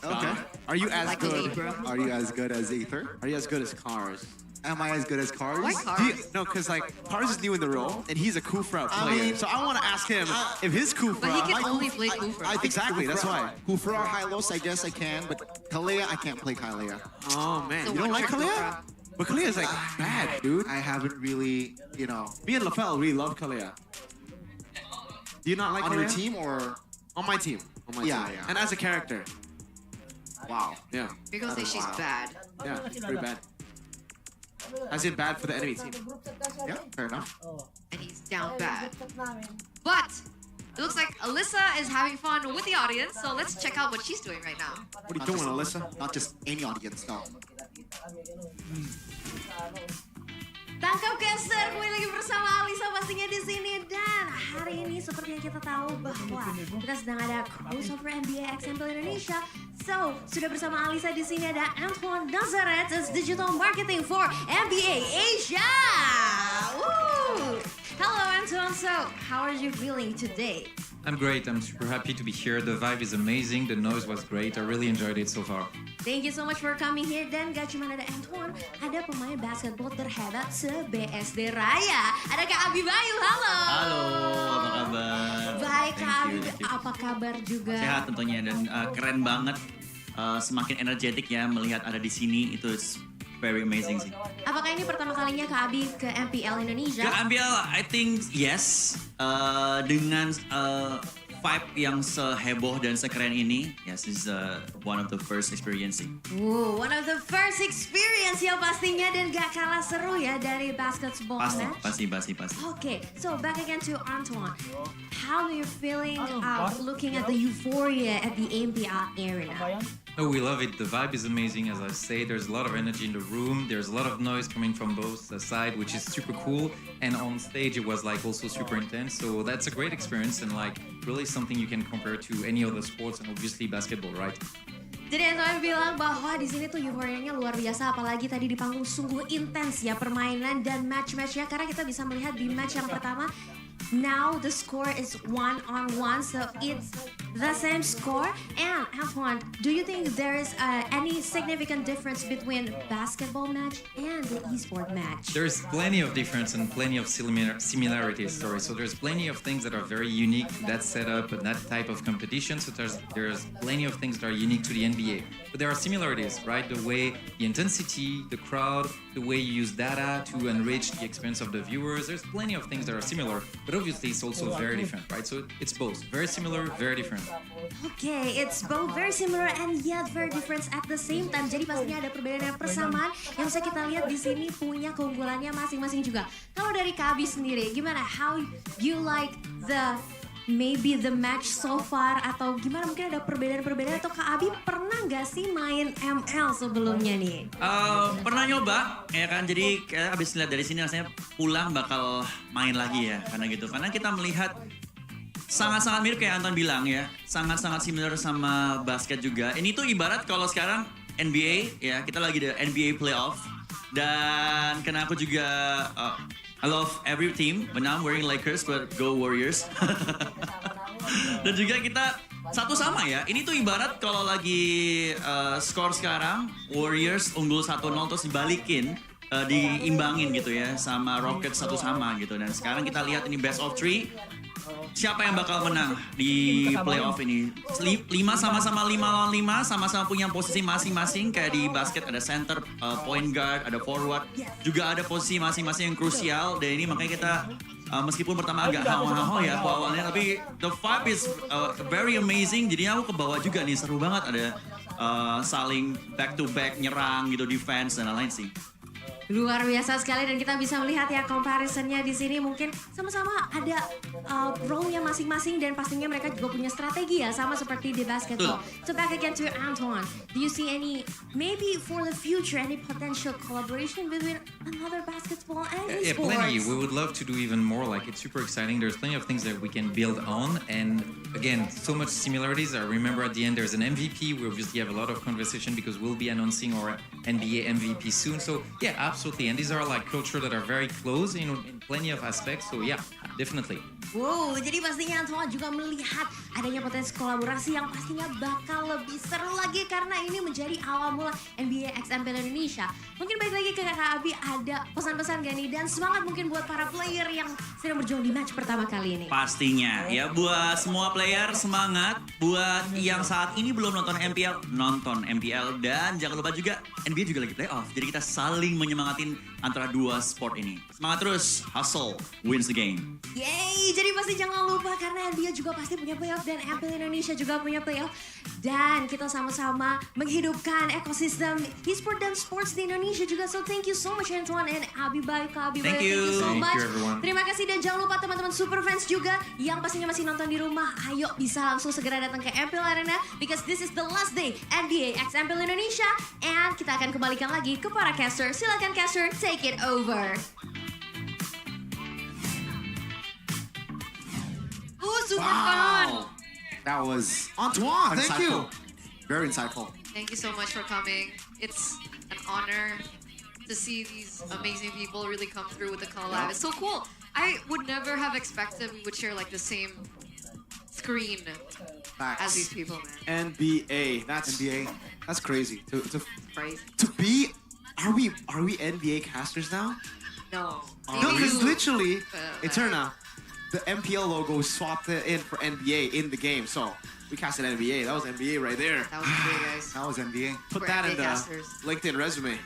Okay. Are you as Like a good? Libra. Are you as good as Aether? Are you as good as Cars? Am I as good as Cars? Why Cars? No, because like Cars is new in the role, and he's a Kufra I player. mean, so I want to ask him if his Kufra. But he can only play Kufra. I think Exactly, that's why. Kufra or Hylos, I guess I can, but Kalea, I can't play Kalea. Oh man, So you don't like one-trick Kalea? Kufra. But Kalea's like bad, dude. I haven't really, Me and LaFell really love Kalea. Do you not like on Kalea? your team or... On my team. On my Yeah, team. yeah. And as a character. Wow. Yeah. You're gonna say she's bad. Yeah. Pretty bad. As in bad for the enemy team. Yeah, fair enough. And he's down bad. But it looks like Alyssa is having fun with the audience, so let's check out what she's doing right now. What are you doing, Alyssa? Not just any audience, no. Tangkap caster, kembali lagi bersama Alisa pastinya di sini, dan hari ini seperti yang kita tahu bahwa kita sedang ada crossover NBA X MPL Indonesia. So, sudah bersama Alisa di sini ada Antoine Nazaret as Digital Marketing for NBA Asia. Woo! Hello Antoine, so how are you feeling today? I'm great. I'm super happy to be here. The vibe is amazing. The noise was great. I really enjoyed it so far. Thank you so much for coming here. Dan gak cuma ada Antoine, ada pemain basketball terhebat se-BSD Raya. Ada Kak Abi Bayu, halo. Halo, apa kabar? Baik Kak Abi, Thank you. apa kabar juga? Sehat tentunya dan keren banget. Semakin energetik ya melihat ada di sini, itu very amazing sih. Apakah ini pertama kalinya Kak Abi ke MPL Indonesia? Ke ambil, I think yes. Dengan vibe yang seheboh dan sekeren ini, yes, is one of the first experiencing. One of the first experience ya pastinya, dan gak kalah seru ya dari basketball match. Pasti. Okay, so back again to Antoine. How are you feeling looking at the euphoria at the MPL arena? Oh, we love it. The vibe is amazing. As I say, there's a lot of energy in the room. There's a lot of noise coming from both sides, which is super cool. And on stage, it was like also super intense. So that's a great experience and like really something you can compare to any other sports and obviously basketball, right? Jadi Antoine bilang bahwa di sini tuh euforianya luar biasa, apalagi tadi di panggung sungguh intens ya permainan dan match-matchnya, karena kita bisa melihat di match yang pertama. Now the score is 1-1, so it's the same score. And Antoine, do you think there is any significant difference between basketball match and the esport match? There's plenty of difference and plenty of similarities, so there's plenty of things that are very unique to that setup and that type of competition. So there's plenty of things that are unique to the NBA. But there are similarities, right? The way, the intensity, the crowd, the way you use data to enrich the experience of the viewers. There's plenty of things that are similar, but obviously it's also very different, right? So it's both. Very similar, very different. Okay, it's both very similar and yet very different at the same time. Jadi pastinya ada perbedaan dan persamaan yang bisa kita lihat di sini punya keunggulannya masing-masing juga. Kalau dari Kak Abi sendiri, gimana? How you like the maybe the match so far atau gimana, mungkin ada perbedaan-perbedaan atau Kak Abi pernah nggak sih main ML sebelumnya nih? Pernah nyoba ya kan, jadi kayak abis lihat dari sini rasanya pulang bakal main lagi ya karena kita melihat sangat-sangat mirip kayak Anton bilang ya, sangat-sangat similar sama basket juga. Ini tuh ibarat kalau sekarang NBA ya, kita lagi di NBA playoff dan karena aku juga I love every team, but now I'm wearing Lakers, but go Warriors. Dan juga kita satu sama ya, ini tuh ibarat kalau lagi skor sekarang, Warriors unggul 1-0 terus dibalikin, diimbangin gitu ya, sama Rockets satu sama gitu. Dan sekarang kita lihat ini best of 3, siapa yang bakal menang di playoff ini? 5 sama-sama 5 lawan 5, sama-sama punya posisi masing-masing. Kayak di basket ada center, point guard, ada forward. Juga ada posisi masing-masing yang krusial. Dan ini makanya kita meskipun pertama agak haho-haho ya awalnya, tapi the vibe is very amazing. Jadinya aku ke bawah juga nih, seru banget ada saling back to back nyerang gitu, defense dan lain-lain sih. Luar biasa sekali dan kita bisa melihat ya comparisonnya di sini mungkin sama-sama ada role-nya masing-masing dan pastinya mereka juga punya strategi ya sama seperti di basketball. So back again to Antoine, do you see any maybe for the future any potential collaboration between another basketball and Yeah, sports? plenty. We would love to do even more. Like, it's super exciting. There's plenty of things that we can build on. And again, so much similarities. I remember at the end, there's an MVP. We obviously have a lot of conversation because we'll be announcing our NBA MVP soon. So yeah, absolutely. And these are like culture that are very close in plenty of aspects. So yeah, definitely. Wow, jadi pastinya Antoine juga melihat adanya potensi kolaborasi yang pastinya bakal lebih seru lagi karena ini menjadi awal mula NBA X MPL Indonesia. Mungkin balik lagi ke Kak Abi, ada pesan-pesan gak nih? Dan semangat mungkin buat para player yang sedang berjuang di match pertama kali ini. Pastinya ya, buat semua player semangat. Buat yang saat ini belum nonton MPL, nonton MPL. Dan jangan lupa juga NBA juga lagi playoff. Jadi kita saling menyemangatin antara dua sport ini. Semangat terus, hustle wins the game. Yeay, jadi pasti jangan lupa karena NBA juga pasti punya playoff dan MPL Indonesia juga punya playoff. Dan kita sama-sama menghidupkan ekosistem e-sport dan sports di Indonesia juga. So thank you so much Antoine and Abi Bayu, Kak Abi Bayu. Thank you So Thank much. you, everyone. Terima kasih dan jangan lupa teman-teman super fans juga yang pastinya masih nonton di rumah. Ayo bisa langsung segera datang ke MPL Arena because this is the last day NBA X MPL Indonesia. And kita akan kembalikan lagi ke para caster. Silakan caster, take it over. Super fun. That was Antoine. Thank you. Insightful. Very insightful. Thank you so much for coming. It's an honor to see these amazing people really come through with the collab. It's so cool. I would never have expected we would share like the same screen as these people, man. NBA. That's NBA. That's crazy. Right? To be, are we NBA casters now? No. No, because literally, Uh, Eterna, the MPL logo swapped it in for NBA in the game. So we casted NBA. That was NBA right there. That was great, guys. That was NBA. Put We're that in NBA the casters. LinkedIn resume.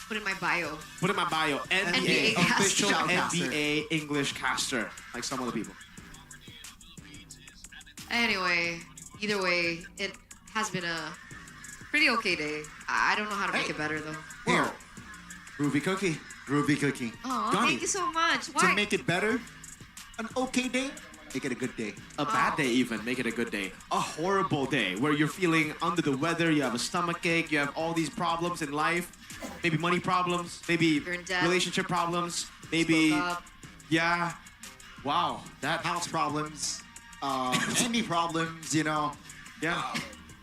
Put in my bio. Put in my bio. NBA, NBA official caster. NBA English caster, like some other people. Anyway, either way, it has been a pretty okay day. I don't know how to make it better though. Here. Ruby Cookie. Ruby Cookie. Oh, Donnie. thank you so much. To Why? make it better, an okay day, make it a good day. A bad day even, make it a good day. A horrible day where you're feeling under the weather, you have a stomach ache, you have all these problems in life. Maybe money problems, maybe You're in debt. relationship problems, maybe, Broke up. yeah. Wow, that, House problems, any problems, you know, yeah.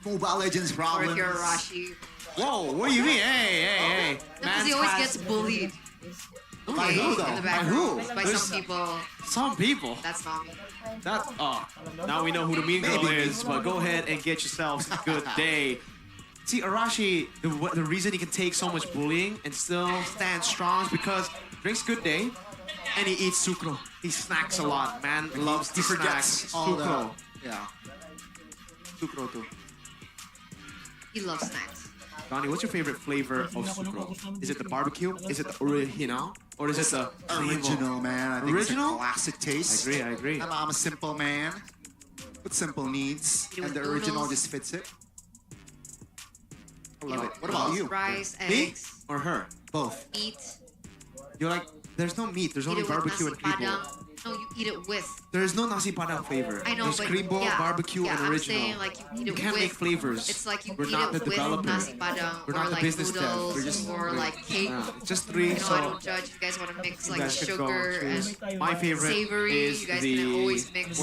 Mobile Legends Or problems. if you're a Rashi. Whoa, what do you mean? Hey. Because he always gets bullied. By who though? In the By background. who? By There's some people. Some people. That's not me. That, now we know who the mean girl Maybe. is, but go ahead and get yourselves a good day. See, Arashi, the reason he can take so much bullying and still stand strong is because he drinks good day and he eats sucro. He snacks a lot, man. Loves He to forgets snacks. all Sucro. the, yeah. Sucro too. He loves snacks. Donnie, what's your favorite flavor of sucro? Is it the barbecue? Is it the original? Or is it the Original, man. I think Original? it's a classic taste. I agree. I'm a simple man with simple needs, You and the with original noodles. just fits it. I You love know, it. What about you? Rice, Me eggs, or her? Both. meat. You're like, there's no meat. There's only Eat it with barbecue nasi and people. padang. No, you eat it with. There's no nasi padang flavor. I know, There's but cream ball, yeah, barbecue, yeah, and I'm original. saying like you eat it can't with. make flavors. It's like you We're eat not it the with developer. nasi padang We're or not the like business dev. noodles We're just or like cake. it's just three. You know, So I don't judge. You guys want to mix you like guys could go sugar and choose. My favorite savory. is You guys the can always mix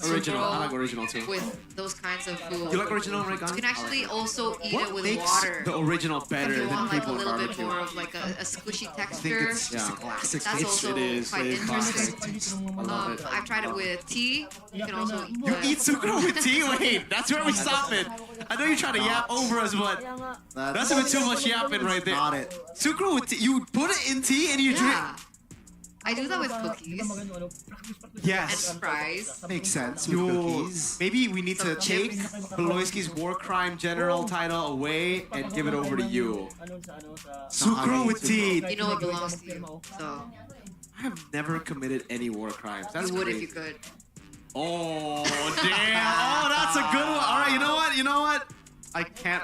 original. I sucrose like original too. with those kinds of food. You like original, right, You Gani? can actually also eat What it with makes water. the original If better you than want cream like a ball little bit barbecue? more of like a squishy I think texture. it's just a classic. That's also it is. quite It is interesting. classic. I love it. I've tried it with tea. You can also eat You eat sucrose with tea? Wait, that's where we stop it. I know you're trying to yap over us, but that's a bit too much yapping right there. Not it. Sucrose with tea. You put it in tea and you drink. Yeah. I do that with cookies Yes. and fries. Makes sense with You, cookies. maybe we need to take Beloyski's war crime general title away and give it over to you. Sucrose with tea. You know it belongs to you. So I have never committed any war crimes. That's you would crazy. if you could. Oh, damn. Oh, that's a good one. All right, you know what? You know what? I can't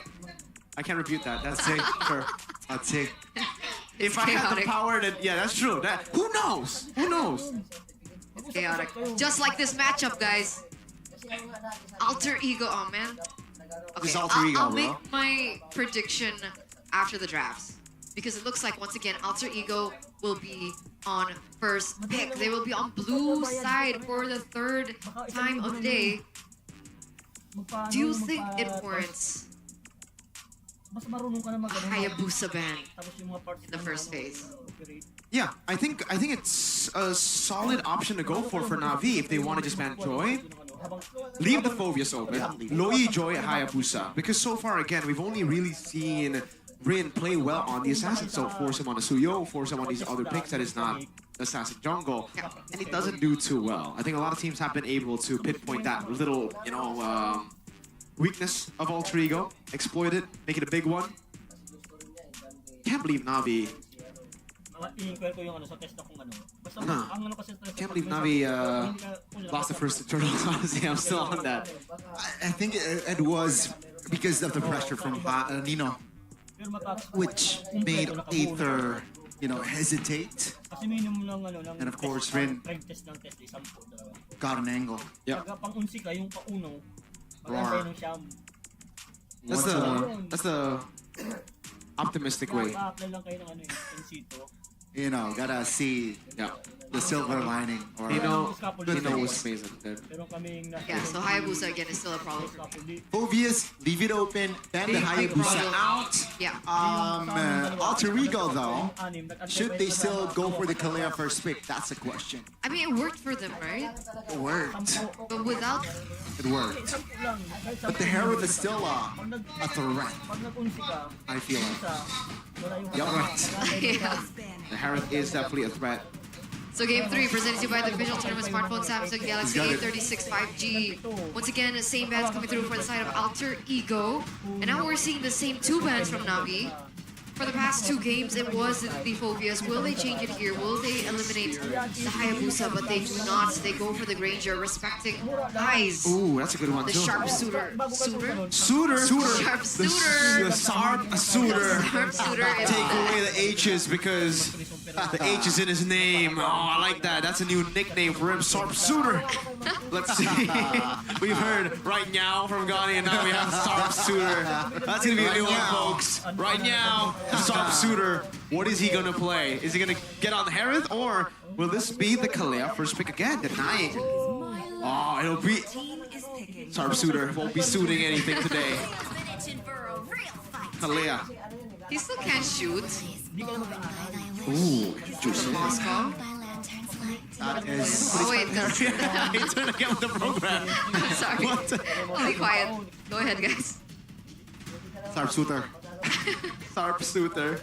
rebuke that. That's it. Sure. That's it. If I had the chaotic. power to, yeah, that's true. That, who knows? Who knows? It's chaotic. Just like this matchup, guys. Alter Ego. Oh man. Okay, This Alter Ego, I'll bro. make my prediction after the drafts because it looks like once again Alter Ego will be on first pick. They will be on blue side for the third time of the day. Do you think it warrants Hayabusa ban in the first phase? Yeah, I think it's a solid option to go for Navi if they want to just ban Joy. Leave the Phobius open. Loi, Joy, Hayabusa. Because so far, again, we've only really seen Rin play well on the Assassin. So force him on a Suyo, force him on these other picks that is not Assassin Jungle. And he doesn't do too well. I think a lot of teams have been able to pinpoint that little, weakness of Alter Ego, exploit it, make it a big one. Can't believe Navi. No. Can't believe Navi lost the first turtle. Honestly, I'm still on that. I think it was because of the pressure from Nino, which made Aether, hesitate. And of course, Rin got an angle. Yeah. Roar. That's the optimistic way. Gotta see the silver lining. Or Nino good was things. amazing. Yeah, so Hayabusa again is still a problem for me. Phobius, leave it open, ban the Big Hayabusa problem. out. Yeah. Alter Ego though, should they still go for the Kalea first pick? That's the question. I mean, it worked for them, right? It worked. But without, It worked. But the Herald is still a threat. I feel like. You're right. yeah. The Harith is definitely a threat. So game 3 presented to you by the official tournament smartphone Samsung Galaxy Got it. A36 5G. Once again, the same bans coming through for the side of Alter Ego. And now we're seeing the same 2 bans from Navi. For the past 2 games, it was the Phobias. Will they change it here? Will they eliminate the Hayabusa? But they do not. They go for the Granger, respecting Highs. Ooh, that's a good one The too. sharpshooter. Suitor. Sharpshooter. The sharpshooter. Sharpshooter is Take away the H's because the H is in his name. Oh, I like that. That's a new nickname for him, Sharpshooter. Let's see. We've heard right now from Gani, and now we have Sharpshooter. That's gonna be a new one, folks. Right now, Sharpshooter. What is he gonna play? Is he gonna get on the Hereth, or will this be the Kalea first pick again? Denying. Oh, it'll be Sharpshooter. Won't be suiting anything today. Kalea. He still can't shoot. Ooh, juicy. Moscow. That is. Oh wait, He's trying to get with the program. sorry. I'll be quiet. Go ahead, guys. Sharpshooter. Sharpshooter.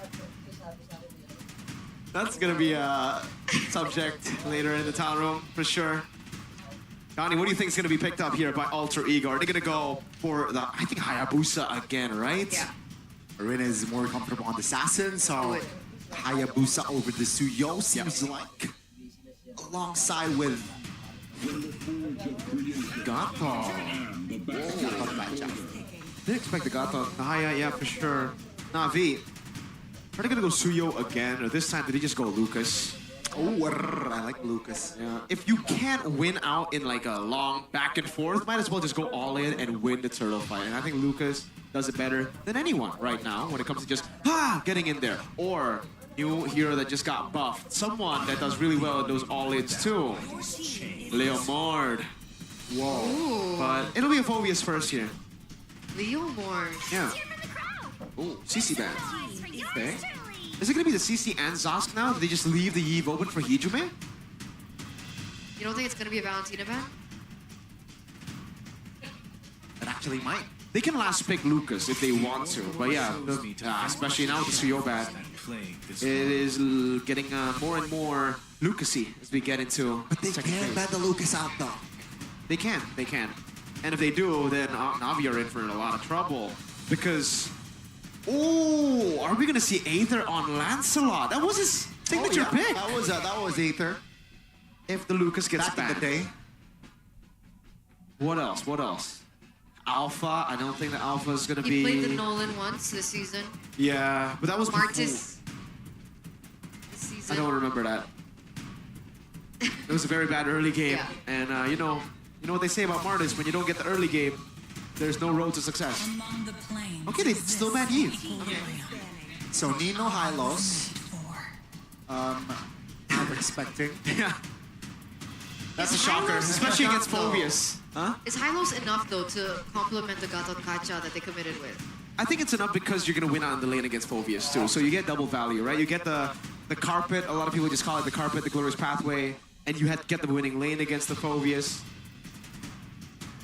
That's gonna be a subject later in the town room for sure. Gani, what do you think is gonna be picked up here by Alter Ego? Are they gonna go for the, I think, Hayabusa again, right? Yeah. Arena is more comfortable on the Assassin, so Hayabusa over the Suyo seems like alongside with Gato. Didn't expect the Gato. Haya, yeah, for sure. Navi. Are they gonna go Suyo again, or this time did he just go Lucas? Oh, I like Lucas. Yeah. If you can't win out in like a long back and forth, might as well just go all in and win the turtle fight. And I think Lucas does it better than anyone right now when it comes to just getting in there. Or new hero that just got buffed. Someone that does really well at those all-ins too. Leomord. Whoa. Ooh. But it'll be a Phobius first here. Leomord. Yeah. Ooh, CC band. Okay. Is it gonna be the CC and Zosk now? Did they just leave the Eve open for Hijume? You don't think it's gonna be a Valentina ban? It actually might. They can last pick Lucas if they want to, but yeah, especially now with the Suyo ban, it is getting more and more Lucasy as we get into. But they can't ban the Lucas out though. They can. And if they do, then Navi are in for a lot of trouble. Because, oh, are we gonna see Aether on Lancelot? That was his signature pick. That was Aether. If the Lucas gets Back in the day. What else? Alpha, I don't think the Alpha is gonna be... He played the Nolan once this season. Yeah, but that was Martis this season. I don't remember that. It was a very bad early game. Yeah. And you know what they say about Martis, when you don't get the early game, there's no road to success. Okay, they still ban Eve. So Nino Hylos. I'm expecting. Yeah. That's a shocker, especially against Phobius. Huh? Is Hylos enough though to complement the Gatot Kacha that they committed with? I think it's enough because you're gonna win out in the lane against Phobius too. So you get double value, right? You get the carpet, a lot of people just call it the carpet, the glorious pathway, and you get the winning lane against the Phobius.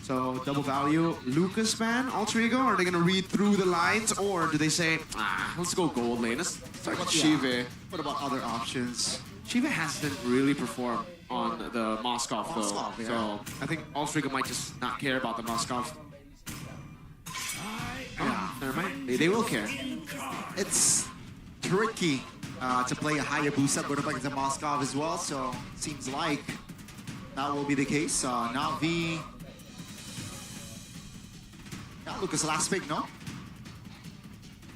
So double value. Lucas ban, Alter Ego, are they gonna read through the lines or do they say, let's go gold lane, let's start with Shive. What about other options? Shiva hasn't really performed on the Moskov though. Moskov, yeah. So I think Alter Ego might just not care about the Moskov. Yeah, never mind. They will care. It's tricky to play a Hayabusa, but against a Moskov as well, so seems like that will be the case. NAVI. Yeah, Lucas last pick, no?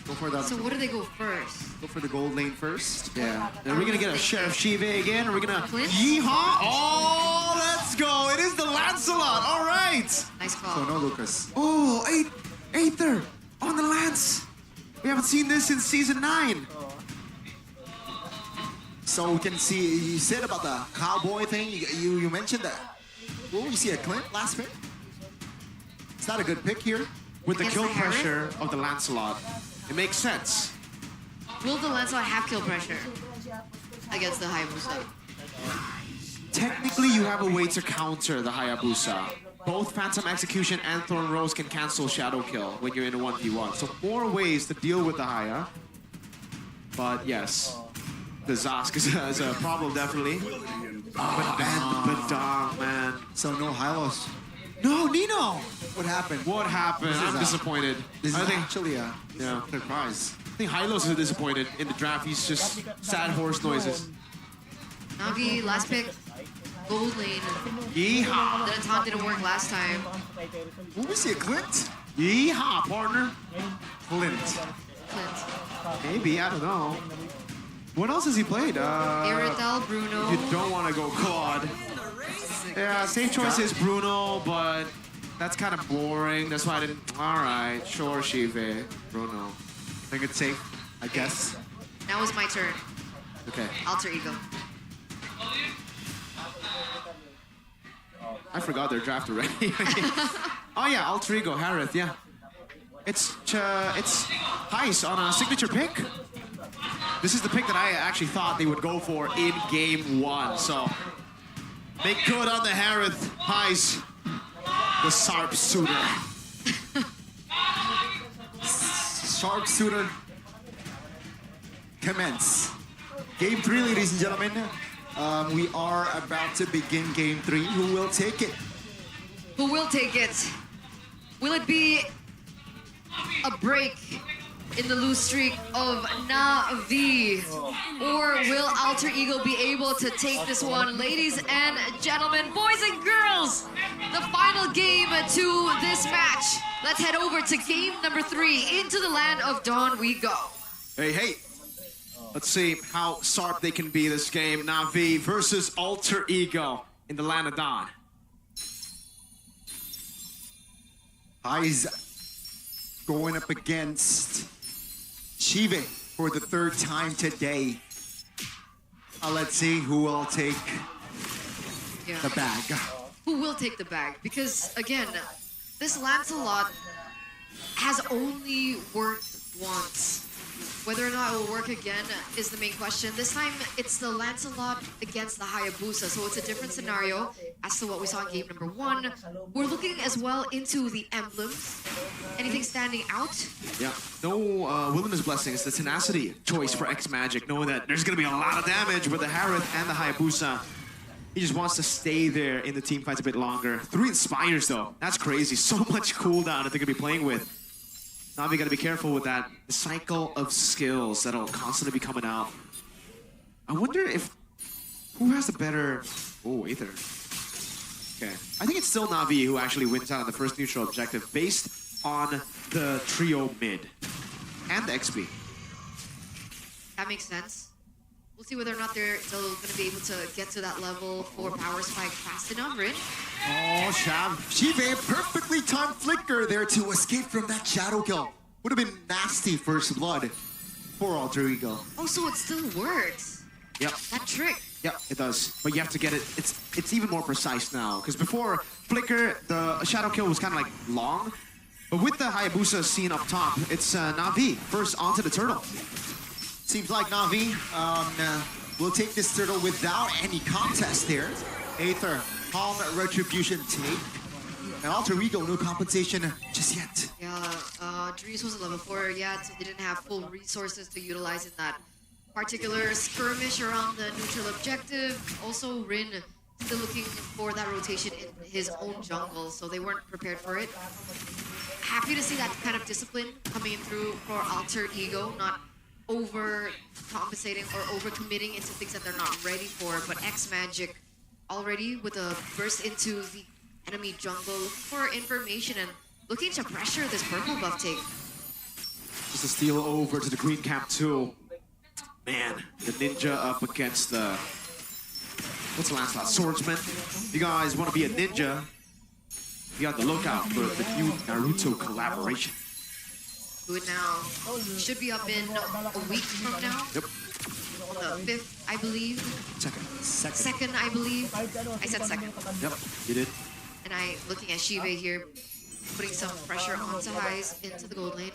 Go for the. So what do they go first? Go for the gold lane first. Yeah. Are we gonna get a Sheriff Shive again? Are we gonna Clint? yeehaw? Oh, let's go! It is the Lancelot. All right. Nice So call. no Lucas. Oh, Aether on the Lance. We haven't seen this since season 9. So we can see, you said about the cowboy thing, you mentioned that. Will we see a Clint last pick? It's not a good pick here. With the Against kill the Herald? pressure of the Lancelot, it makes sense. Will the Lancelot have kill pressure against the Hayabusa? Technically, you have a way to counter the Hayabusa. Both Phantom Execution and Thorn Rose can cancel Shadow Kill when you're in a 1v1. So 4 ways to deal with the Haya. But yes, the Zosk is a problem, definitely. But dog, man. So no Hylos. No, Nino! What happened? What happened? This is I'm disappointed. This is I think, actually a yeah. surprise. I think Hylos is disappointed in the draft. He's just sad horse noises. Navi, last pick, gold lane. Yeehaw! The Natan didn't work last time. Will we see a Clint? Yeehaw, partner. Clint. Clint. Maybe, I don't know. What else has he played? Iritel, Bruno. You don't want to go Claude. Yeah, safe choice is Bruno, but that's kind of boring. That's why I didn't. All right, sure, Shive, Bruno. I think it's safe, I guess. Now is my turn. Okay, Alter Ego. I forgot their draft already. Oh yeah, Alter Ego, Harith, yeah. It's Heist on a signature pick. This is the pick that I actually thought they would go for in game 1. So make good on the Harith Heist, the Sharpshooter. Sharpshooter. Commence. Game 3, ladies and gentlemen. We are about to begin game 3. Who will take it? Who will take it? Will it be a break in the lose streak of NAVI? Or will Alter Ego be able to take this one? Ladies and gentlemen, boys and girls, the final game to this match. Let's head over to game number 3. Into the land of Dawn we go. Hey, hey. Let's see how sharp they can be this game. NAVI versus Alter Ego in the land of Dawn. Highs going up against Chive for the third time today. Let's see who will take the bag. Who will take the bag? Because again, this Lancelot has only worked once. Whether or not it will work again is the main question. This time, it's the Lancelot against the Hayabusa, so it's a different scenario as to what we saw in game number 1. We're looking as well into the emblems. Anything standing out? Yeah, no Wilderness Blessing. It's the Tenacity choice for X-Magic, knowing that there's going to be a lot of damage with the Harith and the Hayabusa. He just wants to stay there in the team fights a bit longer. 3 Inspires, though. That's crazy. So much cooldown that they're going to be playing with. NAVI got to be careful with that. The cycle of skills that'll constantly be coming out. I wonder if... Who has the better... Oh, Aether. Okay. I think it's still NAVI who actually wins out on the first neutral objective based on the trio mid. And the XP. That makes sense. We'll see whether or not they're still going to be able to get to that level for Power Spike fast enough, Rin. Oh, Chive, perfectly timed flicker there to escape from that shadow kill. Would have been nasty first blood for Alter Ego. Oh, so it still works. Yep. That trick. Yep, it does. But you have to get it. It's even more precise now. Because before Flicker, the shadow kill was kind of like long. But with the Hayabusa seen up top, it's NAVI first onto the turtle. Seems like NAVI will take this turtle without any contest there. Aether, Calm Retribution take. And Alter Ego, no compensation just yet. Yeah, Dries was a level 4 yet, so they didn't have full resources to utilize in that particular skirmish around the neutral objective. Also, Rin still looking for that rotation in his own jungle, so they weren't prepared for it. Happy to see that kind of discipline coming through for Alter Ego, not over-compensating or over-committing into things that they're not ready for. But X-Magic already with a burst into the enemy jungle, looking for information and looking to pressure this purple buff take. Just a steal over to the green camp too. Man, the ninja up against the... What's the Lancelot? Swordsman. If you guys want to be a ninja, be on the lookout for the new Naruto collaboration. Do it now. Should be up in a week from now. Yep. On the 5th, I believe. Second, I believe. I said second. Yep, you did. And looking at Chive here, putting some pressure onto Highs into the gold lane.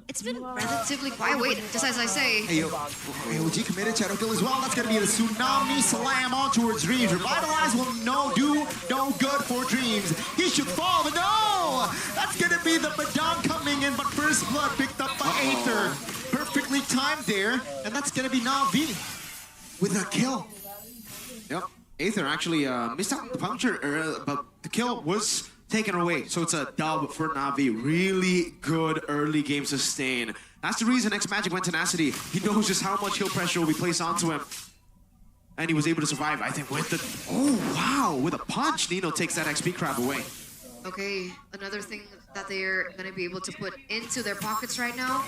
It's been relatively quiet. Wait, just as I say. Hey, AOG committed shadow kill as well. That's gonna be the tsunami slam on towards Dreams. Revitalize will do no good for Dreams. He should fall, but no! That's gonna be the Badang coming in, but first blood picked up by Aether. Perfectly timed there, and that's gonna be NAVI with a kill. Yep. Aether actually missed out on the puncture, but the kill was taken away. So it's a dub for NAVI. Really good early game sustain. That's the reason X-Magic went Tenacity. He knows just how much heal pressure will be placed onto him. And he was able to survive, I think, with the... Oh, wow! With a punch, Nino takes that XP crab away. Okay, another thing that they're going to be able to put into their pockets right now.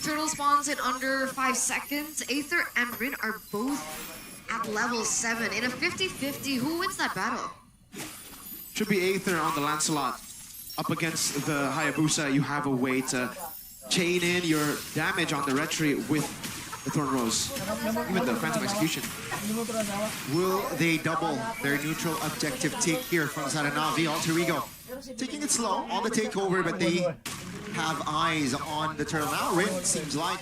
Turtle spawns in under 5 seconds. Aether and Rin are both at level 7. In a 50-50, who wins that battle? Should be Aether on the Lancelot. Up against the Hayabusa, you have a way to chain in your damage on the retreat with the Thorn Rose. Even the Phantom Execution. Will they double their neutral objective take here from side of NAVI? Alter Ego taking it slow on the takeover, but they have eyes on the turtle now. Rin seems like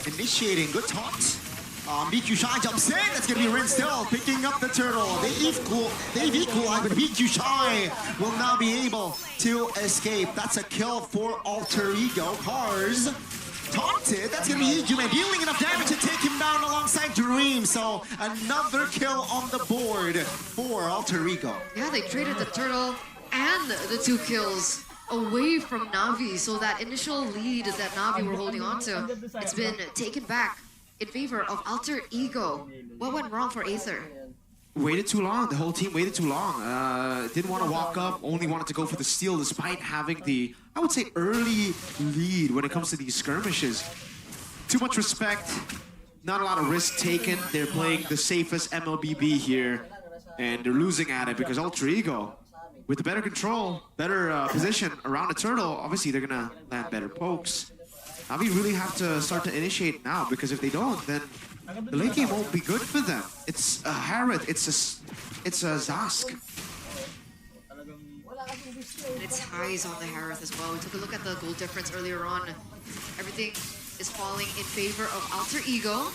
initiating. Good taunt. BQ Shy jumps in. That's going to be Rin still picking up the turtle. They've equalized, but BQ Shy will now be able to escape. That's a kill for Alter Ego. Cars taunted. That's going to be Ijuman dealing enough damage to take him down alongside Dream. So another kill on the board for Alter Ego. Yeah, they traded the turtle and the 2 kills away from NAVI. So that initial lead that NAVI were holding on to, it's been taken back in favor of Alter Ego. What went wrong for Aether? Waited too long. The whole team waited too long. Didn't want to walk up, only wanted to go for the steal despite having the, I would say, early lead when it comes to these skirmishes. Too much respect not a lot of risk taken. They're playing the safest MLBB here, and they're losing at it because Alter Ego, with the better control, better position around the turtle, obviously they're gonna land better pokes. NAVI really have to start to initiate now, because if they don't, then the late game won't be good for them. It's a Harith, it's a Zask. It's highs on the Harith as well. We took a look at the goal difference earlier on. Everything is falling in favor of Alter Ego.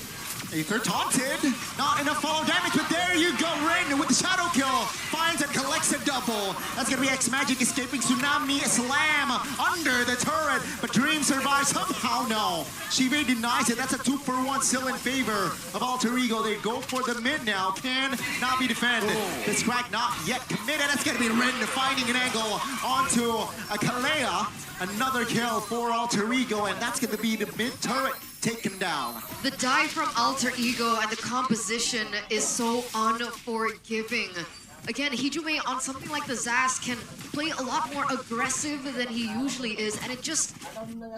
Aether taunted. Not enough follow damage, but there you go. Rin with the shadow kill. Finds and collects a double. That's going to be X-Magic escaping Tsunami Slam under the turret. But Dream survives somehow. No. Shive denies it. That's a 2-for-1 still in favor of Alter Ego. They go for the mid now. Can NAVI defend. This crack not yet committed. That's going to be Rin finding an angle onto a Kalea. Another kill for Alter Ego, and that's going to be the mid turret taken down. The dive from Alter Ego and the composition is so unforgiving. Again, Hijume on something like the Zaz can play a lot more aggressive than he usually is, and it just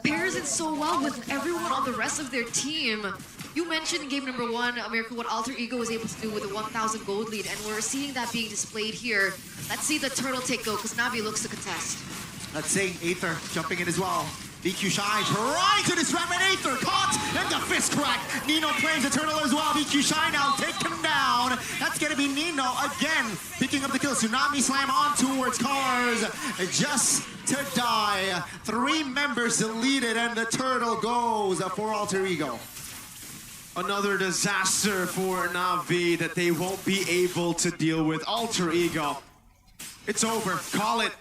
pairs it so well with everyone on the rest of their team. You mentioned in game number 1, America, what Alter Ego was able to do with a 1,000 gold lead, and we're seeing that being displayed here. Let's see the turtle take go, because NAVI looks to contest. Let's see, Aether jumping in as well. BQ Shy trying to disrupt, and Aether caught, and the fist crack. Nino claims the turtle as well. BQ Shy now taken down. That's gonna be Nino again, picking up the kill. Tsunami Slam on towards Cars, just to die. 3 members deleted, and the turtle goes for Alter Ego. Another disaster for NAVI that they won't be able to deal with. Alter Ego, it's over, call it.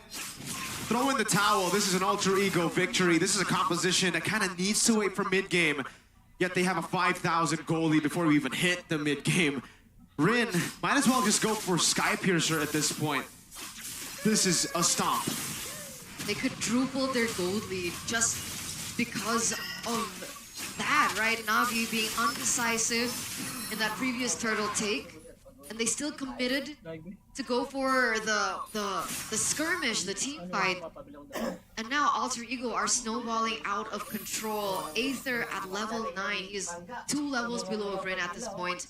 Throw in the towel. This is an Alter Ego victory. This is a composition that kind of needs to wait for mid-game. Yet they have a 5,000 goal lead before we even hit the mid-game. Rin might as well just go for Sky Piercer at this point. This is a stomp. They could quadruple their gold lead just because of that, right? NAVI being undecisive in that previous turtle take. And they still committed to go for the skirmish, the team fight. And now Alter Ego are snowballing out of control. Aether at level 9. He is 2 levels below Rin at this point.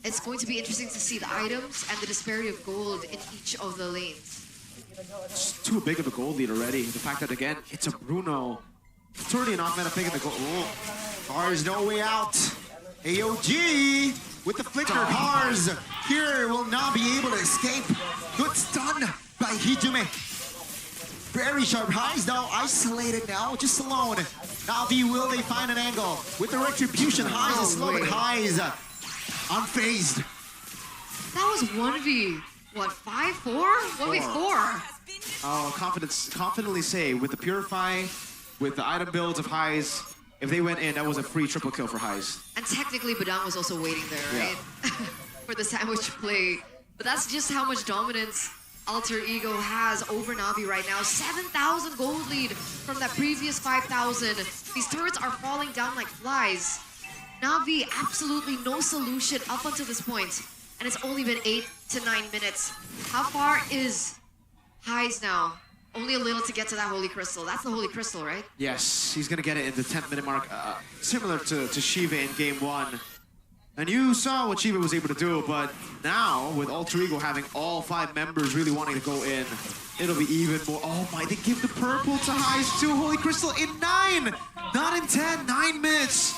It's going to be interesting to see the items and the disparity of gold in each of the lanes. It's too big of a gold lead already. The fact that, again, it's a Bruno. It's already an off-meta pick in the gold. Cars no way out. AOG with the flicker. Cars here will not be able to escape. Good stun by Hijume. Very sharp highs though, isolated now, just alone. NAVI, will they find an angle? With the retribution, highs is slow, but highs unfazed. That was 1v, what, 5-4? 1v4. I'll confidently say, with the Purify, with the item builds of highs, if they went in, that was a free triple kill for highs. And technically, Badang was also waiting there, right? Yeah. For the sandwich play. But that's just how much dominance Alter Ego has over NAVI right now. 7,000 gold lead from that previous 5,000. These turrets are falling down like flies. NAVI, absolutely no solution up until this point. And it's only been 8 to 9 minutes. How far is highs now? Only a little to get to that Holy Crystal. That's the Holy Crystal, right? Yes, he's gonna get it in the 10th-minute mark, similar to Shiva in game 1. And you saw what Shiva was able to do, but now, with Alter Ego having all 5 members really wanting to go in, it'll be even more. Oh my, they give the purple to highs too. Holy Crystal in 9, not in 10, 9 minutes.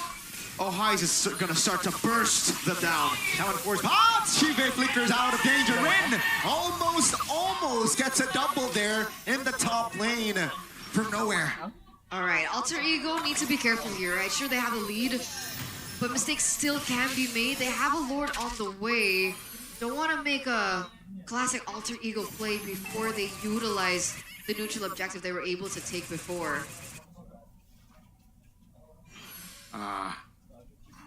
Oh, highs is gonna start to burst them down. Now enforced pops. Shiva flickers out of danger. Rin almost gets a double there in the top lane from nowhere. All right, Alter Ego need to be careful here, right? Sure, they have a lead, but mistakes still can be made. They have a Lord on the way. Don't want to make a classic Alter Ego play before they utilize the neutral objective they were able to take before.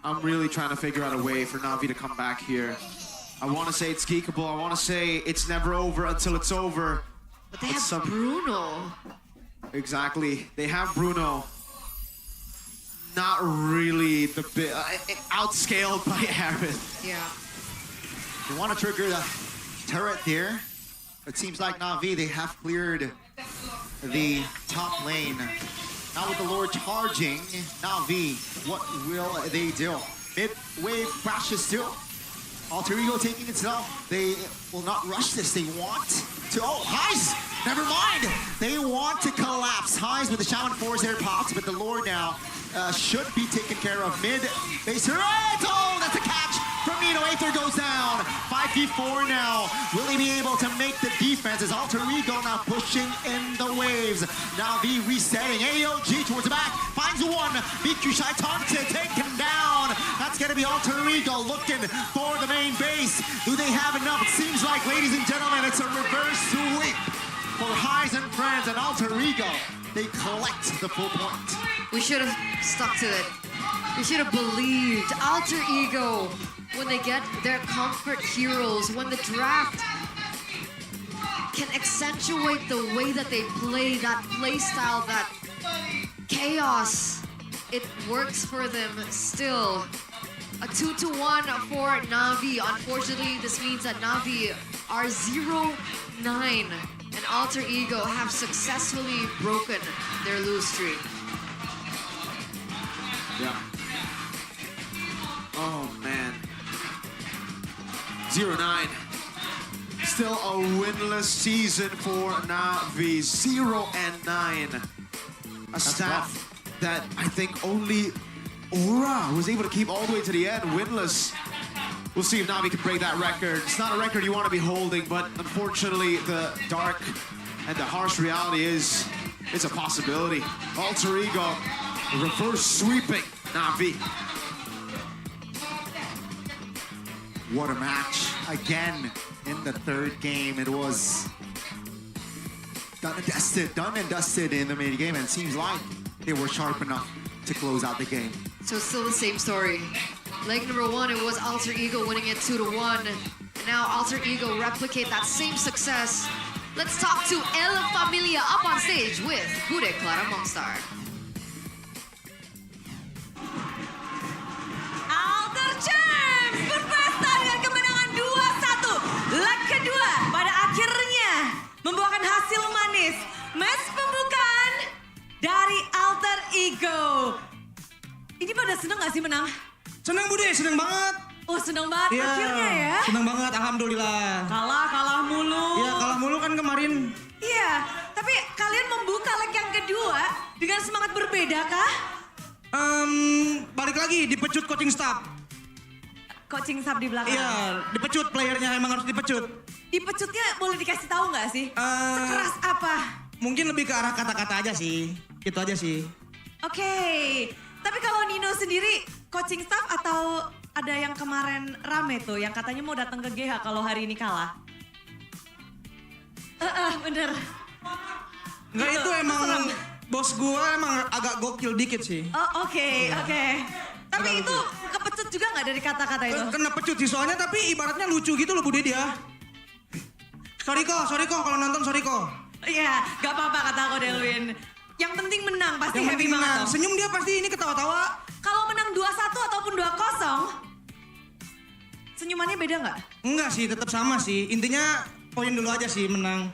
I'm really trying to figure out a way for NAVI to come back here. I want to say it's geekable. I want to say it's never over until it's over. But they have Bruno. Exactly. They have Bruno. Not really the bit outscaled by Harith. Yeah. You want to trigger the turret there. It seems like NAVI, they have cleared the top lane. Now with the Lord charging, NAVI, what will they do? Mid-wave crashes still. Alter Ego taking itself. They will not rush this. They want to... Oh, Highs! Never mind. They want to collapse. Highs with the Shaman Force there pops, but the Lord now should be taken care of. Mid-base. Oh, that's a catch from Nino. Aether goes down. 5v4 now. Will he be able to make the defense as Alter Ego now pushing in the waves? NAVI resetting. AOG towards the back. Finds one. BQ Shaitan to take him down. That's going to be Alter Ego looking for the main base. Do they have enough? It seems like, ladies and gentlemen, it's a reverse sweep for Highs and Friends and Alter Ego. They collect the full point. We should have stuck to it. We should have believed Alter Ego when they get their comfort heroes, when the draft can accentuate the way that they play, that play style, that chaos. It works for them still. A 2-1 for NAVI. Unfortunately, this means that NAVI are 0-9 and Alter Ego have successfully broken their lose streak. Yeah. Oh, man. 0-9. Still a winless season for NAVI. 0-9. A stat that I think only Aura was able to keep all the way to the end, winless. We'll see if NAVI can break that record. It's not a record you want to be holding, but unfortunately, the dark and the harsh reality is it's a possibility. Alter Ego reverse sweeping NAVI. What a match. Again, in the third game, it was done and dusted in the main game, and it seems like they were sharp enough to close out the game. So it's still the same story. Leg number 1, it was Alter Ego winning it 2-1. And now Alter Ego replicate that same success. Let's talk to El Familia up on stage with Bude Clara Mongstar. Alter Champs berpesta dengan kemenangan 2-1. Leg kedua pada akhirnya membuahkan hasil manis. Match pembukaan dari Alter Ego. Ini pada seneng gak sih menang? Senang Bude, senang banget. Oh seneng banget akhirnya ya. Senang banget, alhamdulillah. Kalah mulu. Iya, kalah mulu kan kemarin. Iya, tapi kalian membuka leg yang kedua dengan semangat berbeda kah? Balik lagi, dipecut coaching staff. Coaching staff di belakang. Iya, dipecut playernya, emang harus dipecut. Dipecutnya boleh dikasih tahu nggak sih? Sekeras apa? Mungkin lebih ke arah kata-kata aja sih, gitu aja sih. Oke, tapi kalau Nino sendiri coaching staff atau ada yang kemarin rame tuh yang katanya mau datang ke GH kalau hari ini kalah? Bener. Enggak, itu emang bos gua emang agak gokil dikit sih. Oh oke. Tapi itu kepecut juga nggak dari kata-kata itu? Kena pecut sih soalnya, tapi ibaratnya lucu gitu loh Bude dia. Sorry kok kalau nonton sorry kok. Iya, gak apa-apa kata aku Delwin. Yang penting menang, pasti yang happy banget dong. Senyum dia pasti ini ketawa-tawa. Kalau menang 2-1 ataupun 2-0, senyumannya beda nggak? Enggak sih, tetap sama sih. Intinya poin dulu aja sih menang.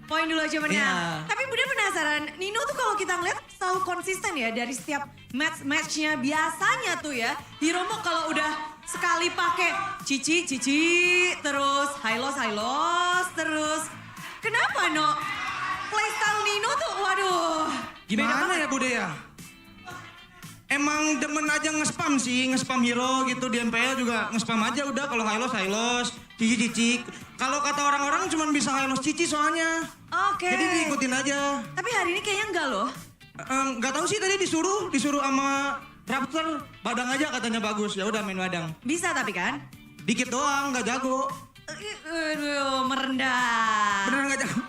Poin dulu aja menang. Iya. Tapi Bude penasaran, Nino tuh kalau kita ngeliat selalu konsisten ya dari setiap match-matchnya. Biasanya tuh ya, Hiromo kalau udah sekali pakai cici, terus high loss, terus. Kenapa No? Playstyle Nino tuh, waduh. Gimana ya Bude ya? Emang demen aja nge-spam sih, nge-spam hero gitu di MPL juga nge-spam aja udah kalau high loss, cici. Kalau kata orang-orang cuma bisa high loss cici soalnya. Oke. Jadi diikutin aja. Tapi hari ini kayaknya enggak loh. Nggak tahu sih tadi disuruh sama Raptor, badang aja katanya bagus. Ya udah main badang. Bisa tapi kan? Dikit doang, nggak jago. Aduh, merendah. Beneran nggak jago.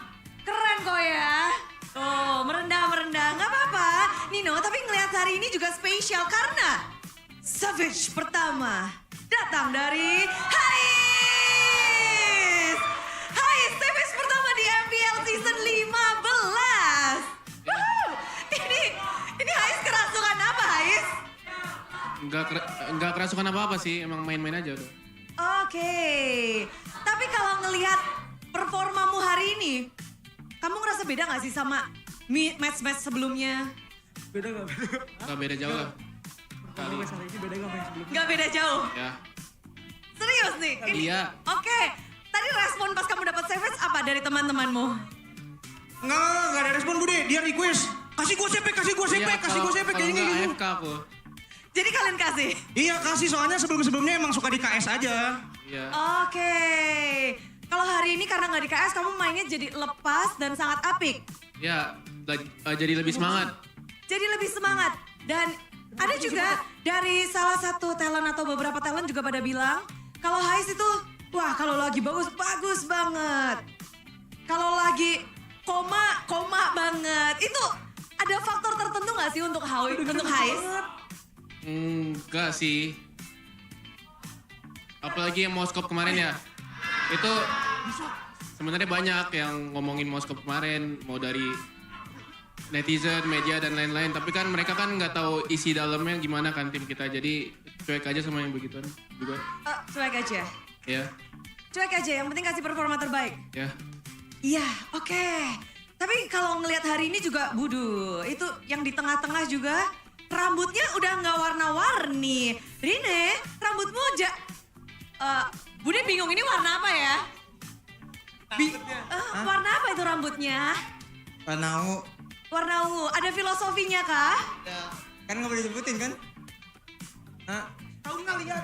Keren kok ya. Oh, merendah. Nggak apa-apa. Nino, tapi ngelihat hari ini juga spesial karena Savage pertama datang dari Hais. Savage pertama di MPL Season 15. Ini Hais kerasukan apa, Hais? Enggak kerasukan apa-apa sih, emang main-main aja udah. Oke. Tapi kalau ngelihat performamu hari ini, kamu ngerasa beda gak sih sama match-match sebelumnya? Beda gak? Gak beda jauh lah. Kali. Nggak beda jauh. Ya. Serius nih? Ini? Iya. Oke. Tadi respon pas kamu dapat savage apa dari teman-temanmu? Nggak ada respon Bude. Dia request. Kasih gue CP, kasih gue CP, Iya, kasih gue CP. kalau Kayak nggak gitu. AFK aku. Jadi kalian kasih? Iya kasih, soalnya sebelum-sebelumnya emang suka di KS aja. Iya. Oke. Kalau hari ini karena nggak di KS, kamu mainnya jadi lepas dan sangat apik. Ya, jadi lebih semangat. Jadi lebih semangat. Dan ada juga dari salah satu talent atau beberapa talent juga pada bilang, kalau Hais itu, wah kalau lagi bagus banget. Kalau lagi koma banget. Itu ada faktor tertentu nggak sih untuk Hais? Enggak sih. Apalagi yang Moskop kemarin ya. Itu sebenarnya banyak yang ngomongin Moskop kemarin, mau dari netizen, media dan lain-lain. Tapi kan mereka kan nggak tahu isi dalamnya gimana kan tim kita. Jadi cuek aja sama yang begituan juga. Cuek aja. Ya, Cuek aja, yang penting kasih performa terbaik. ya. Iya, oke. Tapi kalau ngelihat hari ini juga, budu, itu yang di tengah-tengah juga rambutnya udah nggak warna-warni. Rine, rambutmu Bude bingung ini warna apa ya? Warna apa itu rambutnya? Warna ungu. Warna ungu. Ada filosofinya kah? Kan nggak boleh disebutin kan? Tahu nggak lihat.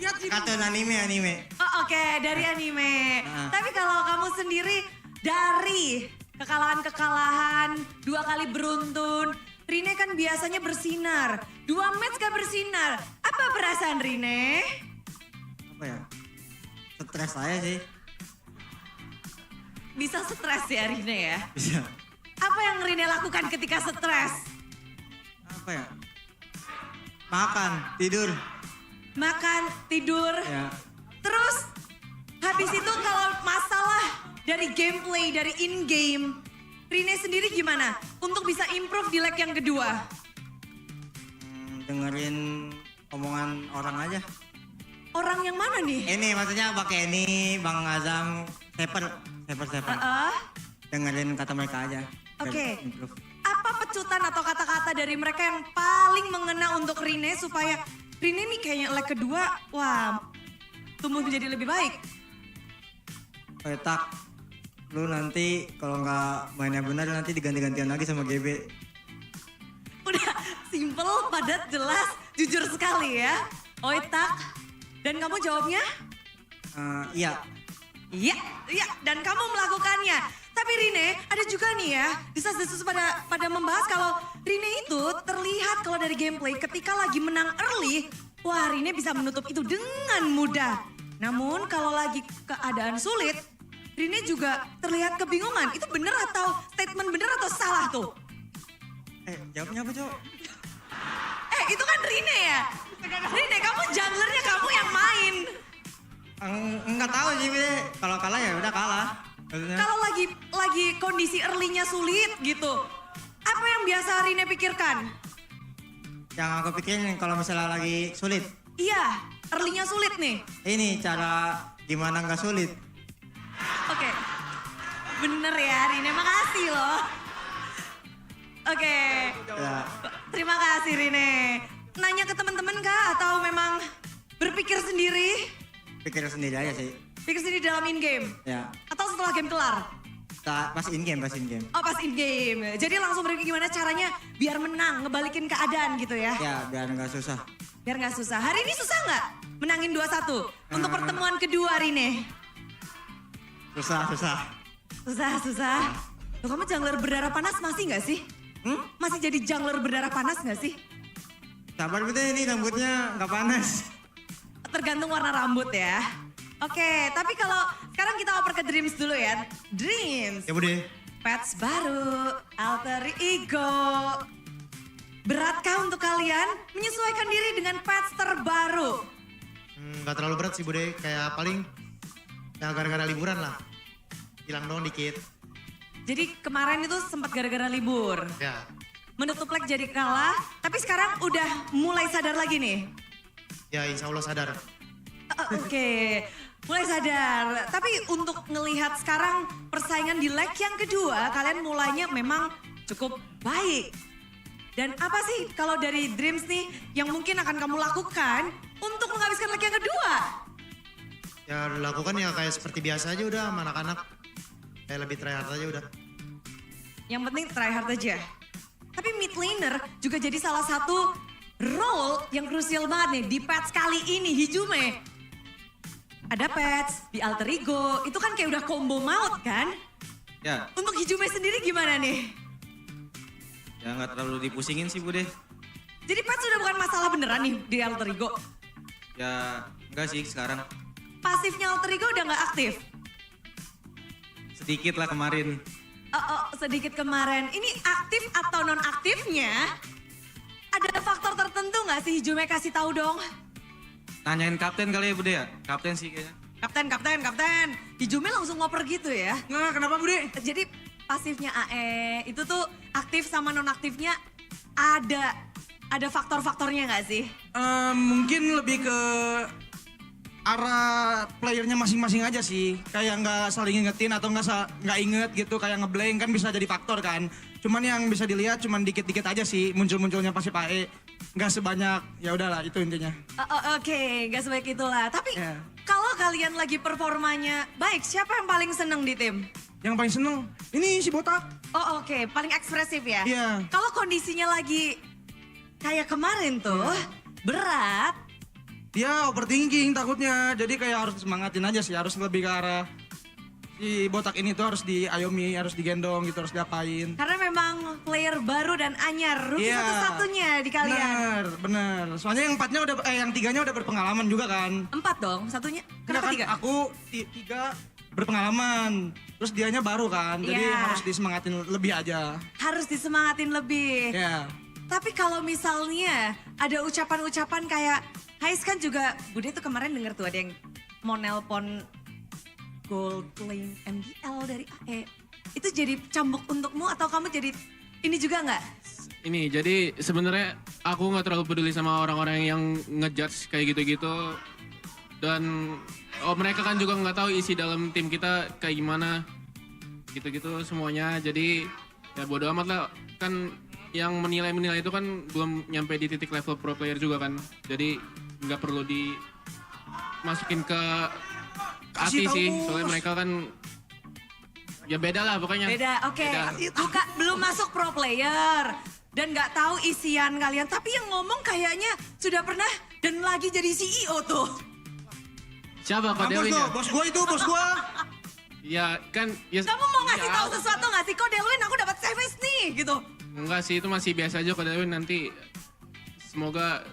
Kartun anime. Oh, oke, dari anime. Tapi kalau kamu sendiri dari kekalahan-kekalahan, 2 kali beruntun, Rine kan biasanya bersinar. 2 match gak bersinar. Apa perasaan Rine? Apa ya? Stres saya sih. Bisa stres ya Rine ya? Bisa. Apa yang Rine lakukan ketika stres? Apa ya? Makan, tidur. Makan, tidur. Ya. Terus habis itu kalau masalah dari gameplay, dari in-game, Rine sendiri gimana untuk bisa improve di leg yang kedua? Dengerin omongan orang aja. Orang yang mana nih? Ini maksudnya pakai ini, Bang Azam, Seper. Dengerin kata mereka aja. Oke. Apa pecutan atau kata-kata dari mereka yang paling mengena untuk Rine supaya Rine nih kayaknya leg kedua, wah, tumbuh menjadi lebih baik? Petak, lu nanti kalau nggak mainnya benar nanti diganti-gantian lagi sama GB. Udah simple, padat, jelas, jujur sekali ya. Oitak. Dan kamu jawabnya? Iya. Iya, dan kamu melakukannya. Tapi Rine, ada juga nih ya, desas-desus pada membahas kalau Rine itu terlihat kalau dari gameplay ketika lagi menang early, wah Rine bisa menutup itu dengan mudah. Namun kalau lagi keadaan sulit, Rine juga terlihat kebingungan. Itu bener atau statement bener atau salah tuh? Jawabnya apa, Cok? Itu kan Rine ya? Rine, kamu junglernya kamu yang main. Enggak tahu sih, kalau kalah ya udah kalah. Kalau lagi kondisi early-nya sulit gitu, apa yang biasa Rine pikirkan? Yang aku pikirin kalau misalnya lagi sulit. Iya, early-nya sulit nih. Ini cara gimana nggak sulit. Oke, bener ya Rine, makasih loh. Oke, terima kasih Rine. Nanya ke teman-teman kah atau memang berpikir sendiri? Pikir sendiri aja sih. Pikir sendiri dalam in-game? Ya. Atau setelah game kelar? Pas in-game. Oh pas in-game, jadi langsung berpikir gimana caranya biar menang, ngebalikin keadaan gitu ya? Ya, biar nggak susah. Biar nggak susah. Hari ini susah nggak menangin 2-1 untuk pertemuan kedua Rine? Susah. Susah. Loh, kamu jungler berdarah panas masih nggak sih? Masih jadi jungler berdarah panas nggak sih? Sabar betul, ini rambutnya nggak panas. Tergantung warna rambut ya. Oke, tapi kalau sekarang kita oper ke Dreams dulu ya. Dreams. Ya Bude. Patch baru, alter ego. Beratkah untuk kalian menyesuaikan diri dengan patch terbaru? Nggak terlalu berat sih Bude, kayak paling ya gara-gara liburan lah. Hilang doang dikit. Jadi kemarin itu sempat gara-gara libur. Ya. Menutup leg jadi kalah, tapi sekarang udah mulai sadar lagi nih. Ya insya Allah sadar. Oke, mulai sadar. Tapi untuk ngelihat sekarang persaingan di leg yang kedua, kalian mulainya memang cukup baik. Dan apa sih kalau dari Dreams nih yang mungkin akan kamu lakukan untuk menghabiskan leg yang kedua? Ya lakukan ya kayak seperti biasa aja udah sama anak-anak. Kayak lebih try hard aja udah. Yang penting try hard aja. Tapi mid laner juga jadi salah satu role yang krusial banget nih di patch kali ini, Hijume. Ada patch, di alter ego, itu kan kayak udah combo maut kan? Ya, Untuk Hijume sendiri gimana nih? ya nggak terlalu dipusingin sih Bude. Jadi patch sudah bukan masalah beneran nih di alter ego. Ya enggak sih sekarang. Pasifnya alter ego udah nggak aktif. Sedikit lah kemarin. Sedikit kemarin. Ini aktif atau non aktifnya? Ada faktor tertentu nggak sih Hijume kasih tahu dong? Tanyain kapten kali ya Bude ya? Kapten sih kayaknya. Kapten. Hijume langsung ngoper gitu ya? Nggak, kenapa Bude? Jadi pasifnya AE itu tuh aktif sama non aktifnya ada faktor-faktornya nggak sih? Mungkin lebih ke arah playernya masing-masing aja sih. Kayak nggak saling ingetin atau nggak inget gitu. Kayak ngeblank kan bisa jadi faktor kan. Cuman yang bisa dilihat cuman dikit-dikit aja sih muncul-munculnya pasif AE. Nggak sebanyak, ya udahlah itu intinya. Oke, nggak sebaik itulah. Tapi kalau kalian lagi performanya baik, siapa yang paling seneng di tim? Yang paling seneng, ini si botak. Oke, paling ekspresif ya? Iya. Kalau kondisinya lagi kayak kemarin tuh, berat. Dia overthinking takutnya, jadi kayak harus semangatin aja sih, harus lebih ke arah si botak ini tuh harus diayomi, harus digendong gitu, harus diapain. Karena memang player baru dan anyar, rookie satu-satunya di kalian. Bener. Soalnya yang yang tiganya udah berpengalaman juga kan. 4 dong, satunya. Kenapa Kan 3? aku 3 berpengalaman, terus dianya baru kan, jadi harus disemangatin lebih aja. Harus disemangatin lebih. Ya. Tapi kalau misalnya ada ucapan-ucapan kayak, Hais kan juga, Bude tuh kemarin denger tuh ada yang mau nelpon gold lane MBL dari AE. Itu jadi cambuk untukmu atau kamu jadi ini juga nggak? Ini jadi sebenarnya aku nggak terlalu peduli sama orang-orang yang ngejudge kayak gitu-gitu. Dan mereka kan juga nggak tahu isi dalam tim kita kayak gimana. Gitu-gitu semuanya. Jadi ya bodo amat lah. Kan yang menilai-menilai itu kan belum nyampe di titik level pro player juga kan. Jadi nggak perlu dimasukin ke hati sih. Soalnya mereka kan ya beda lah pokoknya. Beda, oke. Belum masuk pro player. Dan nggak tahu isian kalian. Tapi yang ngomong kayaknya sudah pernah dan lagi jadi CEO tuh. Siapa Kak Dewi? Bos gue itu, bos gue. Ya kan. Ya, kamu mau ngasih tahu sesuatu nggak sih? Kok Delwin aku dapat service nih gitu. Enggak sih, itu masih biasa aja Kak Dewi. Nanti semoga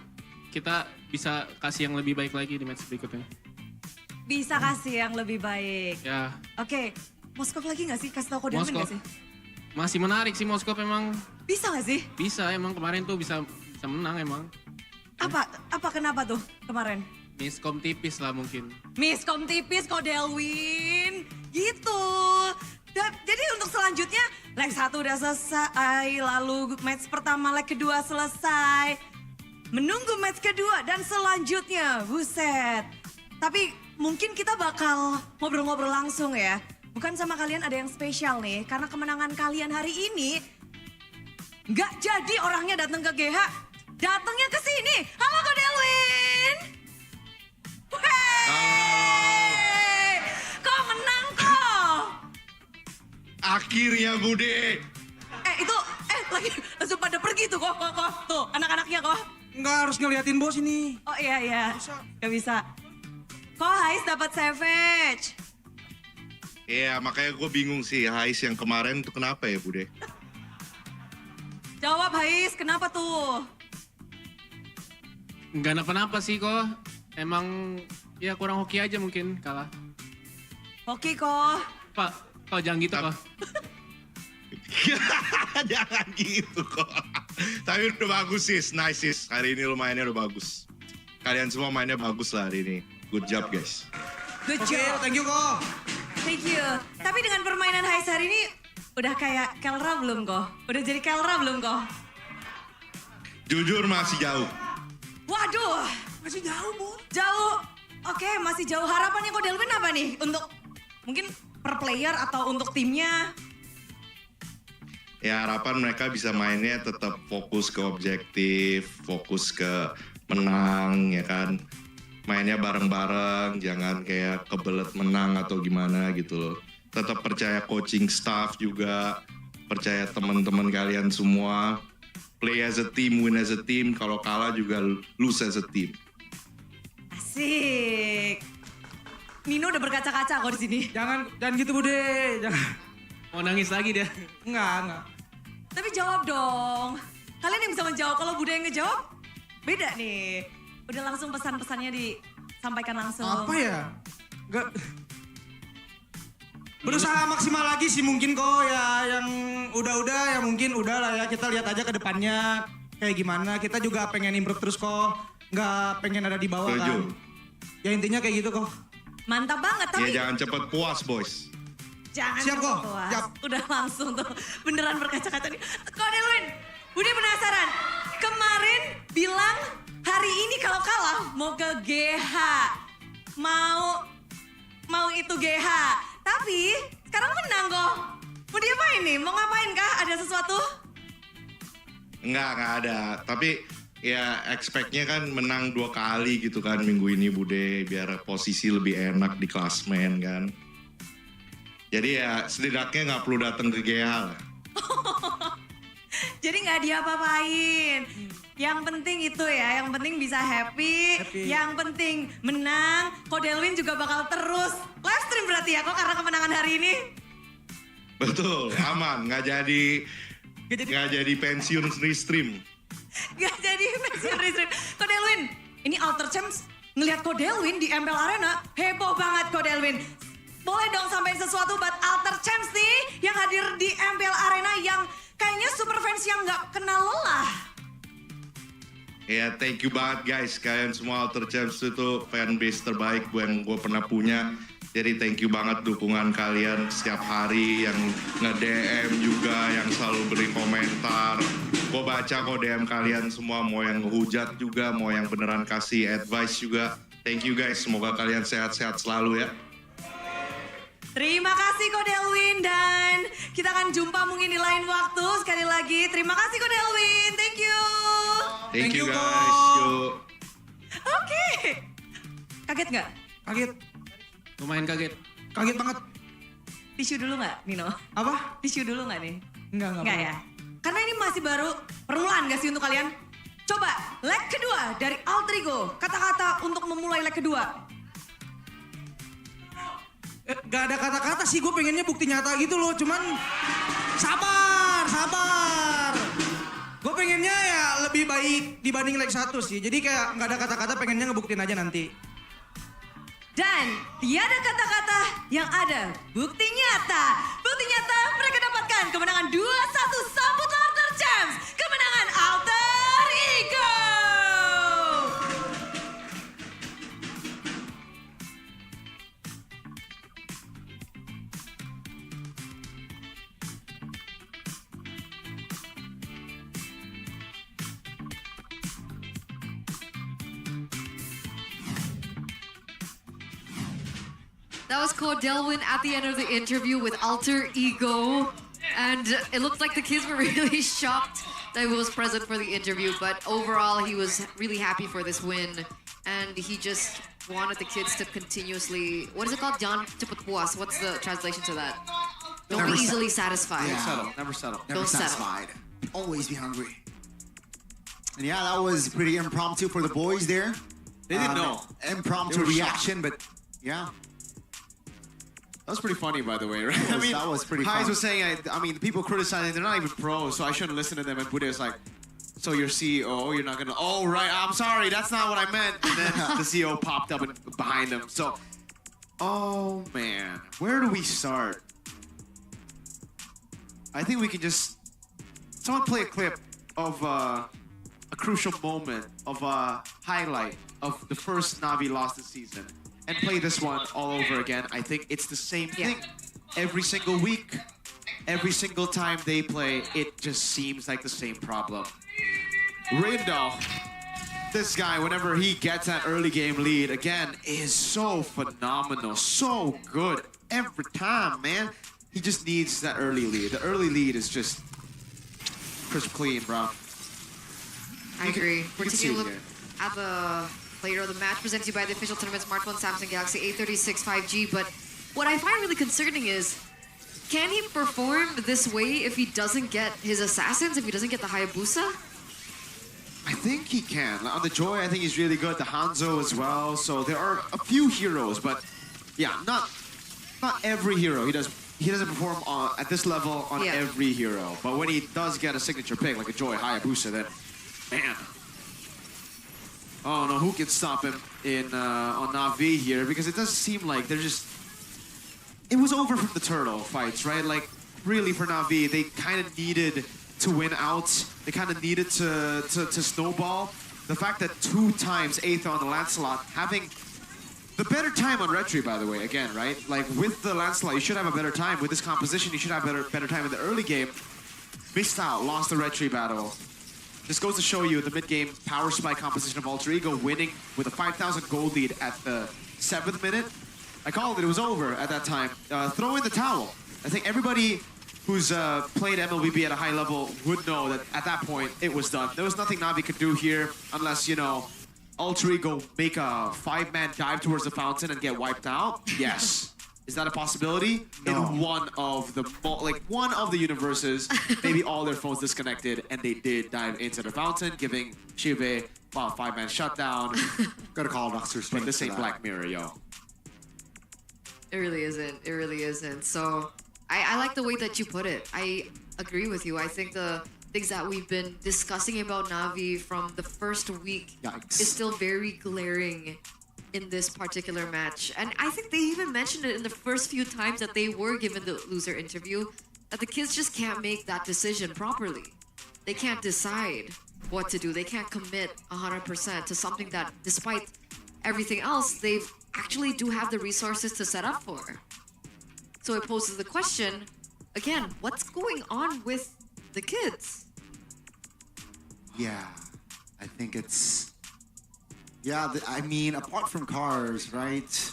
kita bisa kasih yang lebih baik lagi di match berikutnya. Bisa kasih yang lebih baik. Ya. Oke, Moskov lagi nggak sih? Kasih tahu Kok Delwin nggak sih? Masih menarik sih Moskov emang. Bisa nggak sih? Bisa, emang kemarin tuh bisa menang emang. Apa kenapa tuh kemarin? Miskom tipis lah mungkin. Miskom tipis Kok Delwin. Gitu. Jadi untuk selanjutnya leg 1 udah selesai, lalu match pertama leg kedua selesai. Menunggu match kedua dan selanjutnya, buset. Tapi mungkin kita bakal ngobrol-ngobrol langsung ya. Bukan sama kalian ada yang spesial nih, karena kemenangan kalian hari ini nggak jadi orangnya datang ke GH, datangnya ke sini. Halo Kok Delwin. Hey! Kok menang kok? Akhirnya Bude. Lagi langsung pada pergi tuh kok. Tuh anak-anaknya kok. Nggak harus ngeliatin bos ini. Oh iya. Gak bisa. Kok Hais dapat Savage? Iya, makanya gue bingung sih Hais yang kemarin tuh kenapa ya Bude? Jawab Hais, kenapa tuh? Nggak napa-napa sih kok. Emang ya kurang hoki aja mungkin kalah. Hoki kok. Pak, kok jangan gitu kok. Jangan gitu kok. Tapi udah bagus sis, nice sis. Hari ini lo mainnya udah bagus. Kalian semua mainnya bagus lah hari ini. Good job guys. Good job. Thank you kok. Thank you. Tapi dengan permainan Hais hari ini udah kayak Kelra belum kok? Udah jadi Kelra belum kok? Jujur masih jauh. Waduh. Masih jauh Bun. Jauh. Oke, masih jauh. Harapannya Kok Delwin apa nih? Untuk mungkin per player atau untuk timnya? ya harapan mereka bisa mainnya tetap fokus ke objektif, fokus ke menang ya kan. Mainnya bareng-bareng, jangan kayak kebelet menang atau gimana gitu loh. Tetap percaya coaching staff juga, percaya teman-teman kalian semua. Play as a team, win as a team. Kalau kalah juga lose as a team. Asik. Nino udah berkaca-kaca kok di sini. Jangan gitu Bude, jangan. Mau nangis lagi dia. Enggak. Tapi jawab dong. Kalian yang bisa menjawab, kalau Bude yang ngejawab, beda nih. Udah langsung pesan-pesannya disampaikan langsung. Apa ya? Enggak. Berusaha maksimal lagi sih mungkin kok ya, yang udah ya mungkin udah lah ya, kita lihat aja ke depannya kayak gimana. Kita juga pengen improve terus kok, nggak pengen ada di bawah kan. Ya intinya kayak gitu kok. Mantap banget tapi. Ya jangan cepet puas boys. Jangan Siap kok. puas. Siap. Udah langsung tuh beneran berkaca-kaca nih. Kok Delwin, Bude penasaran. Kemarin bilang hari ini kalau kalah mau ke GH. Mau itu GH. Tapi sekarang menang kok. Mau diapain nih? Mau ngapain kah? Ada sesuatu? Enggak ada. Tapi ya expect-nya kan menang 2 kali gitu kan minggu ini Bude. Biar posisi lebih enak di klasmen kan. Jadi ya setidaknya nggak perlu datang ke GH lah. Jadi nggak diapa-apain. Yang penting itu ya, yang penting bisa happy. Yang penting menang. Kok Delwin juga bakal terus live stream berarti ya kok karena kemenangan hari ini? Betul, aman. Nggak jadi pensiun restream. Gak jadi pensiun restream. Kok Delwin, ini Alter Champs ngelihat Kok Delwin di MPL Arena, heboh banget Kok Delwin. Boleh dong sampai sesuatu buat Alter Champs nih yang hadir di MPL Arena yang kayaknya super fans yang nggak kenal lelah. Ya, thank you banget guys. Kalian semua Alter Champs itu fanbase terbaik yang gue pernah punya. Jadi thank you banget dukungan kalian setiap hari yang nge-DM juga, yang selalu beri komentar. Gue baca kok DM kalian semua, mau yang ngehujat juga, mau yang beneran kasih advice juga. Thank you guys, semoga kalian sehat-sehat selalu ya. Terima kasih Kok Delwin dan kita akan jumpa mungkin di lain waktu. Sekali lagi terima kasih Kok Delwin. Thank you. Thank you guys. Yuk. Oke. Kaget nggak? Kaget. Lumayan kaget. Kaget banget. Tisu dulu nggak Nino? Apa? Tisu dulu nggak nih? Enggak Nggak ya? Karena ini masih baru permulaan nggak sih untuk kalian? Coba leg kedua dari Alter Ego. Kata-kata untuk memulai leg kedua. Gak ada kata-kata sih, gue pengennya bukti nyata gitu loh, cuman sabar. Gue pengennya ya lebih baik dibanding leg 1 sih, jadi kayak gak ada kata-kata, pengennya ngebuktiin aja nanti. Dan tiada kata-kata yang ada bukti nyata. Bukti nyata mereka dapatkan kemenangan 2-1. Sambutlah Alter Champs, kemenangan Alter Ego. That was Code Delwin at the end of the interview with Alter Ego. And it looked like the kids were really shocked that he was present for the interview. But overall, he was really happy for this win. And he just wanted the kids to continuously... What is it called? Jangan cepet puas. What's the translation to that? Don't be easily satisfied. Never settle. Never Don't settle. satisfied. Always be hungry. And yeah, that was pretty impromptu for the boys there. They didn't know. Impromptu They were reaction, but yeah. That was pretty funny, by the way, right? That was pretty Highs fun. was saying, I mean, people criticizing, they're not even pros, so I shouldn't listen to them. And Bude was like, so you're CEO, you're not gonna, oh, right, I'm sorry, that's not what I meant. And then the CEO popped up behind him. So, oh, man, where do we start? I think we can just, someone play a clip of a crucial moment, of a highlight of the first NAVI loss this season. And play this one all over again. I think it's the same thing. Every single week, every single time they play, it just seems like the same problem. Rindo, this guy, whenever he gets that early game lead, again, is so phenomenal, so good every time, man. He just needs that early lead. The early lead is just crisp clean, bro. I agree. We're you can taking a see it look here. at the player of the match presented to you by the official tournament smartphone Samsung Galaxy A36 5G. But what I find really concerning is, can he perform this way if he doesn't get his assassins, if he doesn't get the Hayabusa? I think he can. On the Joy, I think he's really good. The Hanzo as well. So there are a few heroes, but yeah, not every hero. He doesn't perform at this level on every hero. But when he does get a signature pick like a Joy Hayabusa, then man. Oh no, who can stop him in on NAVI here? Because it does seem like they're just. It was over from the turtle fights, right? Like really for NAVI, they kind of needed to win out. They kind of needed to snowball. The fact that 2 times Aether on the Lancelot, having the better time on Retri, by the way, again, right? Like with the Lancelot, you should have a better time. With this composition, you should have better time in the early game. Missed out, lost the Retri battle. This goes to show you the mid-game power spike composition of Alter Ego, winning with a 5,000 gold lead at the 7th minute. I called it was over at that time. Throw in the towel. I think everybody who's played MLBB at a high level would know that at that point, it was done. There was nothing Navi could do here unless, you know, Alter Ego make a 5-man dive towards the fountain and get wiped out. Yes. Is that a possibility? No. In one of the universes, maybe all their phones disconnected and they did dive into the fountain, giving Shive a 5-man shutdown. Gotta call Dr. Strange. But this ain't for that. Black Mirror, yo. It really isn't. It really isn't. So I like the way that you put it. I agree with you. I think the things that we've been discussing about Navi from the first week is still very glaring in this particular match. And I think they even mentioned it in the first few times that they were given the loser interview, that the kids just can't make that decision properly. They can't decide what to do. They can't commit 100% to something that, despite everything else, they actually do have the resources to set up for. So it poses the question, again, what's going on with the kids? Yeah, I think it's... Yeah, I mean, apart from cars, right?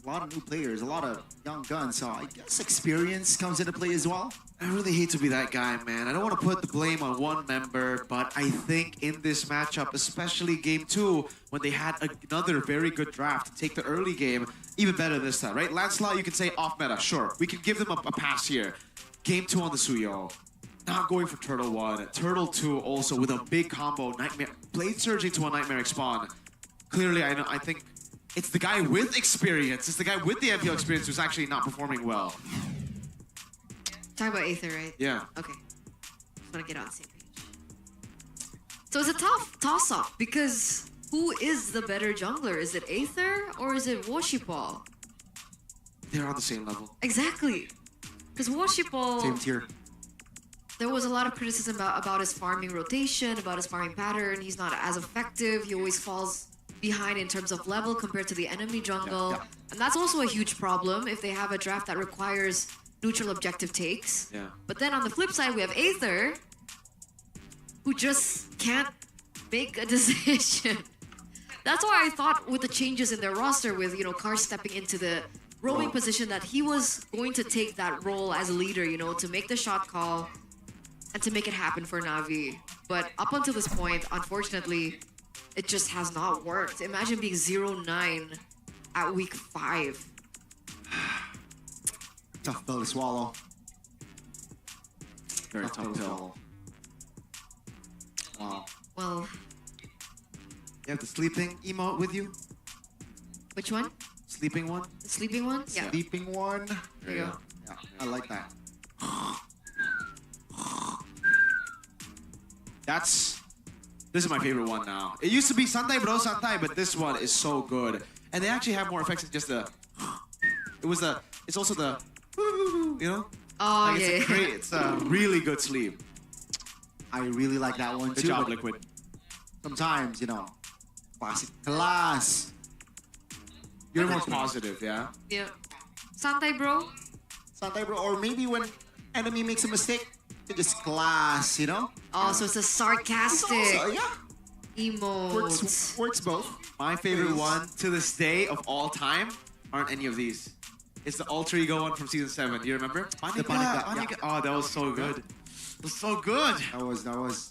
A lot of new players, a lot of young guns, so I guess experience comes into play as well. I really hate to be that guy, man. I don't want to put the blame on one member, but I think in this matchup, especially Game 2, when they had another very good draft to take the early game, even better this time, right? Lancelot, you can say off meta, sure. We can give them a pass here. Game 2 on the Suyo. Not going for Turtle 1. Turtle 2 also with a big combo. Nightmare Blade surging to a Nightmare Spawn. Clearly, I think it's the guy with experience. It's the guy with the MPL experience who's actually not performing well. Talking about Aether, right? Yeah. Okay. Just want to get on the same page. So it's a tough toss-up because who is the better jungler? Is it Aether or is it Washipal? They're on the same level. Exactly. Because Washipal... Same tier. There was a lot of criticism about his farming rotation, about his farming pattern. He's not as effective. He always falls behind in terms of level compared to the enemy jungle. And that's also a huge problem if they have a draft that requires neutral objective takes. Yeah. But then on the flip side, we have Aether, who just can't make a decision. That's why I thought with the changes in their roster, with, you know, Kar stepping into the roaming position, that he was going to take that role as a leader, you know, to make the shot call and to make it happen for Navi. But up until this point, unfortunately, it just has not worked. Imagine being 0-9 at week 5. Tough pill to swallow. Very tough pill. swallow. Wow. Well, You have the sleeping emote with you? which one? Sleeping one? The sleeping one? Yeah. Sleeping one. There you go. Yeah, I like that. This is my favorite one now. It used to be Santai Bro Santai, but this one is so good. And they actually have more effects than just the... It's also the... You know? Oh, like yeah. It's a really good sleep. I really like that one Good too. job, but Liquid. Sometimes, you know, class. You're more positive, yeah? Yeah. Santai bro? Santai bro, or maybe when enemy makes a mistake, they just class, you know? Oh, so it's a sarcastic It's also, yeah. emote. Works both. My favorite one to this day of all time aren't any of these. It's the Alter Ego one from season 7. You remember? Panika, yeah. Oh, that was so good. It was so good. That was.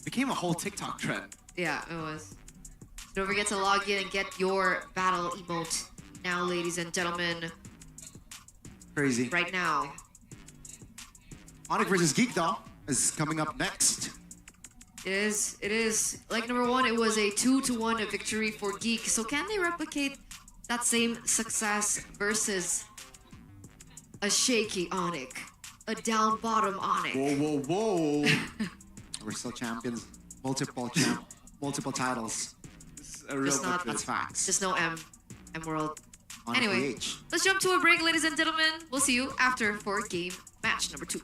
Became a whole TikTok trend. Yeah, it was. Don't forget to log in and get your battle emote now, ladies and gentlemen. Crazy. Right now. ONIC versus GEEK though is coming up next. It is. Like number one, it was a 2-1 victory for GEEK. So can they replicate that same success versus a shaky ONIC? A down bottom ONIC? Whoa. We're still champions. Multiple titles. That's facts. Just no M World. On Anyway, PH. let's jump to a break, ladies and gentlemen. We'll see you after for game match number 2.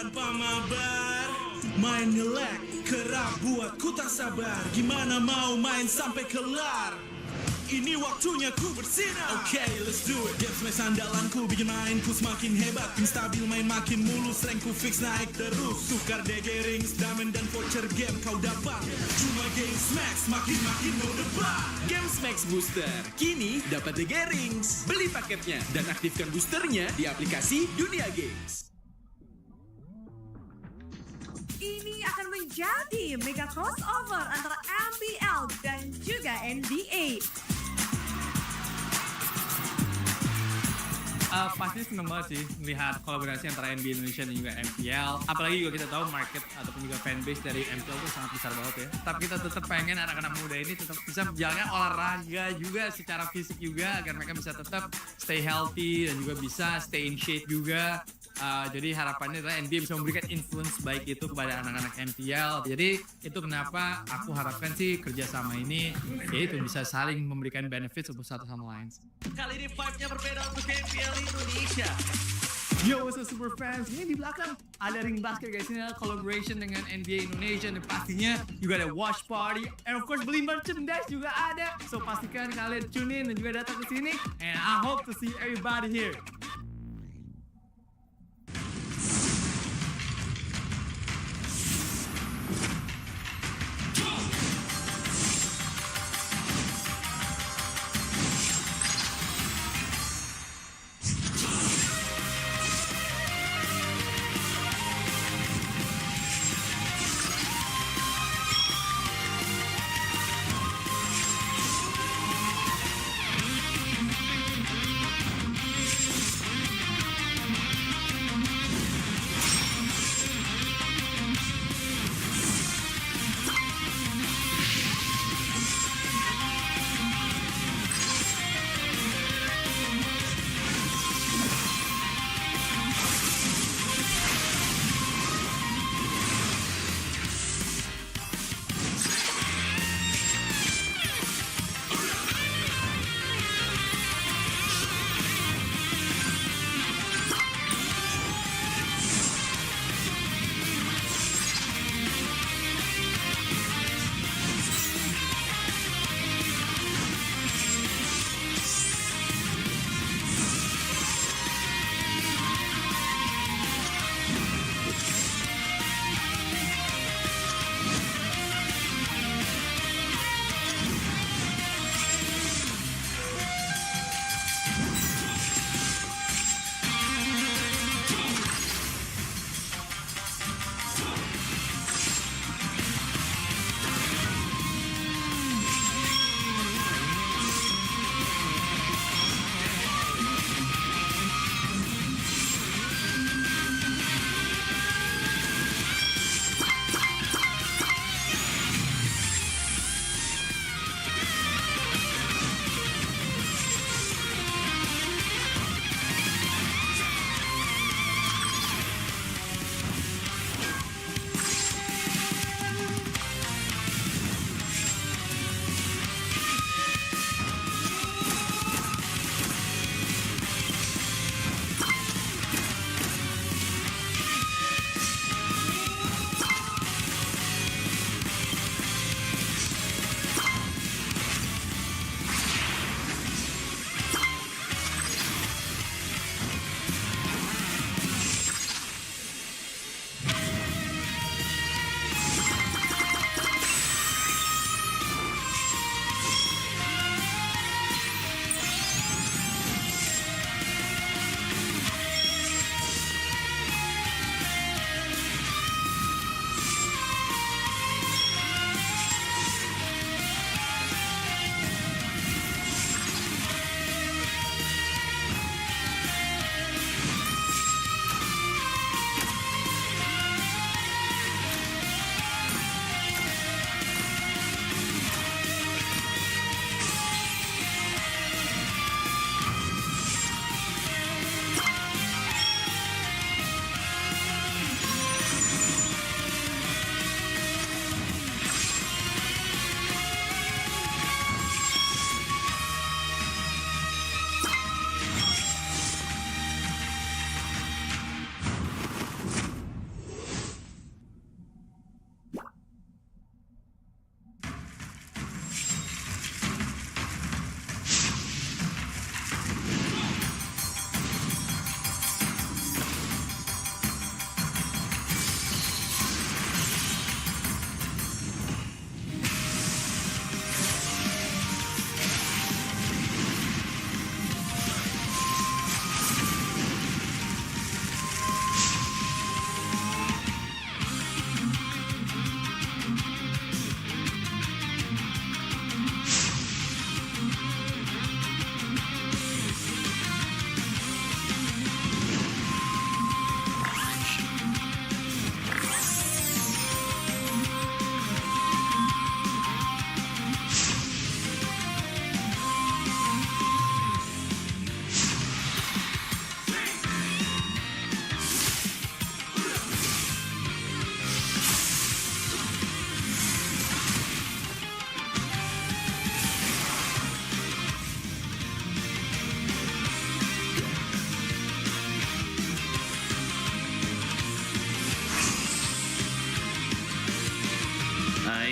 tanpa mabar. Main ngelek, kerap buat ku tak sabar. Gimana mau main sampai kelar? Ini waktunya ku bersinar. Okay, let's do it. Game smash andalanku bikin mainku semakin hebat. Pin stabil main makin mulus, rankku fix naik terus. Tukar DG rings, diamond dan voucher game kau dapat. Cuma game smash makin no debat. Game smash booster, kini dapat DG rings. Beli paketnya dan aktifkan boosternya di aplikasi Dunia Games. Ini akan menjadi mega crossover antara MPL dan juga NBA. Pasti seneng banget sih melihat kolaborasi antara NBA Indonesia dan juga MPL. Apalagi juga kita tahu market ataupun juga fanbase dari MPL itu sangat besar banget ya. Tapi kita tetap pengen anak-anak muda ini tetap bisa menjalankan olahraga juga secara fisik juga agar mereka bisa tetap stay healthy dan juga bisa stay in shape juga. Jadi harapannya adalah NBA bisa memberikan influence baik itu kepada anak-anak MPL. Jadi itu kenapa aku harapkan sih kerjasama ini yaitu bisa saling memberikan benefits untuk satu sama lain. Kali ini vibe-nya berbeda untuk MPL Indonesia. Yo, what's up super fans? Ini di belakang ada ring basket guys. Ini adalah collaboration dengan NBA Indonesia dan pastinya juga ada watch party and of course beli merchandise juga ada. So pastikan kalian tune in dan juga datang ke sini. And I hope to see everybody here.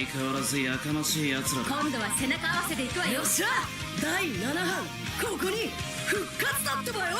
相変わらずやかましい奴らだ。今度は背中合わせでいくわよ。よっしゃ、第7班ここに復活だってばよ。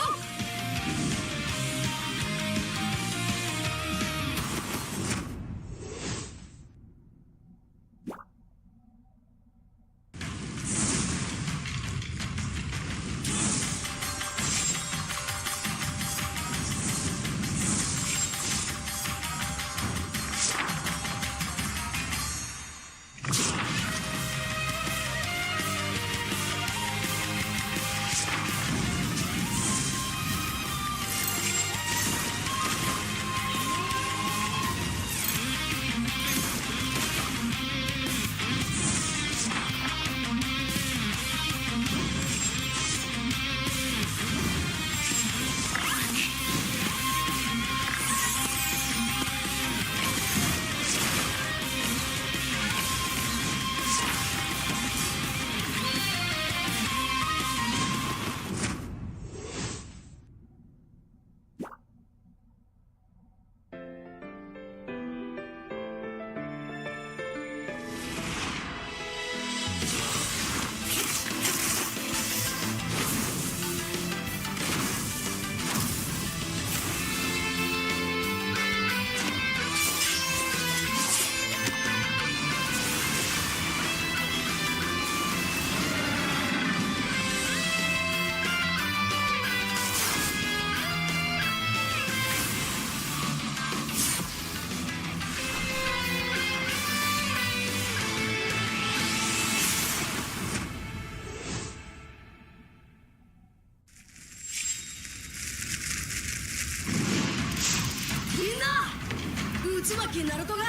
内巻ナルトが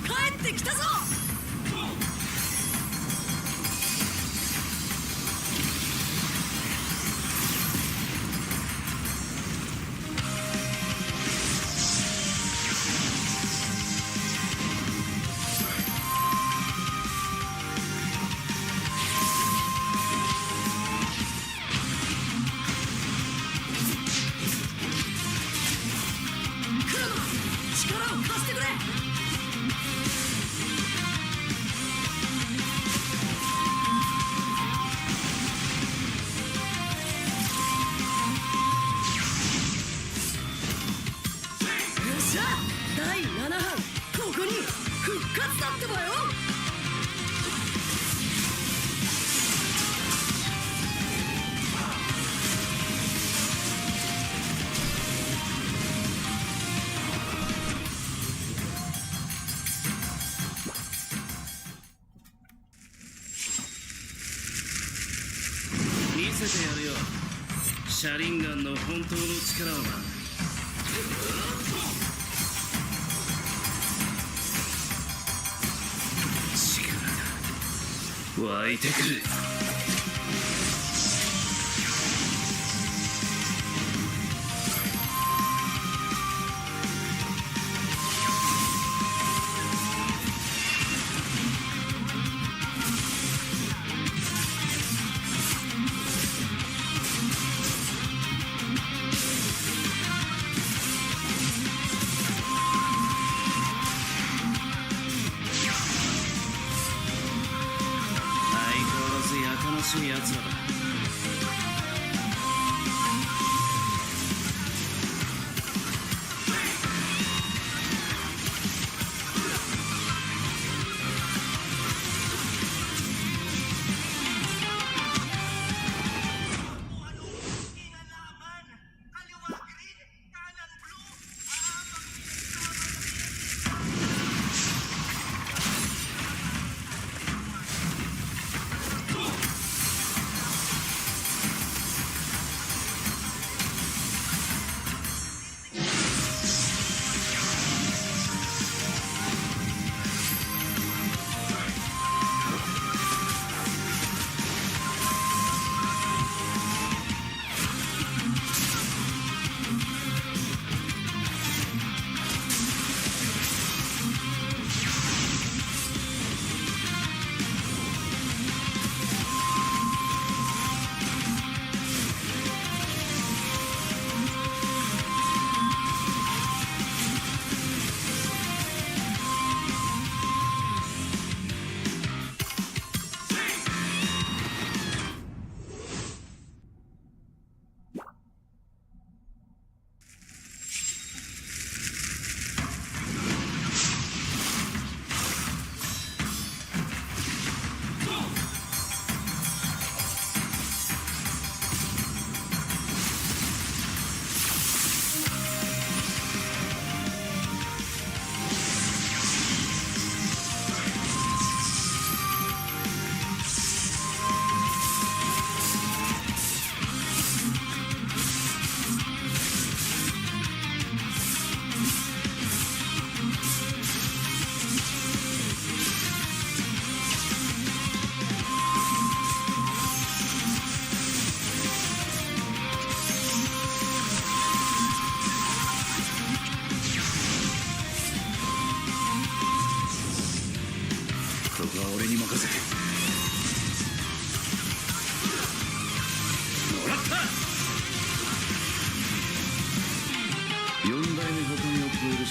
帰ってきたぞ。力を貸してくれ。よっしゃ、第7班ここに復活だってばよ。見せてやるよ、シャリンガンの本当の力をな。力が湧いてくる。やかましい奴らだ。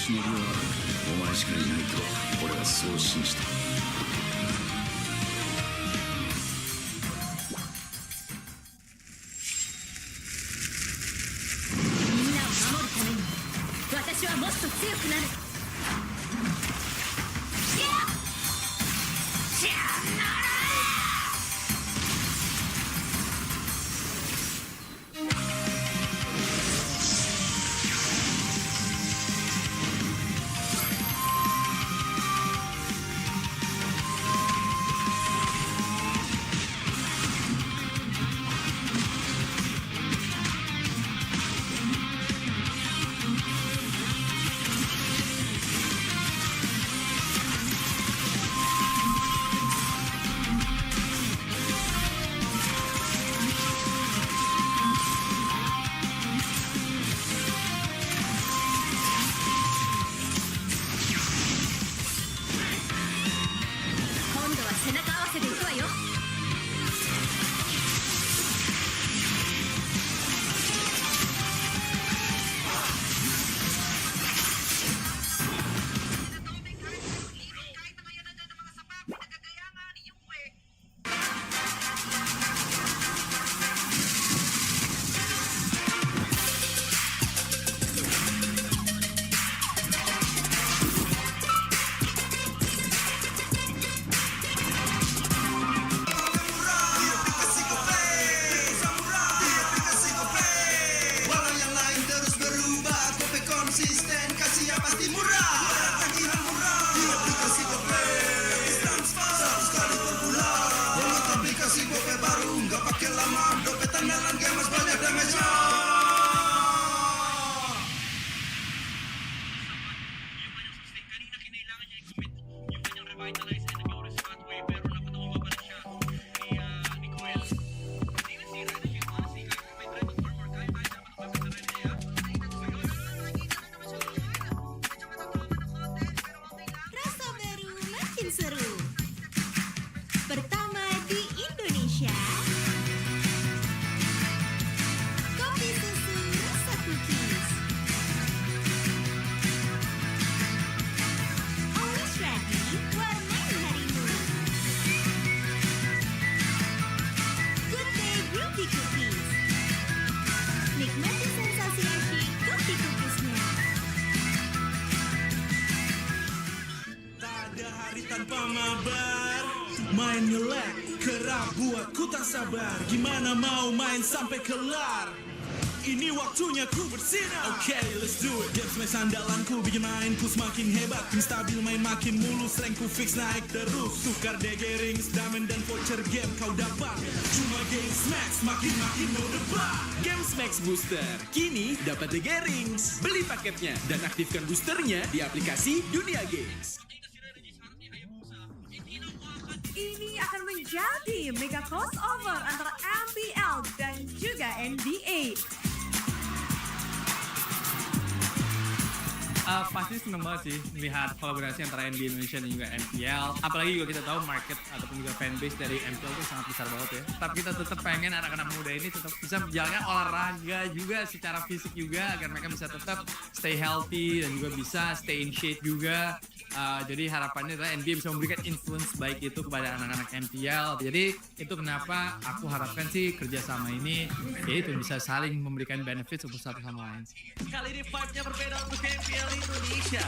しのぎはお前しかいないと俺はそう信じた。みんなを守るために私はもっと強くなる。背中合わせでいくわよ。Pertama di Indonesia, kopi susu rasa cookies. Always ready, warnai harimu. Good day Groovy Cookies. Nikmati sensasi asyik kopi cookiesnya. Tak ada hari tanpa mabar. Main ngelek, kerap buat ku tak sabar. Gimana mau main sampai kelar? Ini waktunya ku bersinar. Okay, let's do it. Games main sandalanku, bikin mainku semakin hebat. Tim stabil main makin mulus, rankku fix naik terus. Tukar DG rings, diamond dan voucher game kau dapat. Cuma Games Max, makin no debat. Games Max Booster, kini dapat DG rings. Beli paketnya dan aktifkan boosternya di aplikasi Dunia Games. Ini akan menjadi mega crossover antara MPL dan juga NBA. Pasti seneng banget sih melihat kolaborasi antara NBA Indonesia dan juga MPL. Apalagi juga kita tahu market ataupun juga fanbase dari MPL itu sangat besar banget ya. Tapi kita tetap pengen anak-anak muda ini tetap bisa menjalankan olahraga juga secara fisik juga agar mereka bisa tetap stay healthy dan juga bisa stay in shape juga. Jadi harapannya adalah NBA bisa memberikan influence baik itu kepada anak-anak MPL. Jadi itu kenapa aku harapkan sih kerjasama ini yaitu bisa saling memberikan benefit untuk satu sama lain. Kali ini vibe-nya berbeda untuk MPL Indonesia.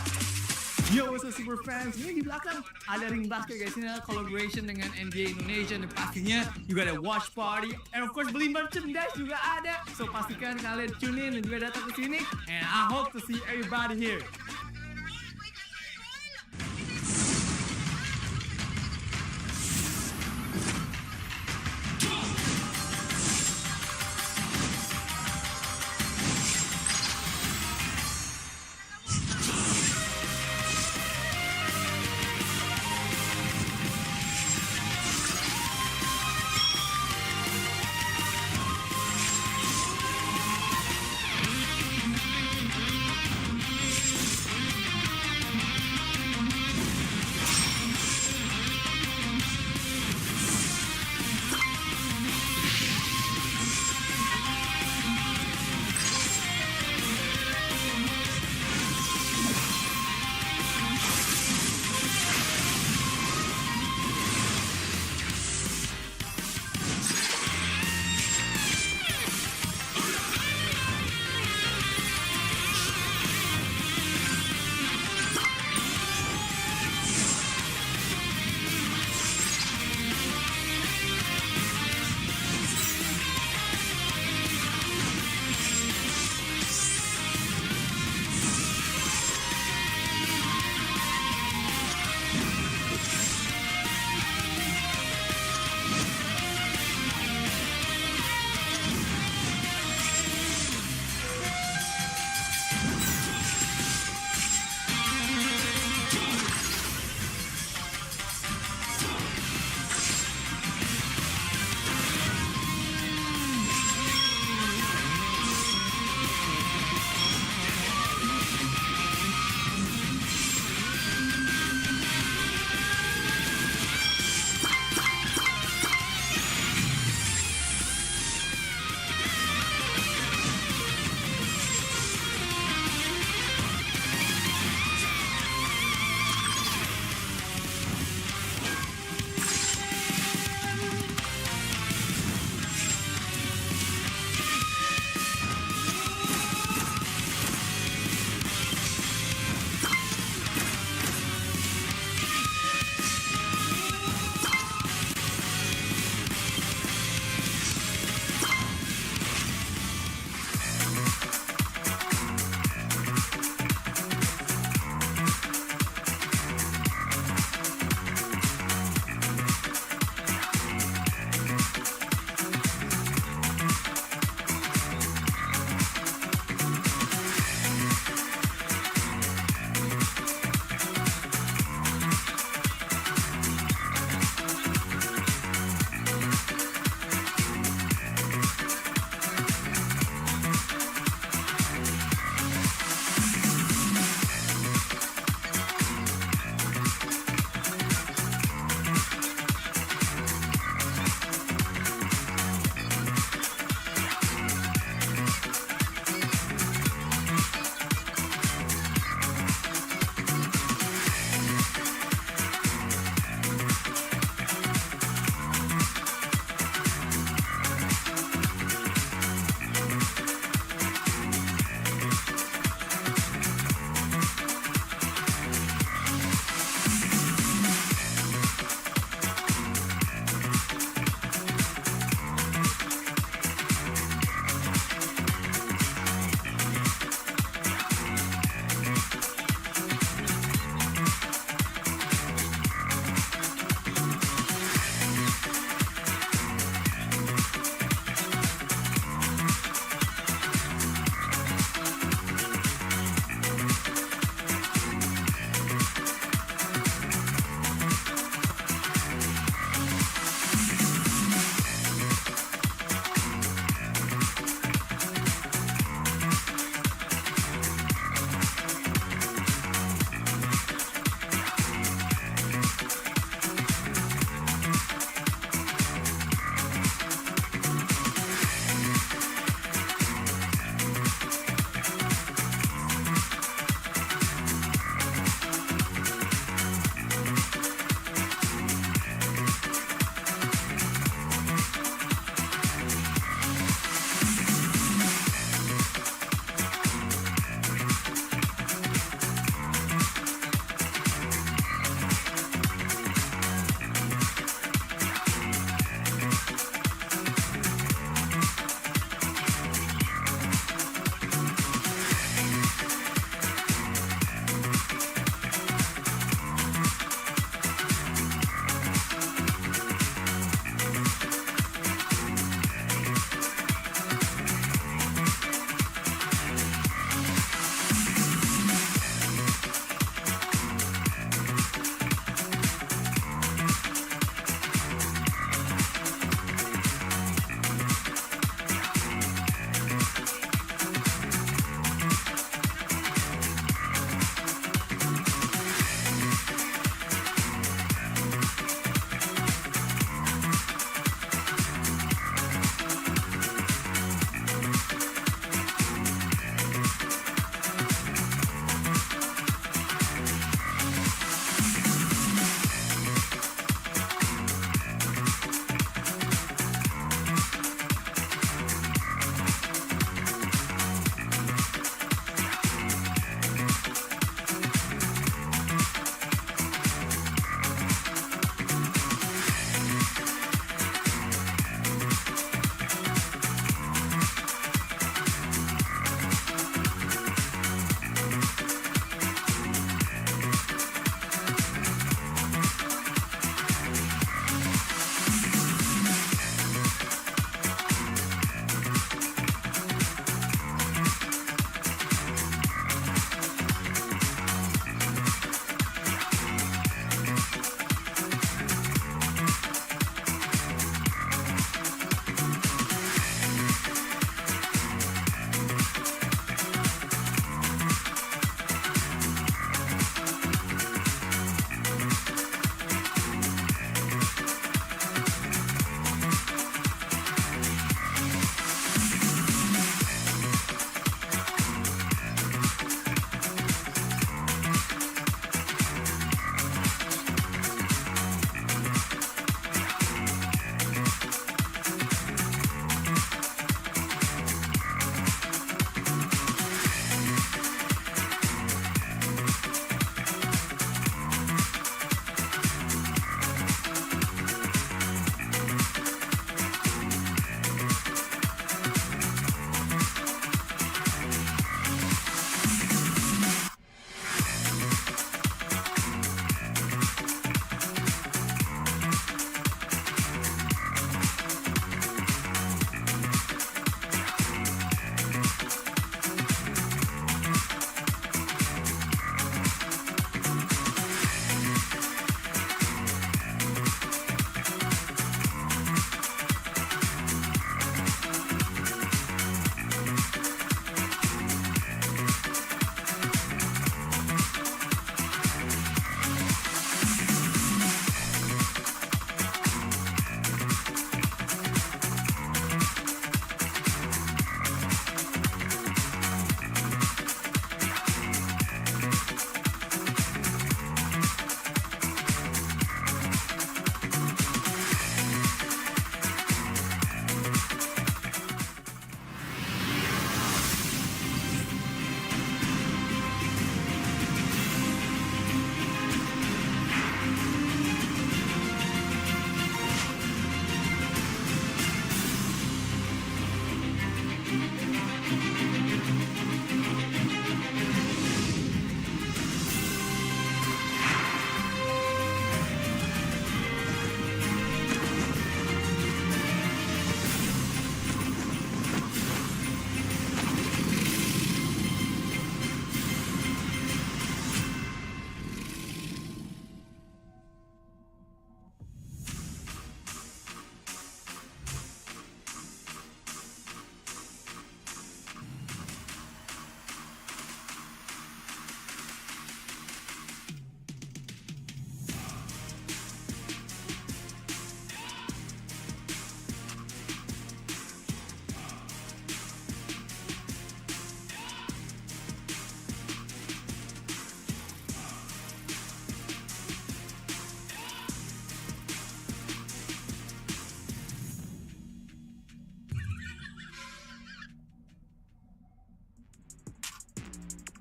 Yo, what's up super fans? Ini di belakang ada ring basket guys. Ini adalah collaboration dengan NBA Indonesia dan pastinya juga ada watch party and of course beli merchandise juga ada. So pastikan kalian tune in dan juga datang ke sini. And I hope to see everybody here.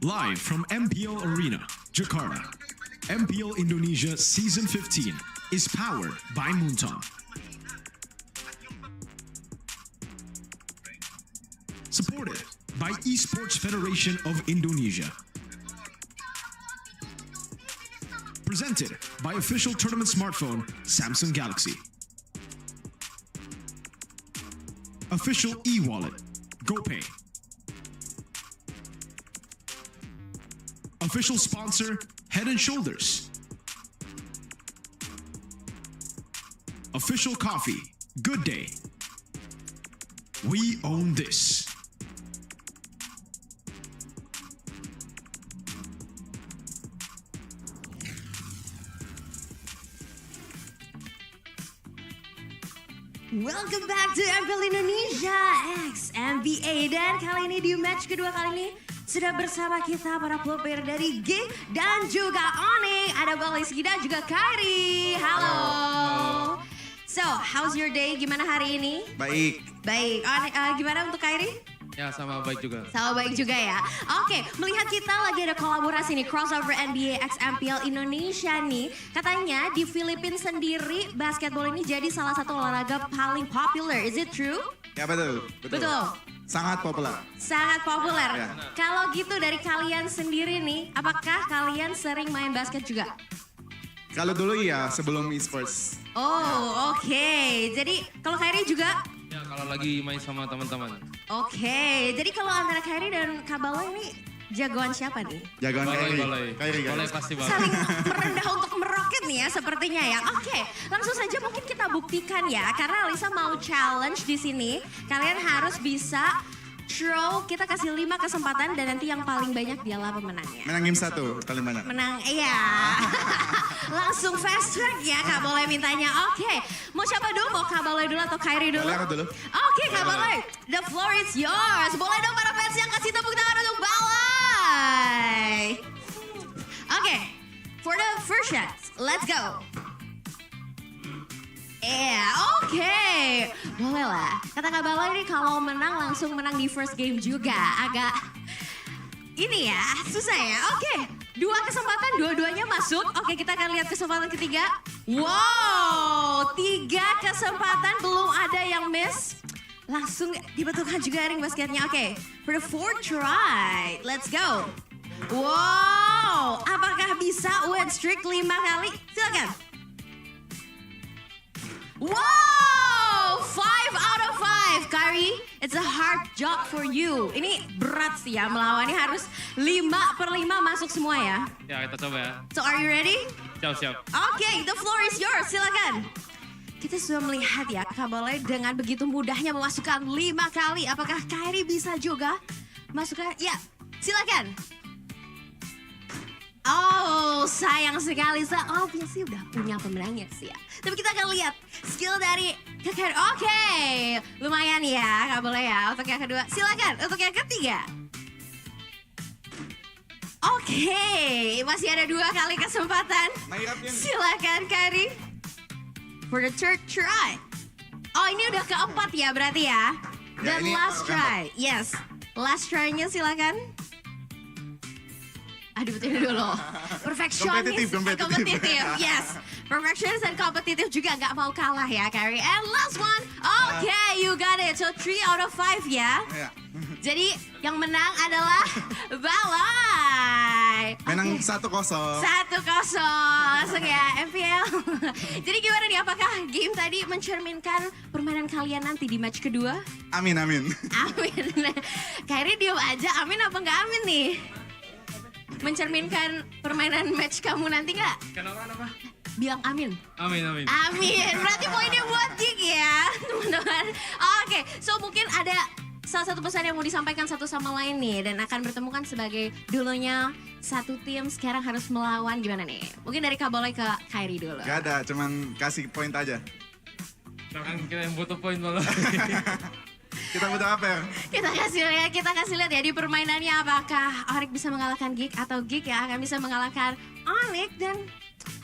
Live from MPL Arena, Jakarta, MPL Indonesia Season 15 is powered by Moonton. Supported by Esports Federation of Indonesia. Presented by official tournament smartphone Samsung Galaxy. Official e-wallet GoPay. Official sponsor Head and Shoulders. Official coffee Good Day. We own this. Welcome back to MPL Indonesia X NBA. Dan kali ini di match kedua kali ini sudah bersama kita para player dari GEEK dan juga ONIC. Ada Baliski dan juga Kairi. Halo. So, how's your day? Gimana hari ini? Baik. Baik. Gimana untuk Kairi? Ya sama baik juga. Sama baik juga ya. Oke, melihat kita lagi ada kolaborasi nih, crossover NBA X MPL Indonesia nih. Katanya di Filipina sendiri basketball ini jadi salah satu olahraga paling populer. Is it true? Ya betul. Betul. Sangat populer. Sangat populer. Ya. Kalau gitu dari kalian sendiri nih, apakah kalian sering main basket juga? Kalau dulu ya sebelum esports. Oh, oke. Jadi kalau Kairi juga? Ya kalau lagi main sama teman-teman. Oke, jadi kalau antara Kairi dan Kabalo ini jagoan siapa nih? Jagoan Kairi. Balai pasti balai. Saling merendah untuk meroket nih ya sepertinya ya. Oke, langsung saja mungkin kita buktikan ya. Karena Alisa mau challenge di sini. Kalian harus bisa throw, kita kasih 5 kesempatan dan nanti yang paling banyak dialah pemenangnya. Menang game 1 paling banyak. Menang, iya. Langsung fast track ya Kak Boleh mintanya. Oke, mau siapa dulu? Mau Kak Boleh dulu atau Kairi dulu? Boleh aku dulu. Oke Kak Boleh, the floor is yours. Boleh dong para fans yang kasih tepuk tangan untuk Balai. Oke, for the first shot, let's go. Oke. Boleh lah. Kata Kak Balai ini kalau menang langsung menang di first game juga. Agak ini ya, susah ya. Oke, 2 kesempatan dua-duanya masuk. Oke, kita akan lihat kesempatan ketiga. Wow, 3 kesempatan belum ada yang miss. Langsung dibetulkan juga ring basketnya. Oke, for the 4th try, let's go. Wow, apakah bisa win streak 5 kali? Silakan. Wow, 5 out of 5. Kairi, it's a hard job for you. Ini berat sih ya melawannya, harus 5/5 masuk semua ya. Ya kita coba ya. So are you ready? Siap. Oke, the floor is yours. Silakan. Kita sudah melihat ya Kak Boleh dengan begitu mudahnya memasukkan 5 kali. Apakah Kairi bisa juga masukkan? Ya, silakan. Oh, sayang sekali. Obviously udah punya pemenangnya sih ya. Tapi kita akan lihat skill dari Kak. Oke, lumayan ya Kak Boleh ya. Untuk yang kedua, silakan. Untuk yang ketiga. Oke, masih ada 2 kali kesempatan. Silakan Kairi. For the 3rd try. Oh, ini udah keempat ya berarti ya. Dan last try. Yes, last try-nya silakan. Aduh, betul dulu. Perfectionist, kompetitif. Yes, perfectionist dan kompetitif juga nggak mau kalah ya, Kairi. And last one, okay, you got it. So 3 out of 5 ya. Jadi yang menang adalah Balai. Menang 1-0. 1-0, langsung ya MPL. Jadi gimana nih, apakah game tadi mencerminkan permainan kalian nanti di match kedua? Amin. Amin. Kairi diem aja, amin apa nggak amin nih? Mencerminkan permainan match kamu nanti nggak? Kenapa? Bilang amin. Amin. Amin. Berarti poinnya buat GEEK ya, teman-teman. Oke, so mungkin ada salah satu pesan yang mau disampaikan satu sama lain nih, dan akan bertemukan sebagai dulunya satu tim sekarang harus melawan, gimana nih? Mungkin dari Kak Boleh ke Kairi dulu. Gak ada, cuman kasih poin aja. Kan kita yang butuh poin malah. Kita butuh apa ya? Kita kasih lihat ya di permainannya, apakah ONIC bisa mengalahkan GEEK atau GEEK yang akan bisa mengalahkan ONIC. Dan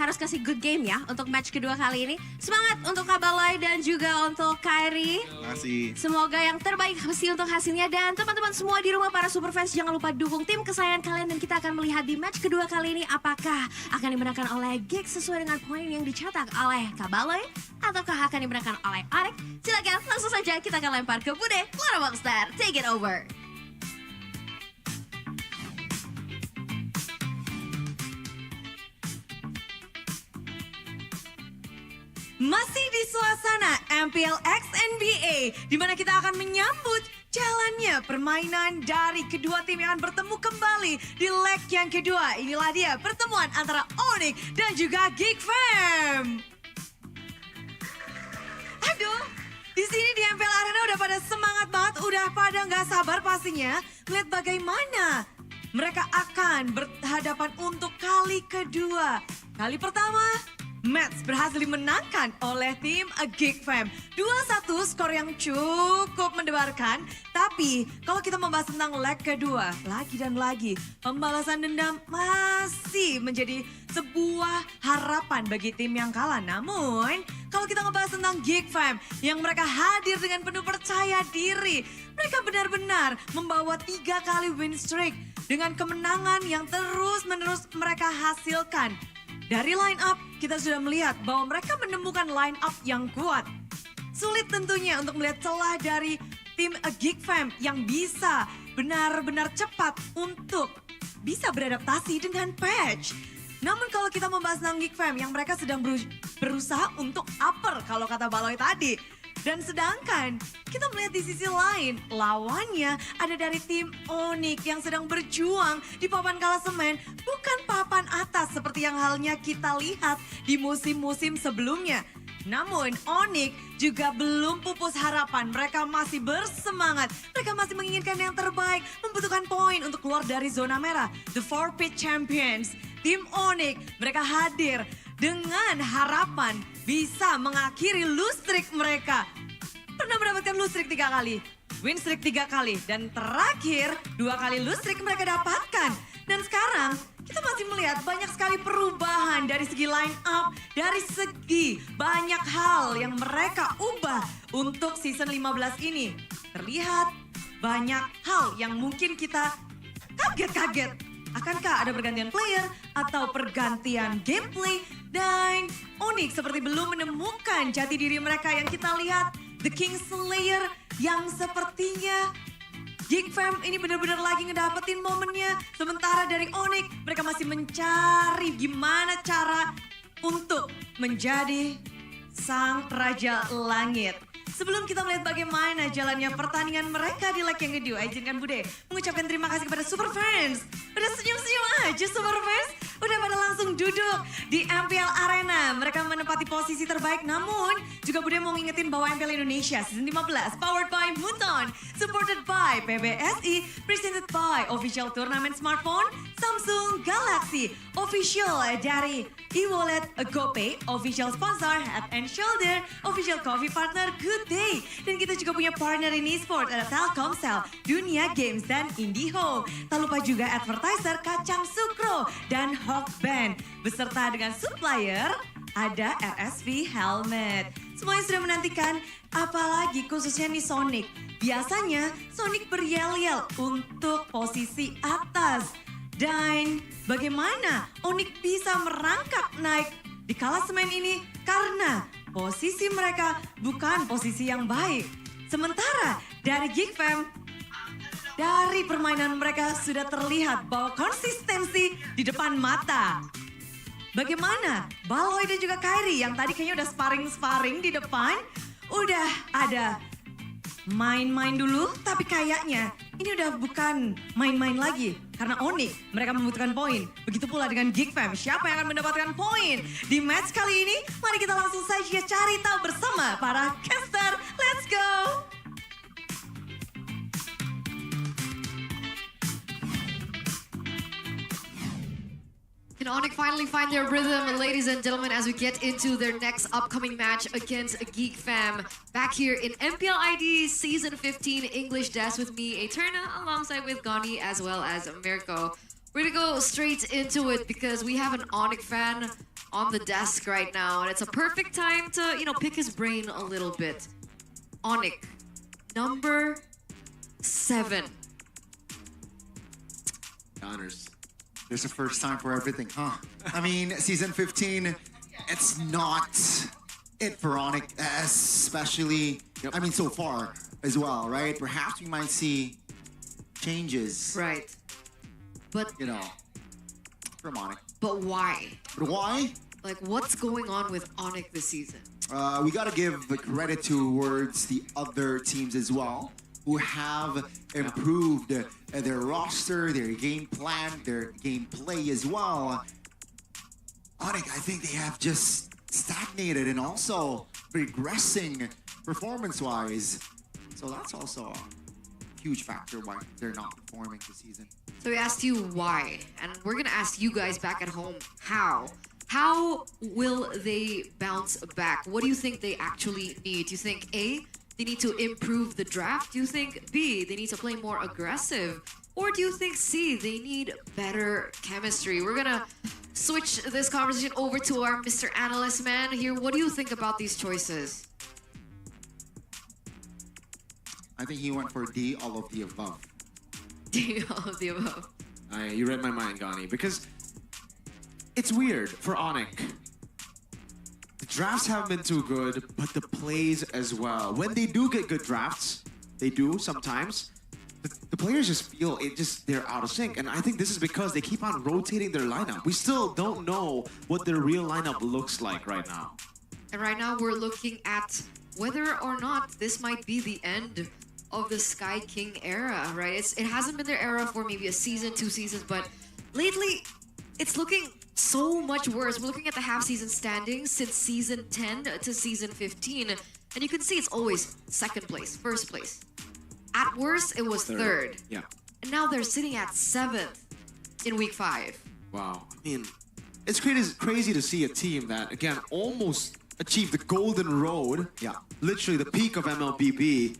harus kasih good game ya untuk match kedua kali ini. Semangat untuk Kabaloy dan juga untuk Kairi. Makasih. Semoga yang terbaik sih untuk hasilnya. Dan teman-teman semua di rumah, para superfans, jangan lupa dukung tim kesayangan kalian. Dan kita akan melihat di match kedua kali ini apakah akan dimenangkan oleh GEEK sesuai dengan poin yang dicetak oleh Kabaloy, ataukah akan dimenangkan oleh ONIC. Silakan langsung saja kita akan lempar ke Bude. Clara Boxster, take it over. Masih di suasana MPL X NBA, di mana kita akan menyambut jalannya permainan dari kedua tim yang akan bertemu kembali di leg yang kedua. Inilah dia pertemuan antara ONIC dan juga GEEK Fam. Aduh, di sini di MPL Arena udah pada semangat banget, udah pada nggak sabar pastinya melihat bagaimana mereka akan berhadapan untuk kali kedua. Kali pertama, match berhasil dimenangkan oleh tim GEEK Fam. 2-1 skor yang cukup mendebarkan. Tapi kalau kita membahas tentang leg kedua, lagi dan lagi pembalasan dendam masih menjadi sebuah harapan bagi tim yang kalah. Namun kalau kita ngebahas tentang GEEK Fam yang mereka hadir dengan penuh percaya diri, mereka benar-benar membawa 3 kali win streak dengan kemenangan yang terus-menerus mereka hasilkan. Dari line up, kita sudah melihat bahwa mereka menemukan line up yang kuat. Sulit tentunya untuk melihat celah dari tim GEEK Fam yang bisa benar-benar cepat untuk bisa beradaptasi dengan patch. Namun kalau kita membahas tentang GEEK Fam yang mereka sedang berusaha untuk upper kalau kata Baloy tadi. Dan sedangkan kita melihat di sisi lain, lawannya ada dari tim ONIC yang sedang berjuang di papan klasemen, bukan papan atas seperti yang halnya kita lihat di musim-musim sebelumnya. Namun ONIC juga belum pupus harapan, mereka masih bersemangat, mereka masih menginginkan yang terbaik, membutuhkan poin untuk keluar dari zona merah. The Forfeit Champions, tim ONIC, mereka hadir dengan harapan bisa mengakhiri lose streak mereka. Pernah mendapatkan lose streak 3 kali, win streak 3 kali, dan terakhir 2 kali lose streak mereka dapatkan. Dan sekarang kita masih melihat banyak sekali perubahan dari segi line up, dari segi banyak hal yang mereka ubah untuk season 15 ini. Terlihat banyak hal yang mungkin kita kaget-kaget. Akankah ada pergantian player atau pergantian gameplay? Dan ONIC seperti belum menemukan jati diri mereka yang kita lihat. The King Slayer yang sepertinya GEEK Fam ini benar-benar lagi ngedapetin momennya. Sementara dari ONIC mereka masih mencari gimana cara untuk menjadi sang Raja Langit. Sebelum kita melihat bagaimana jalannya pertandingan mereka di leg yang kedua, izinkan Bude mengucapkan terima kasih kepada Superfans. Udah senyum-senyum aja Superfans, udah pada langsung duduk di MPL Arena. Mereka menempati posisi terbaik, namun juga Bude mau ngingetin bahwa MPL Indonesia Season 15 powered by Muton, supported by PBSI, presented by Official Turnamen Smartphone, Samsung Galaxy, official dari e-wallet GoPay, official sponsor Head and Shoulder, official coffee partner Good Day. Dan kita juga punya partner in e-sport, ada Telkomsel, Dunia Games, dan IndiHome. Tak lupa juga advertiser Kacang Sukro dan Hawk Band. Beserta dengan supplier ada RSV Helmet. Semuanya sudah menantikan, apalagi khususnya nih Sonic. Biasanya Sonic beryel-yel untuk posisi atas. Dan bagaimana ONIC bisa merangkak naik di klasemen ini karena posisi mereka bukan posisi yang baik. Sementara dari GEEK Fam, dari permainan mereka sudah terlihat bahwa konsistensi di depan mata. Bagaimana Baloy dan juga Kairi yang tadi kayaknya udah sparring-sparring di depan, udah ada main-main dulu, tapi kayaknya ini udah bukan main-main lagi. Karena ONIC, mereka membutuhkan poin. Begitu pula dengan GEEK Fam, siapa yang akan mendapatkan poin di match kali ini? Mari kita langsung saja cari tahu bersama para caster. Let's go! Can ONIC finally find their rhythm, ladies and gentlemen, as we get into their next upcoming match against GEEK Fam back here in MPL ID Season 15 English Dash with me, Eterna, alongside with Gani as well as Mirko. We're gonna go straight into it because we have an ONIC fan on the desk right now, and it's a perfect time to, pick his brain a little bit. ONIC, number 7. Honors. There's a first time for everything, huh? I mean, season 15, it's not it for ONIC, especially, I mean, so far as well, right? Perhaps we might see changes. Right. But, from ONIC. But why? But why? Like, what's going on with ONIC this season? We gotta give the credit towards the other teams as well, who have improved their roster, their game plan, their gameplay as well. ONIC, I think they have just stagnated and also regressing performance-wise. So that's also a huge factor why they're not performing this season. So we asked you why, and we're gonna ask you guys back at home how. How will they bounce back? What do you think they actually need? Do you think A, they need to improve the draft? Do you think B, they need to play more aggressive? Or do you think C, they need better chemistry? We're gonna switch this conversation over to our Mr. Analyst man here. What do you think about these choices? I think he went for D, all of the above. D, all of the above. You read my mind, Gani, because it's weird for ONIC. The drafts haven't been too good, but the plays as well. When they do get good drafts, they do sometimes, the players just feel they're out of sync. And I think this is because they keep on rotating their lineup. We still don't know what their real lineup looks like right now. And right now we're looking at whether or not this might be the end of the Sky King era, right? It hasn't been their era for maybe a season, 2 seasons, but lately it's looking so much worse. We're looking at the half-season standings since season 10 to season 15, and you can see it's always second place, first place. At worst, it was third. Yeah. And now they're sitting at 7th in week 5. Wow. I mean, it's crazy to see a team that, again, almost achieved the golden road. Yeah. Literally the peak of MLBB.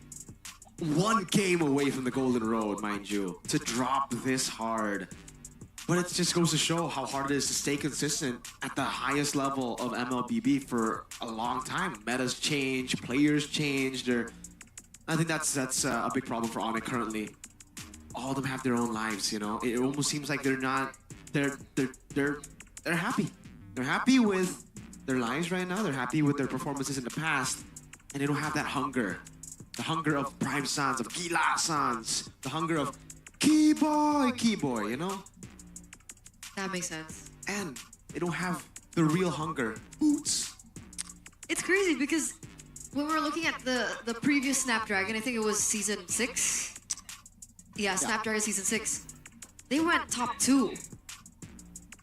1 game away from the golden road, mind you, to drop this hard. But it just goes to show how hard it is to stay consistent at the highest level of MLBB for a long time. Metas change, players change. I think that's a big problem for ONIC currently. All of them have their own lives, It almost seems like they're not. They're happy. They're happy with their lives right now. They're happy with their performances in the past, and they don't have that hunger. The hunger of Prime Sans, of Gila Sans, the hunger of Key Boy, That makes sense. And they don't have the real hunger. Boots. It's crazy because when we were looking at the previous Snapdragon, I think it was season 6. Yeah, Snapdragon season 6. They went top 2. And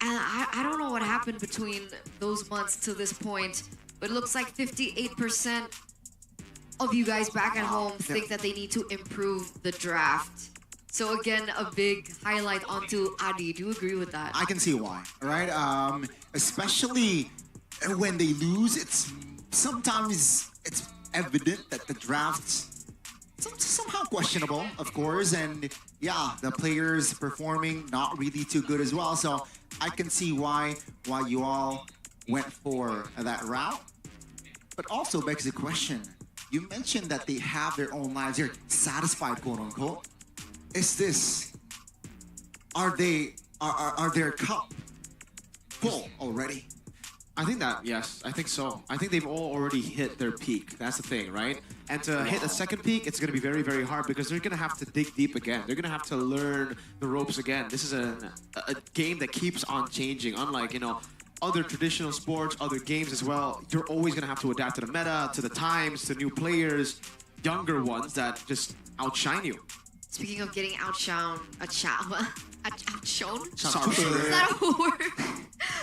I don't know what happened between those months to this point, but it looks like 58% of you guys back at home think that they need to improve the draft. So again, a big highlight onto Adi. Do you agree with that? I can see why, right? Especially when they lose, sometimes it's evident that the draft's somehow questionable, of course, and yeah, the players performing not really too good as well. So I can see why you all went for that route. But also begs the question, you mentioned that they have their own lives. They're satisfied, quote unquote. Are their cup full already? I think that, yes, I think so. I think they've all already hit their peak. That's the thing, right? And to hit a second peak, it's going to be very, very hard because they're going to have to dig deep again. They're going to have to learn the ropes again. This is a game that keeps on changing. Unlike, other traditional sports, other games as well, you're always going to have to adapt to the meta, to the times, to new players, younger ones that just outshine you. Speaking of getting outshone, outshone? Is Sharpshooter. that a word?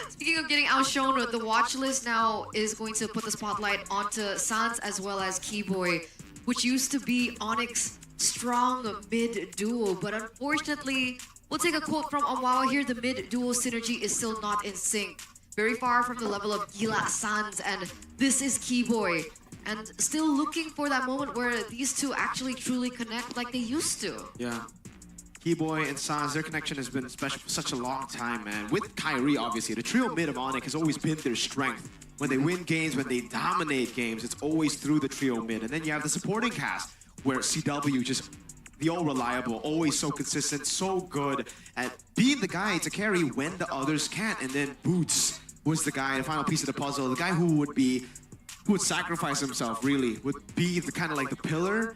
Speaking of getting outshone, the watch list now is going to put the spotlight onto Sans as well as Keyboy, which used to be ONIC's strong mid duo, but unfortunately, we'll take a quote from Omwawa here, the mid duo synergy is still not in sync. Very far from the level of Gila Sans, and this is Keyboy. And still looking for that moment where these two actually truly connect like they used to. Yeah. Keyboy and Sans, their connection has been special for such a long time, man. With Kyrie, obviously, the trio mid of ONIC has always been their strength. When they win games, when they dominate games, it's always through the trio mid. And then you have the supporting cast, where CW just the all reliable, always so consistent, so good at being the guy to carry when the others can't. And then Boots was the guy, the final piece of the puzzle, the guy who would sacrifice himself, really, would be the kind of like the pillar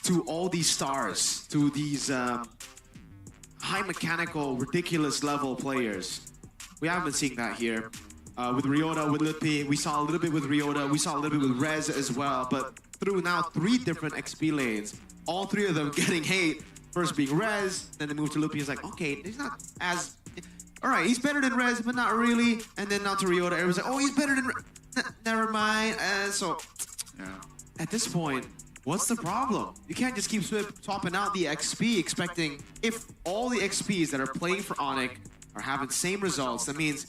to all these stars, to these high mechanical, ridiculous level players. We haven't been seeing that here. With Ryota, with Lutpi, we saw a little bit with Ryota, we saw a little bit with Rez as well, but through now 3 different XP lanes, all 3 of them getting hate. First being Rez, then they move to Lutpi, it's like, okay, he's not as... Alright, he's better than Rez, but not really. And then now to Ryota, everyone's like, oh, he's better than Rez. Never mind. So, at this point, what's the problem? You can't just keep swapping out the XP expecting, if all the XPs that are playing for ONIC are having same results, that means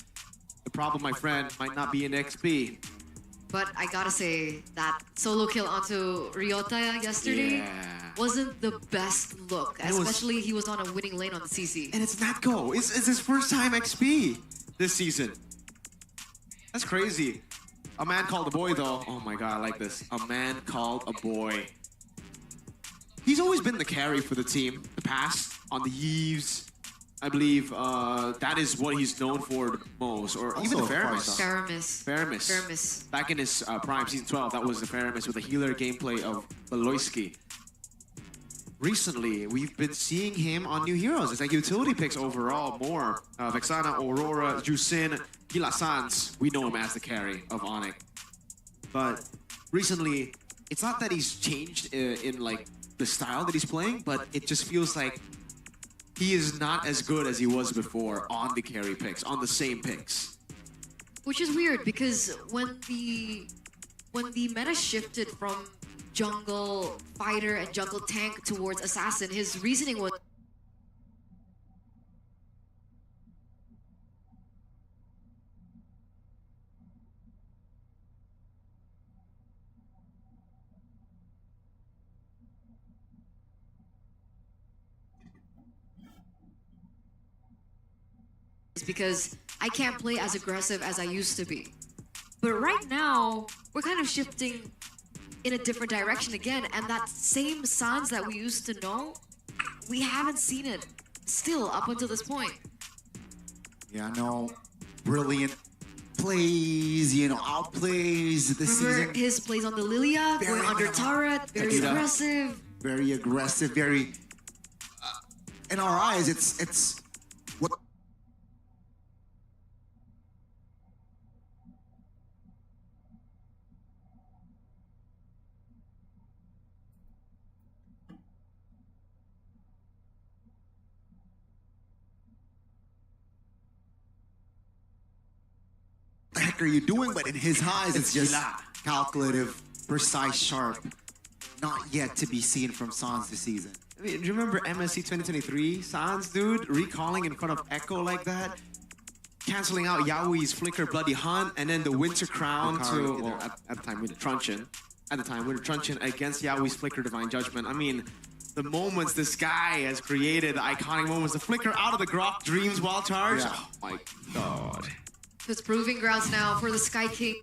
the problem, my friend, might not be in XP. But I gotta say, that solo kill onto Ryota yesterday wasn't the best look, especially he was on a winning lane on the CC. And it's not go. It's his first time XP this season. That's crazy. A man called a boy, though. Oh my god, I like this. A man called a boy. He's always been the carry for the team. The past, on the Eves. I believe that is what he's known for the most. Or even the Faramis. Faramis. Back in his prime, season 12, that was the Faramis with the healer gameplay of Beloyski. Recently, we've been seeing him on new heroes. It's like utility picks overall more. Vexana, Aurora, Jusin, Gila Sans. We know him as the carry of ONIC. But recently, it's not that he's changed in like the style that he's playing, but it just feels like he is not as good as he was before on the carry picks, on the same picks. Which is weird because when the meta shifted from jungle fighter and jungle tank towards assassin, his reasoning was because I can't play as aggressive as I used to be. But right now, we're kind of shifting in a different direction again, and that same Sans that we used to know, we haven't seen it still up until this point. Yeah, no, brilliant plays, you know, outplays this season. His plays on the Lilia, going under turret, very aggressive. Very aggressive, very... in our eyes, it's what... the heck are you doing? But in his eyes, it's just calculative, precise, sharp. Not yet to be seen from Sans this season. I mean, do you remember MSC 2023? Sans, dude, recalling in front of Echo like that? Canceling out Yaoi's Flicker Bloody Hunt, and then the Winter Crown to, well, at the time, Winter Truncheon. At the time, Winter Truncheon against Yaoi's Flicker Divine Judgment. I mean, the moments this guy has created, the iconic moments, the Flicker out of the Grok Dreams while charged. Oh my god. It's proving grounds now for the Sky King.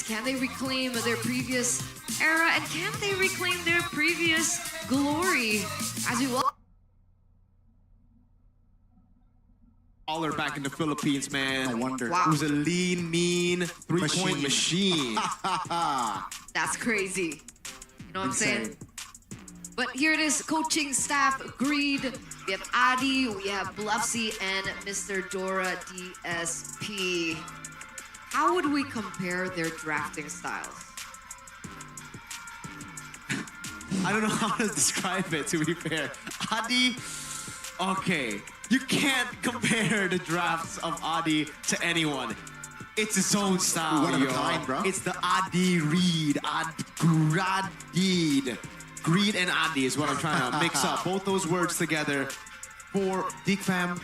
Can they reclaim their previous era, and can they reclaim their previous glory? As we welcome Baller back in the Philippines, man. No wonder. Wow. Who's a lean, mean, three-point machine. That's crazy. You know what I'm saying? Insane. But here it is, coaching staff agreed. We have Adi, we have Bluffsy, and Mr. Dora DSP. How would we compare their drafting styles? I don't know how to describe it, to be fair. Adi, okay. You can't compare the drafts of Adi to anyone. It's his own style, One of a yo. kind, bro. It's the Adi Reed. Gradid. Greed and Adi is what I'm trying to mix up. Both those words together for Geek Fam.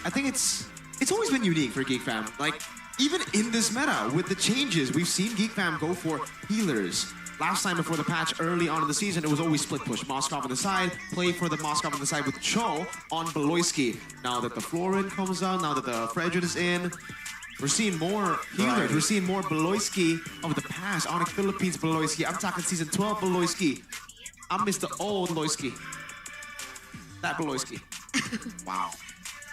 I think it's always been unique for Geek Fam. Like, even in this meta, with the changes, we've seen Geek Fam go for healers. Last time before the patch, early on in the season, it was always split push. Moskov on the side, play for the Moskov on the side with Cho on Beloyski. Now that the Florin comes on, now that the Fredrin is in, we're seeing more healers. Right. We're seeing more Beloyski of the past. ONIC Philippines Beloyski. I'm talking season 12 Beloyski. I miss the old Beloyski. That Beloyski. Wow.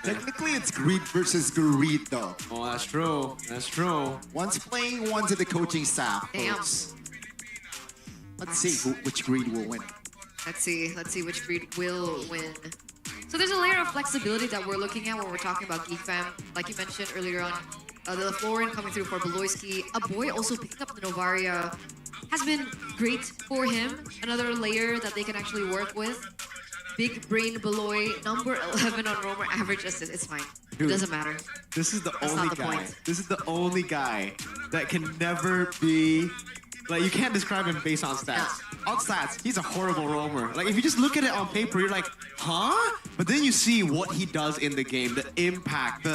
Technically, it's Greed versus Greed, though. Oh, that's true. That's true. One's playing, one's at the coaching staff. Damn. Folks. Let's see which Greed will win. Let's see which breed will win. So there's a layer of flexibility that we're looking at when we're talking about Geek Fam. Like you mentioned earlier on, the Florin coming through for Beloyski. A boy also picking up the Novaria has been great for him. Another layer that they can actually work with. Big brain Beloy, number 11 on roamer, average assist. It's fine. Dude, it doesn't matter. This is the That's only not the guy. point. This is the only guy that can never be. Like, you can't describe him based on stats. On stats, he's a horrible roamer. Like, if you just look at it on paper, you're like, huh? But then you see what he does in the game, the impact,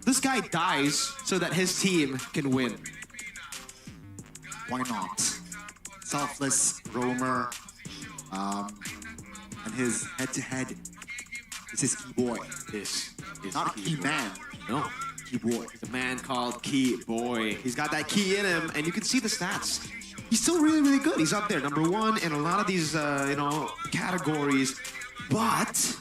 this guy dies so that his team can win. Why not? Selfless roamer. And his head-to-head is his key boy. This is not a key man. No. Key boy. He's a man called Key Boy. He's got that key in him, and you can see the stats. He's still really, really good. He's up there, #1 in a lot of these, categories. But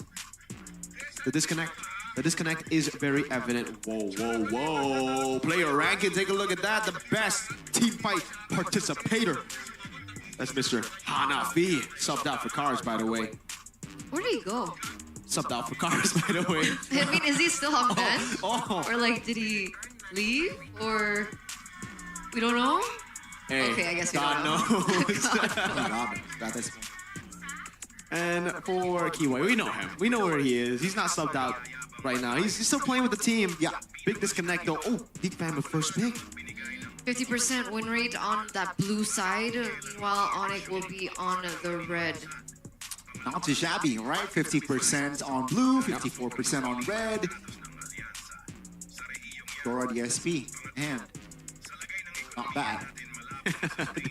the disconnect is very evident. Whoa, whoa, whoa! Player ranking. Take a look at that. The best team fight participator. That's Mr. Hanafi. Subbed out for cars, by the way. Where did he go? Subbed out for cars, by the way. I mean, is he still on bench? Oh. Or like, did he leave? Or we don't know? Hey, Okay, I guess we God don't know. knows. And for Kiwi, we know him. We know where he is. He's not subbed out right now. He's still playing with the team. Yeah, big disconnect though. Oh, Geek Fam with first pick. 50% win rate on that blue side. Meanwhile, ONIC will be on the red. Not too shabby, right? 50% on blue, 54% on red. Dora DSP, and not bad.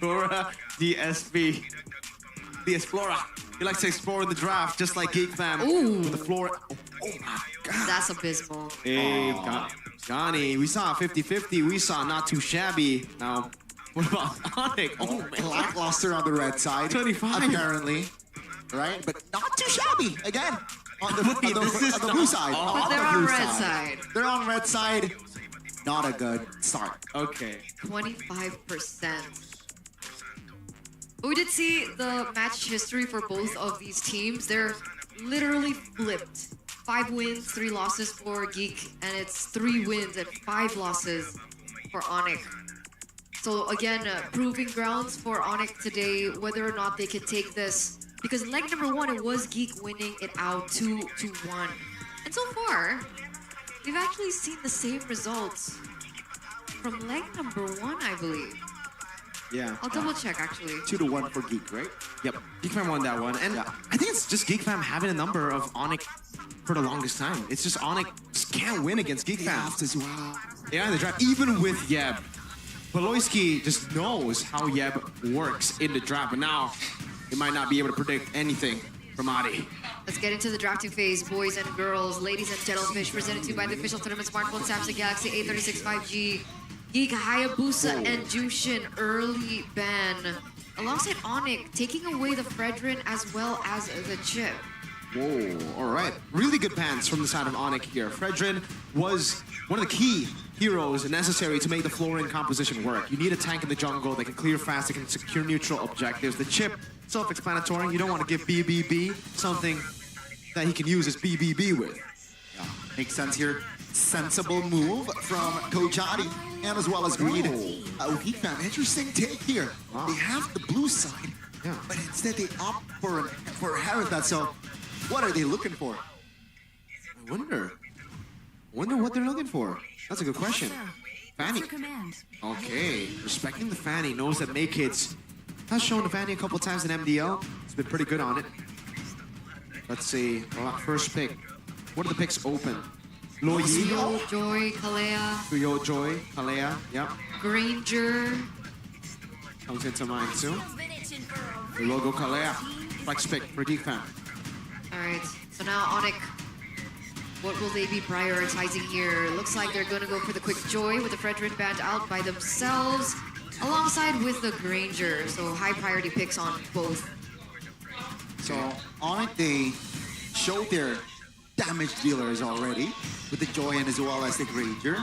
Dora DSP. The Explorer. He likes to explore in the draft, just like Geek Fam. Ooh. With the floor. Oh my God. That's abysmal. Hey, Johnny, we saw 50-50. We saw not too shabby. Now, what about ONIC? Oh, man. Lackluster on the red side. 25. Apparently. Right? But not too shabby. Again. On the This blue is side. But they're on red side. They're on red side. Not a good start. Okay. 25%. But we did see the match history for both of these teams. They're literally flipped. 5 wins, 3 losses for Geek, and it's 3 wins and 5 losses for ONIC. So again, proving grounds for ONIC today, whether or not they can take this. Because in leg #1, it was Geek winning it out 2-1. And so far, we've actually seen the same results from leg #1, I believe. Yeah. I'll double check actually. 2-1 for Geek, right? Yep. Geek Fam won that one. And I think it's just Geek Fam having a number of ONIC for the longest time. It's just ONIC just can't win against Geek Fam. As well. Yeah, in the draft, even with Yeb. Beloyski just knows how Yeb works in the draft, but now he might not be able to predict anything from Adi. Let's get into the drafting phase, boys and girls, ladies and gentlemen. Presented to you by the official tournament smartphone Samsung Galaxy A36 5G. GEEK, Hayabusa, and Jushin early ban. Alongside ONIC, taking away the Fredrin as well as the chip. Whoa, all right. Really good bans from the side of ONIC here. Fredrin was one of the key heroes necessary to make the Florian composition work. You need a tank in the jungle that can clear fast, that can secure neutral objectives. The chip, self-explanatory. You don't want to give BBB something that he can use his BBB with. Yeah, makes sense here. Sensible move from Kojadi and as well as Greed. GEEK fam, interesting take here. Wow. They have the blue side, but instead they opt for Haratha. So what are they looking for? I wonder what they're looking for. That's a good question. Fanny. Okay, respecting the Fanny, knows that Maykids has shown the Fanny a couple times in MDL. He's been pretty good on it. Let's see, first pick. What are the picks open? Loyi, Joy, Kalea, Suyo, Joy, Kalea, yep. Granger. Comes into mind too. The logo Kalea. Flex pick for GEEK fam. Alright, so now ONIC, what will they be prioritizing here? Looks like they're gonna go for the quick Joy with the Fredrin band out by themselves, alongside with the Granger. So high priority picks on both. So ONIC, they showed their damage dealers already with the Joy and as well as the Granger.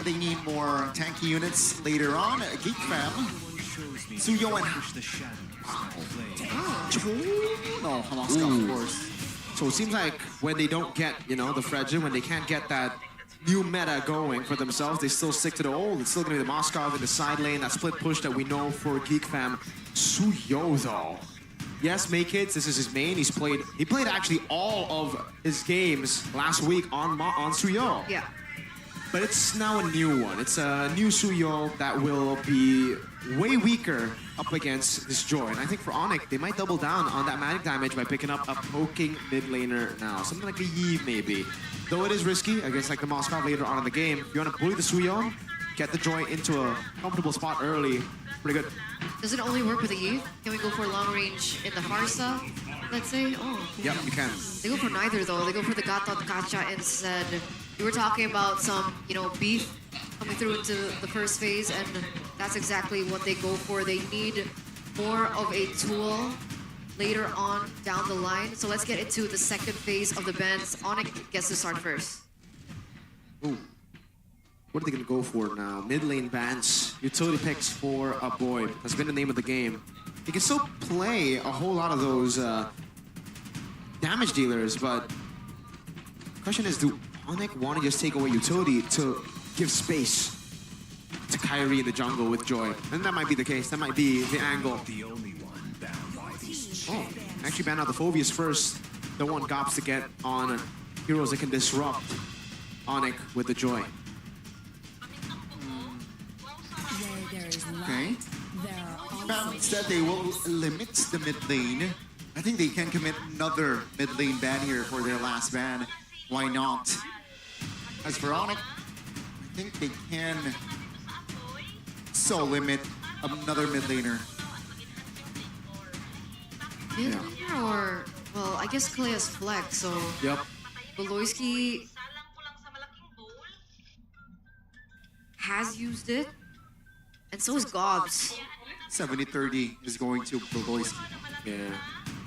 They need more tanky units later on. GEEK fam, Suyo and no, Hamaska, of course. So it seems like when they don't get, the Fredrin, when they can't get that new meta going for themselves, they still stick to the old. It's still going to be the Moskov in the side lane, that split push that we know for GEEK fam. Suyo though. Yes, Maykids, this is his main. He played actually all of his games last week on Suyo. Yeah. But it's now a new one. It's a new Suyo that will be way weaker up against this Joy. And I think for ONIC, they might double down on that magic damage by picking up a poking mid laner now. Something like a Yves maybe. Though it is risky against like the Moskov later on in the game. If you want to bully the Suyo, get the Joy into a comfortable spot early. Pretty good. Does it only work with the Yves? Can we go for long range in the Farsa, let's say? Oh. Yep, you can. They go for neither though. They go for the Gatot Gacha instead. You were talking about some, beef coming through into the first phase, and that's exactly what they go for. They need more of a tool later on down the line. So let's get into the second phase of the bans. ONIC gets to start first. Ooh. What are they going to go for now? Mid lane bans, utility picks for a boy. That's been the name of the game. He can still play a whole lot of those damage dealers, but the question is, do ONIC want to just take away utility to give space to Kyrie in the jungle with Joy? And that might be the case. That might be the angle. Oh, actually ban out the Phobius first. Don't want Gops to get on heroes that can disrupt ONIC with the Joy. Okay. Instead, they will limit the mid lane. I think they can commit another mid lane ban here for their last ban. Why not? As for ONIC, I think they can so limit another mid laner. Mid laner or, well, I guess Kalea's flex, so... Yep. Beloyski has used it, and so is Gobs. 70-30 is going to Beloyski. Yeah.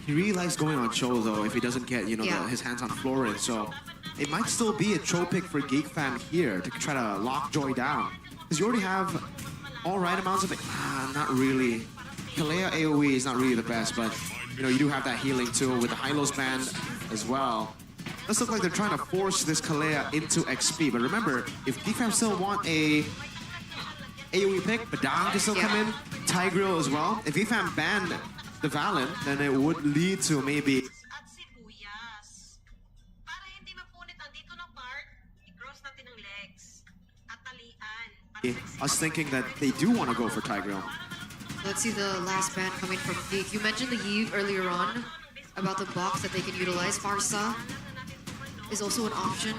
He really likes going on Cho though if he doesn't get, his hands on Florian. So it might still be a Cho pick for GEEK fam here to try to lock Joy down. Because you already have all right amounts of it. Not really. Kalea AoE is not really the best, but you do have that healing too with the Hylos band as well. Does look like they're trying to force this Kalea into XP. But remember, if GEEK fam still want a AoE pick, Badang can still come in, Tigreal as well. If GEEK fam banned the Valen, then it would lead to maybe... us thinking that they do want to go for Tigreal. Let's see the last ban coming from GEEK. You mentioned the Yves earlier on about the box that they can utilize. Farsa is also an option.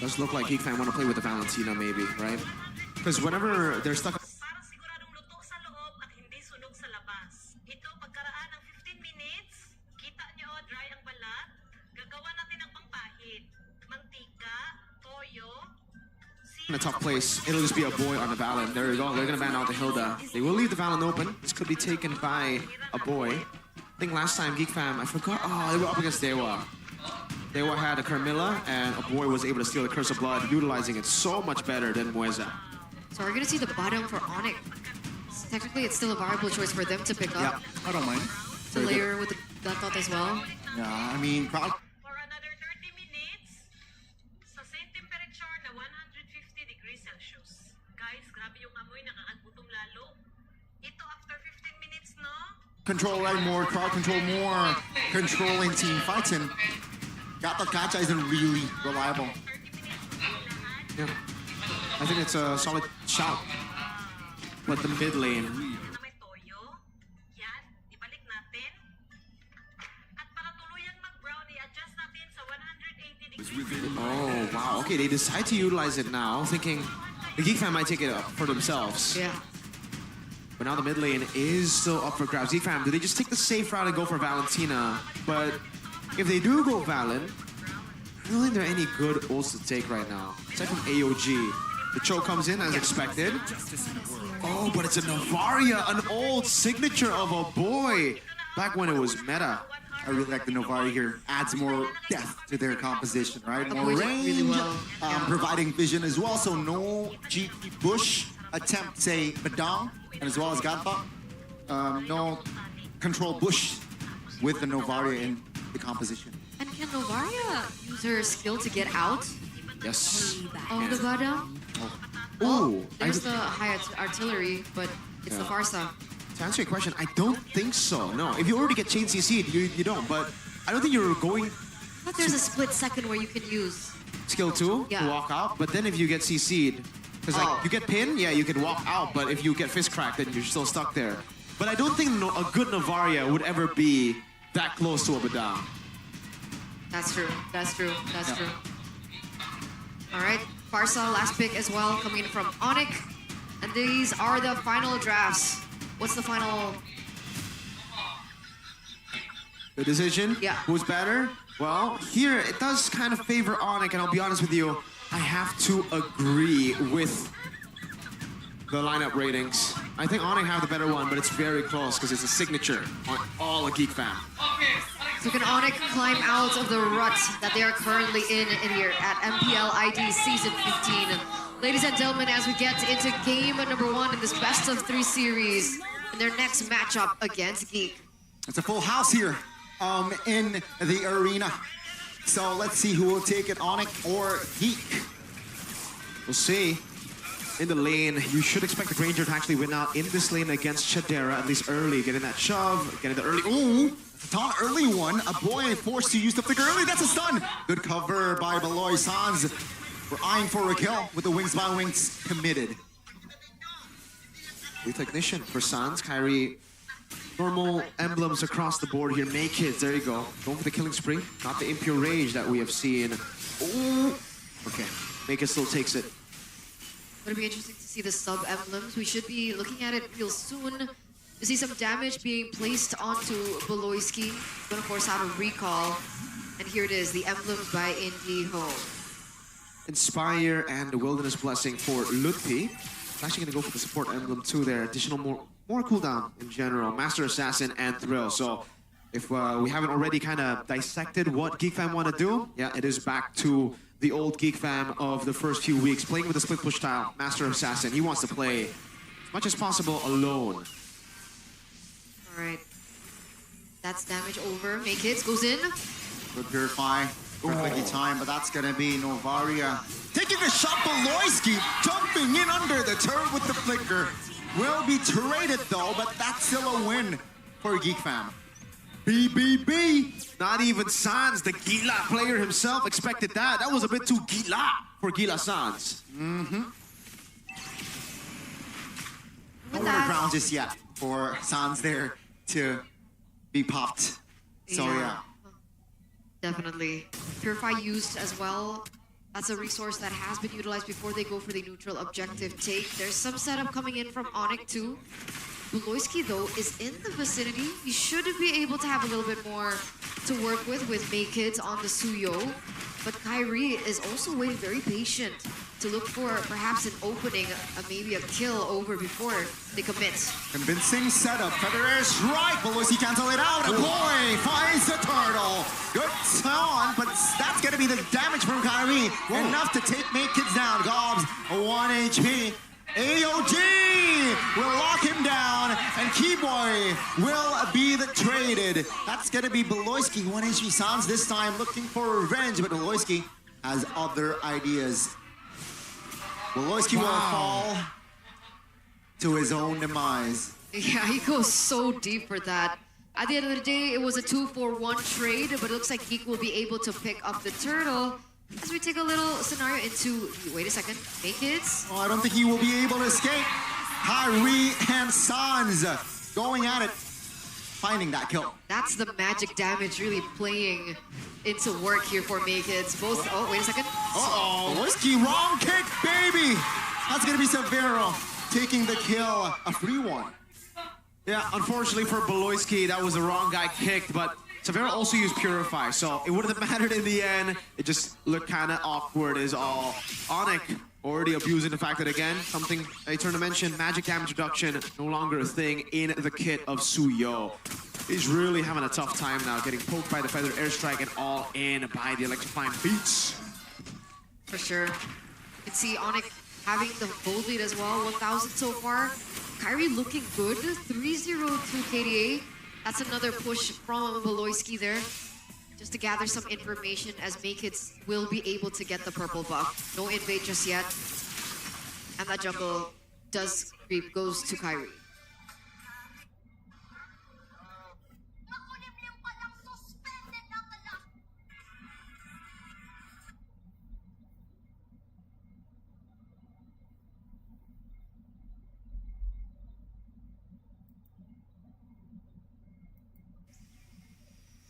Does look like GEEK fam want to play with the Valentina maybe, right? Because whenever they're stuck... in a tough place. It'll just be a boy on the Valen. There we go. They're gonna ban out the Hilda. They will leave the Valen open. This could be taken by a boy. I think last time Geek Fam, I forgot. Oh, they were up against DEWA. DEWA had a Carmilla, and a boy was able to steal the Curse of Blood, utilizing it so much better than Mueza. So we're gonna see the bottom for ONIC. Technically, it's still a viable choice for them to pick up. Yeah, I don't mind. To layer with the gun thought as well. Yeah, I mean, crowd. Control right more, crowd control more, controlling team fights, and Gacha isn't really reliable. Yeah, I think it's a solid shout. But the mid lane. Oh, wow. Okay, they decide to utilize it now, thinking the Geek Fam might take it up for themselves. Yeah. But now the mid lane is still up for grabs. Geek Fam, do they just take the safe route and go for Valentina? But if they do go Valen, I don't think there are any good ults to take right now. Aside from AOG. The choke comes in as expected. Oh, but it's a Novaria, an old signature of a boy. Back when it was meta. I really like the Novaria here. Adds more depth to their composition, right? More range, really well. providing vision as well. So no GP push attempt, say, Badang, and as well as Ganpa. No control bush with the Novaria in the composition. And can Novaria use her skill to get out Yes. of the bottom? Ooh. There's the high artillery, but it's the Farsa. To answer your question, I don't think so. No, if you already get chain CC'd, you don't. But I don't think you're going But there's a split second where you can use. skill 2 Yeah. to walk out. But then if you get CC'd, because like you get pinned, yeah, you can walk out. But if you get fist cracked, then you're still stuck there. But I don't think a good Novaria would ever be that close to a Badang. That's true. That's true. That's true. All right, Farsa, last pick as well, coming in from ONIC. And these are the final drafts. What's the final? The decision? Yeah. Who's better? Well, here it does kind of favor ONIC, and I'll be honest with you, I have to agree with the lineup ratings. I think ONIC have the better one, but it's very close because it's a signature on all of Geek Fam. So can ONIC climb out of the rut that they are currently in here at MPL ID Season 15? Ladies and gentlemen, as we get into game number 1 in this best-of-3 series, in their next matchup against Geek. It's a full house here in the arena. So let's see who will take it, ONIC or Geek. We'll see. In the lane, you should expect the Granger to actually win out in this lane against Chadera, at least early. Getting that shove, getting the early... Ooh! Taunt early one. A boy forced to use the flicker early. That's a stun. Good cover by Beloy Sans. We're eyeing for a kill with the Wings by Wings committed. With ignition for Sans, Kyrie. Normal emblems across the board here. Naked, there you go. Going for the killing spree. Not the impure rage that we have seen. Ooh. Okay, Naked still takes it. It'll be interesting to see the sub-emblems. We should be looking at it real soon. You see some damage being placed onto Beloyski. Gonna force out a recall. And here it is, the emblems by Indy Home. Inspire and the Wilderness Blessing for Lutpi. Actually gonna go for the support emblem too there. Additional more cooldown in general. Master Assassin and Thrill. So if we haven't already kind of dissected what Geek Fam want to do, yeah, it is back to the old Geek Fam of the first few weeks. Playing with the split push style. Master Assassin, he wants to play as much as possible alone. All right. That's damage over. Make hits, goes in. Good Purify. Perfectly timed, but that's gonna be Novaria. Taking a shot, Beloyski jumping in under the turret with the flicker. Will be traded though, but that's still a win for Geek Fam. BBB. Not even Sans, the Gila player himself, expected that. That was a bit too Gila for Gila Sans. Mm-hmm. No ground just yet for Sans there to be popped. So yeah. Definitely. Purify used as well. That's a resource that has been utilized before they go for the neutral objective take. There's some setup coming in from ONIC too. Beloyski though is in the vicinity. He should be able to have a little bit more to work with May Kids on the Suyo. But Kyrie is also waiting very patient to look for perhaps an opening, maybe a kill over before they commit. Convincing setup. Feather air strike. Beloisi cancel it out. A boy finds the turtle. Good on, but that's going to be the damage from Kyrie. Enough to make kids down. Gobs, 1 HP. AOG will lock him down, and Keyboy will be traded. That's going to be Beloisi. 1 HP Sans this time looking for revenge, but Beloisi has other ideas. Beloisi will fall to his own demise. Yeah, he goes so deep for that. At the end of the day, it was a 2-for-1 trade, but it looks like Geek will be able to pick up the turtle. As we take a little scenario into, wait a second, Nakeds. Oh, I don't think he will be able to escape. Kyrie and Sans going at it, finding that kill. That's the magic damage really playing into work here for Nakeds. Both, oh, wait a second. Uh-oh, Beloisi, wrong kick, baby. That's gonna be Severo taking the kill, a free one. Yeah, unfortunately for Beloisi, that was the wrong guy kicked, but Severo also used Purify, so it wouldn't have mattered in the end. It just looked kind of awkward is all. ONIC already abusing the fact that, again, something I turned to mention, magic damage reduction, no longer a thing in the kit of Suyo. He's really having a tough time now, getting poked by the Feather Airstrike and all in by the electrifying beats. For sure. You can see ONIC having the gold lead as well, 1,000 so far. Kyrie looking good, 3-0 to KDA. That's another push from Beloisi there, just to gather some information as Nakeds will be able to get the purple buff. No invade just yet. And that jungle does creep, goes to Kyrie.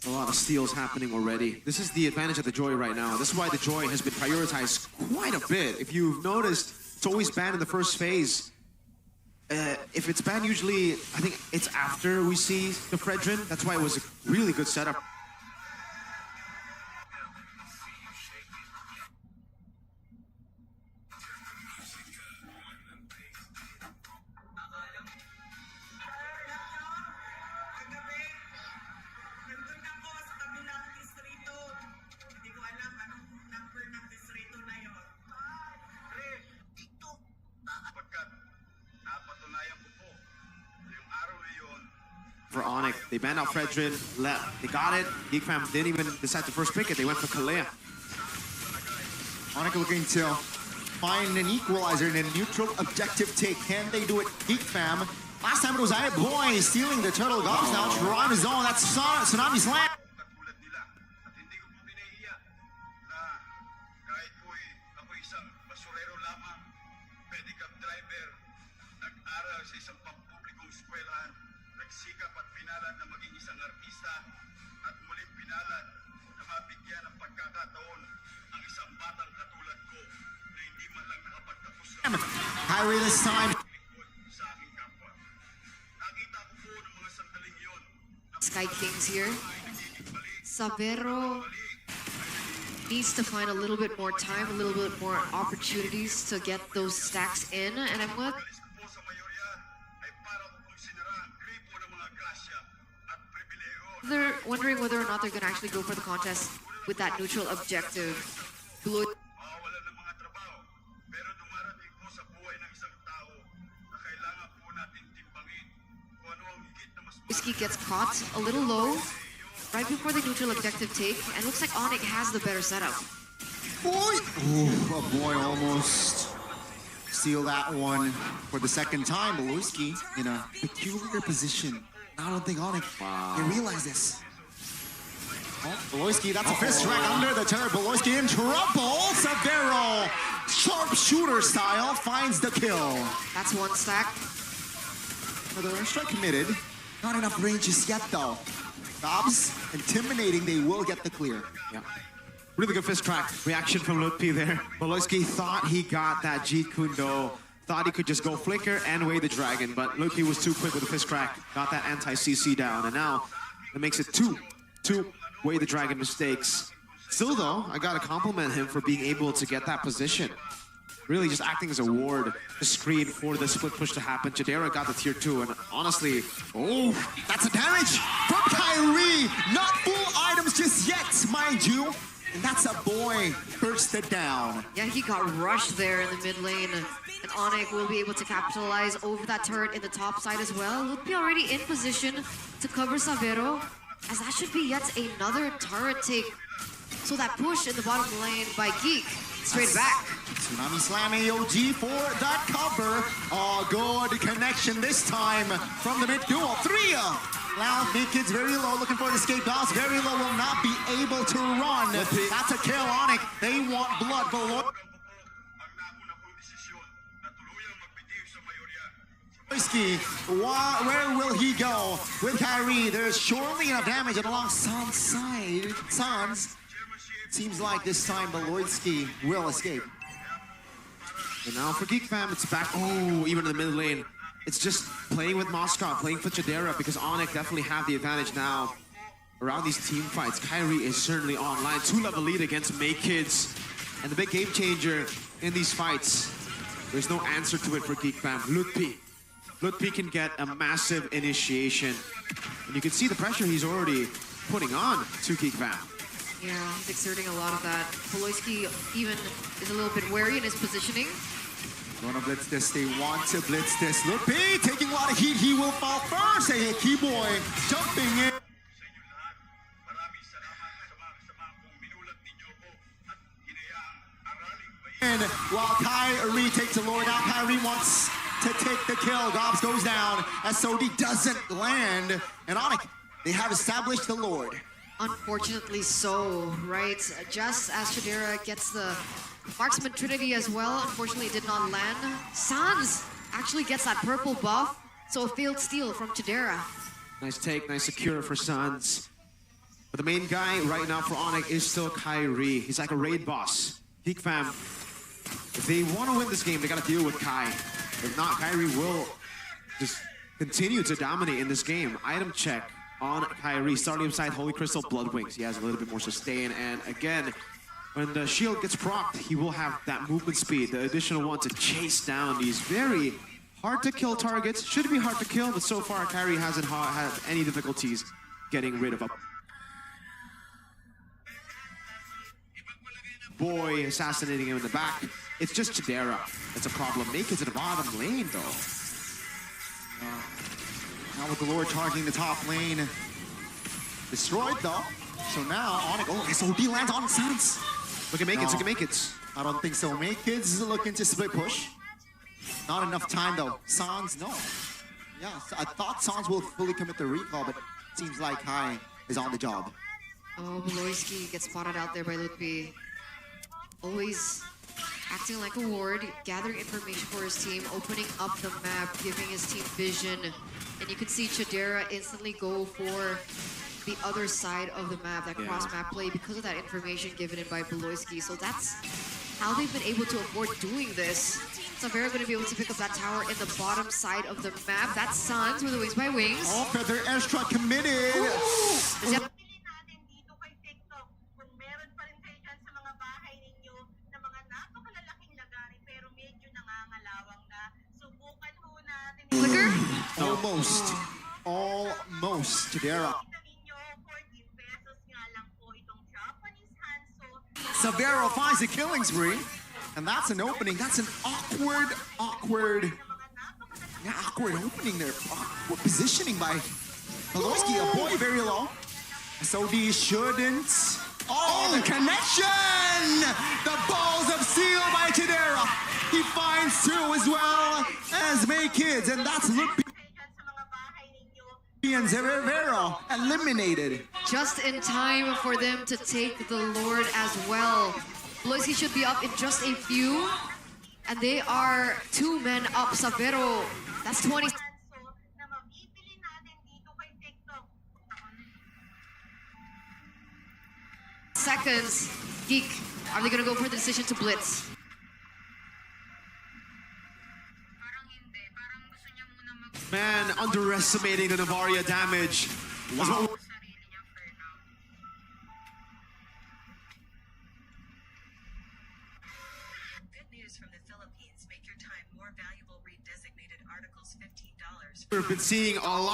A lot of steals happening already. This is the advantage of the Joy right now. This is why the Joy has been prioritized quite a bit. If you've noticed, it's always banned in the first phase. If it's banned, usually, I think it's after we see the Fredrin. That's why it was a really good setup. For ONIC, they banned out Fredrin, they got it. GEEK fam didn't even decide to first pick it, they went for Kalea. ONIC looking to find an equalizer in a neutral objective take. Can they do it? GEEK fam. Last time it was Boy stealing the turtle. Gogs now trying his own. That's Tsunami Slam. Nagsikap at pinalan na maging isang artista at muling pinalan na mabigyan ng pagkakataon ang isang batang katulad ko na hindi man lang nakapagtapos ng Kyrie this time. sa aking kapwa. Nakita ko po ng mga sandaling yon. Sky Kings here. Severo needs to find a little bit more time, a little bit more opportunities to get those stacks in, and I'm they're wondering whether or not they're going to actually go for the contest with that neutral objective. Beloisi gets caught a little low right before the neutral objective take, and looks like ONIC has the better setup. Boy! Ooh, a boy almost steal that one for the second time. Beloisi in a peculiar position. I don't think ONIC can realize this. Oh, Beloisi, that's a fist strike under the turret. Beloisi in trouble. Severo, sharpshooter style, finds the kill. That's one stack. Another strike committed. Not enough range just yet, though. Dobbs, intimidating, they will get the clear. Yeah. Really good fist track reaction from Lutpi there. Beloisi thought he got that Jeet Kune Do. Thought he could just go flicker and weigh the dragon, but Lutpi was too quick with the fist crack. Got that anti-CC down, and now it makes it two weigh the dragon mistakes. Still though, I gotta compliment him for being able to get that position. Really just acting as a ward, the screen for the split push to happen. Chidera got the tier 2, and honestly, Oh, that's a damage from Kyrie. Not full items just yet, mind you. And that's a boy bursted down. Yeah, he got rushed there in the mid lane. And ONIC will be able to capitalize over that turret in the top side as well. Would be already in position to cover Savero, as that should be yet another turret take. So that push in the bottom lane by GEEK, straight back. Tsunami Slam AOG for that cover. Oh, good connection this time from the mid duo. 3. Loud mid kids very low, looking for the escape. Doss very low, will not be able to run. That's a kill on it. They want blood below. Where will he go with Kyrie? There's surely enough damage, and along Sans side, Sans, seems like this time Beloitsky will escape. And now for GEEK fam, it's back. Oh, even in the mid lane. It's just playing with Moscow, playing for Chidera, because ONIC definitely have the advantage now around these team fights. Kyrie is certainly online. 2-level lead against May Kids. And the big game changer in these fights, there's no answer to it for GEEK fam. Lutpi. Lutpi can get a massive initiation. And you can see the pressure he's already putting on to GEEK fam. Yeah, he's exerting a lot of that. Beloitsky even is a little bit wary in his positioning. Wanna blitz this, they want to blitz this. Lutpi taking a lot of heat, he will fall first. Hey, Keyboy jumping in. And while Kyrie takes the Lord out, Kyrie wants to take the kill. Gobs goes down. SOD doesn't land. And ONIC, they have established the Lord. Unfortunately so, right? Just as Chidera gets the Marksman Trinity as well, unfortunately it did not land. Sans actually gets that purple buff, so a failed steal from Chidera. Nice take, nice secure for Sans. But the main guy right now for ONIC is still Kyrie. He's like a raid boss. GEEK fam, if they want to win this game, they gotta deal with Kai. If not, Kyrie will just continue to dominate in this game. Item check on Kyrie, starting beside Holy Crystal Blood Wings. He has a little bit more sustain, and again, when the shield gets procced, he will have that movement speed, the additional one to chase down these very hard to kill targets. Should be hard to kill, but so far Kyrie hasn't had any difficulties getting rid of a boy assassinating him in the back. It's just Chidera that's a problem. Make it to the bottom lane though. Now with the Lord targeting the top lane. Destroyed though. So now ONIC, oh, SOD lands on Sans. Look at Make It, look at Make It. I don't think so. Make Kids looking to split push. Not enough time though. Sans, no. Yeah, I thought Sans will fully commit the recall, but it seems like Kai is on the job. Oh, Beloitsky gets spotted out there by Lutpi. Always acting like a ward, gathering information for his team, opening up the map, giving his team vision. And you can see Chidera instantly go for the other side of the map, that cross-map play, because of that information given in by Beloitsky. So that's how they've been able to avoid doing this. Savero going to be able to pick up that tower in the bottom side of the map. That's Sans with the Wings by Wings. Oh, Feather Airstrike committed. Flicker? Almost. Almost. Chidera. Savero finds the killing spree. And that's an opening. That's an awkward opening there. Awkward positioning by Beloitsky. A boy very low. SOD shouldn't. Oh, the connection! The balls of steel by Chidera. He finds two as well as May Kids, and that's Lutpi and Zavero eliminated. Just in time for them to take the Lord as well. Beloitsky should be up in just a few, and they are 2 men up. Savero, that's 20 seconds. GEEK, are they gonna go for the decision to blitz? Man, underestimating the Navaria damage. Wow. news from the Philippines. Make your time more valuable. Read designated articles $15. We've been seeing a lot.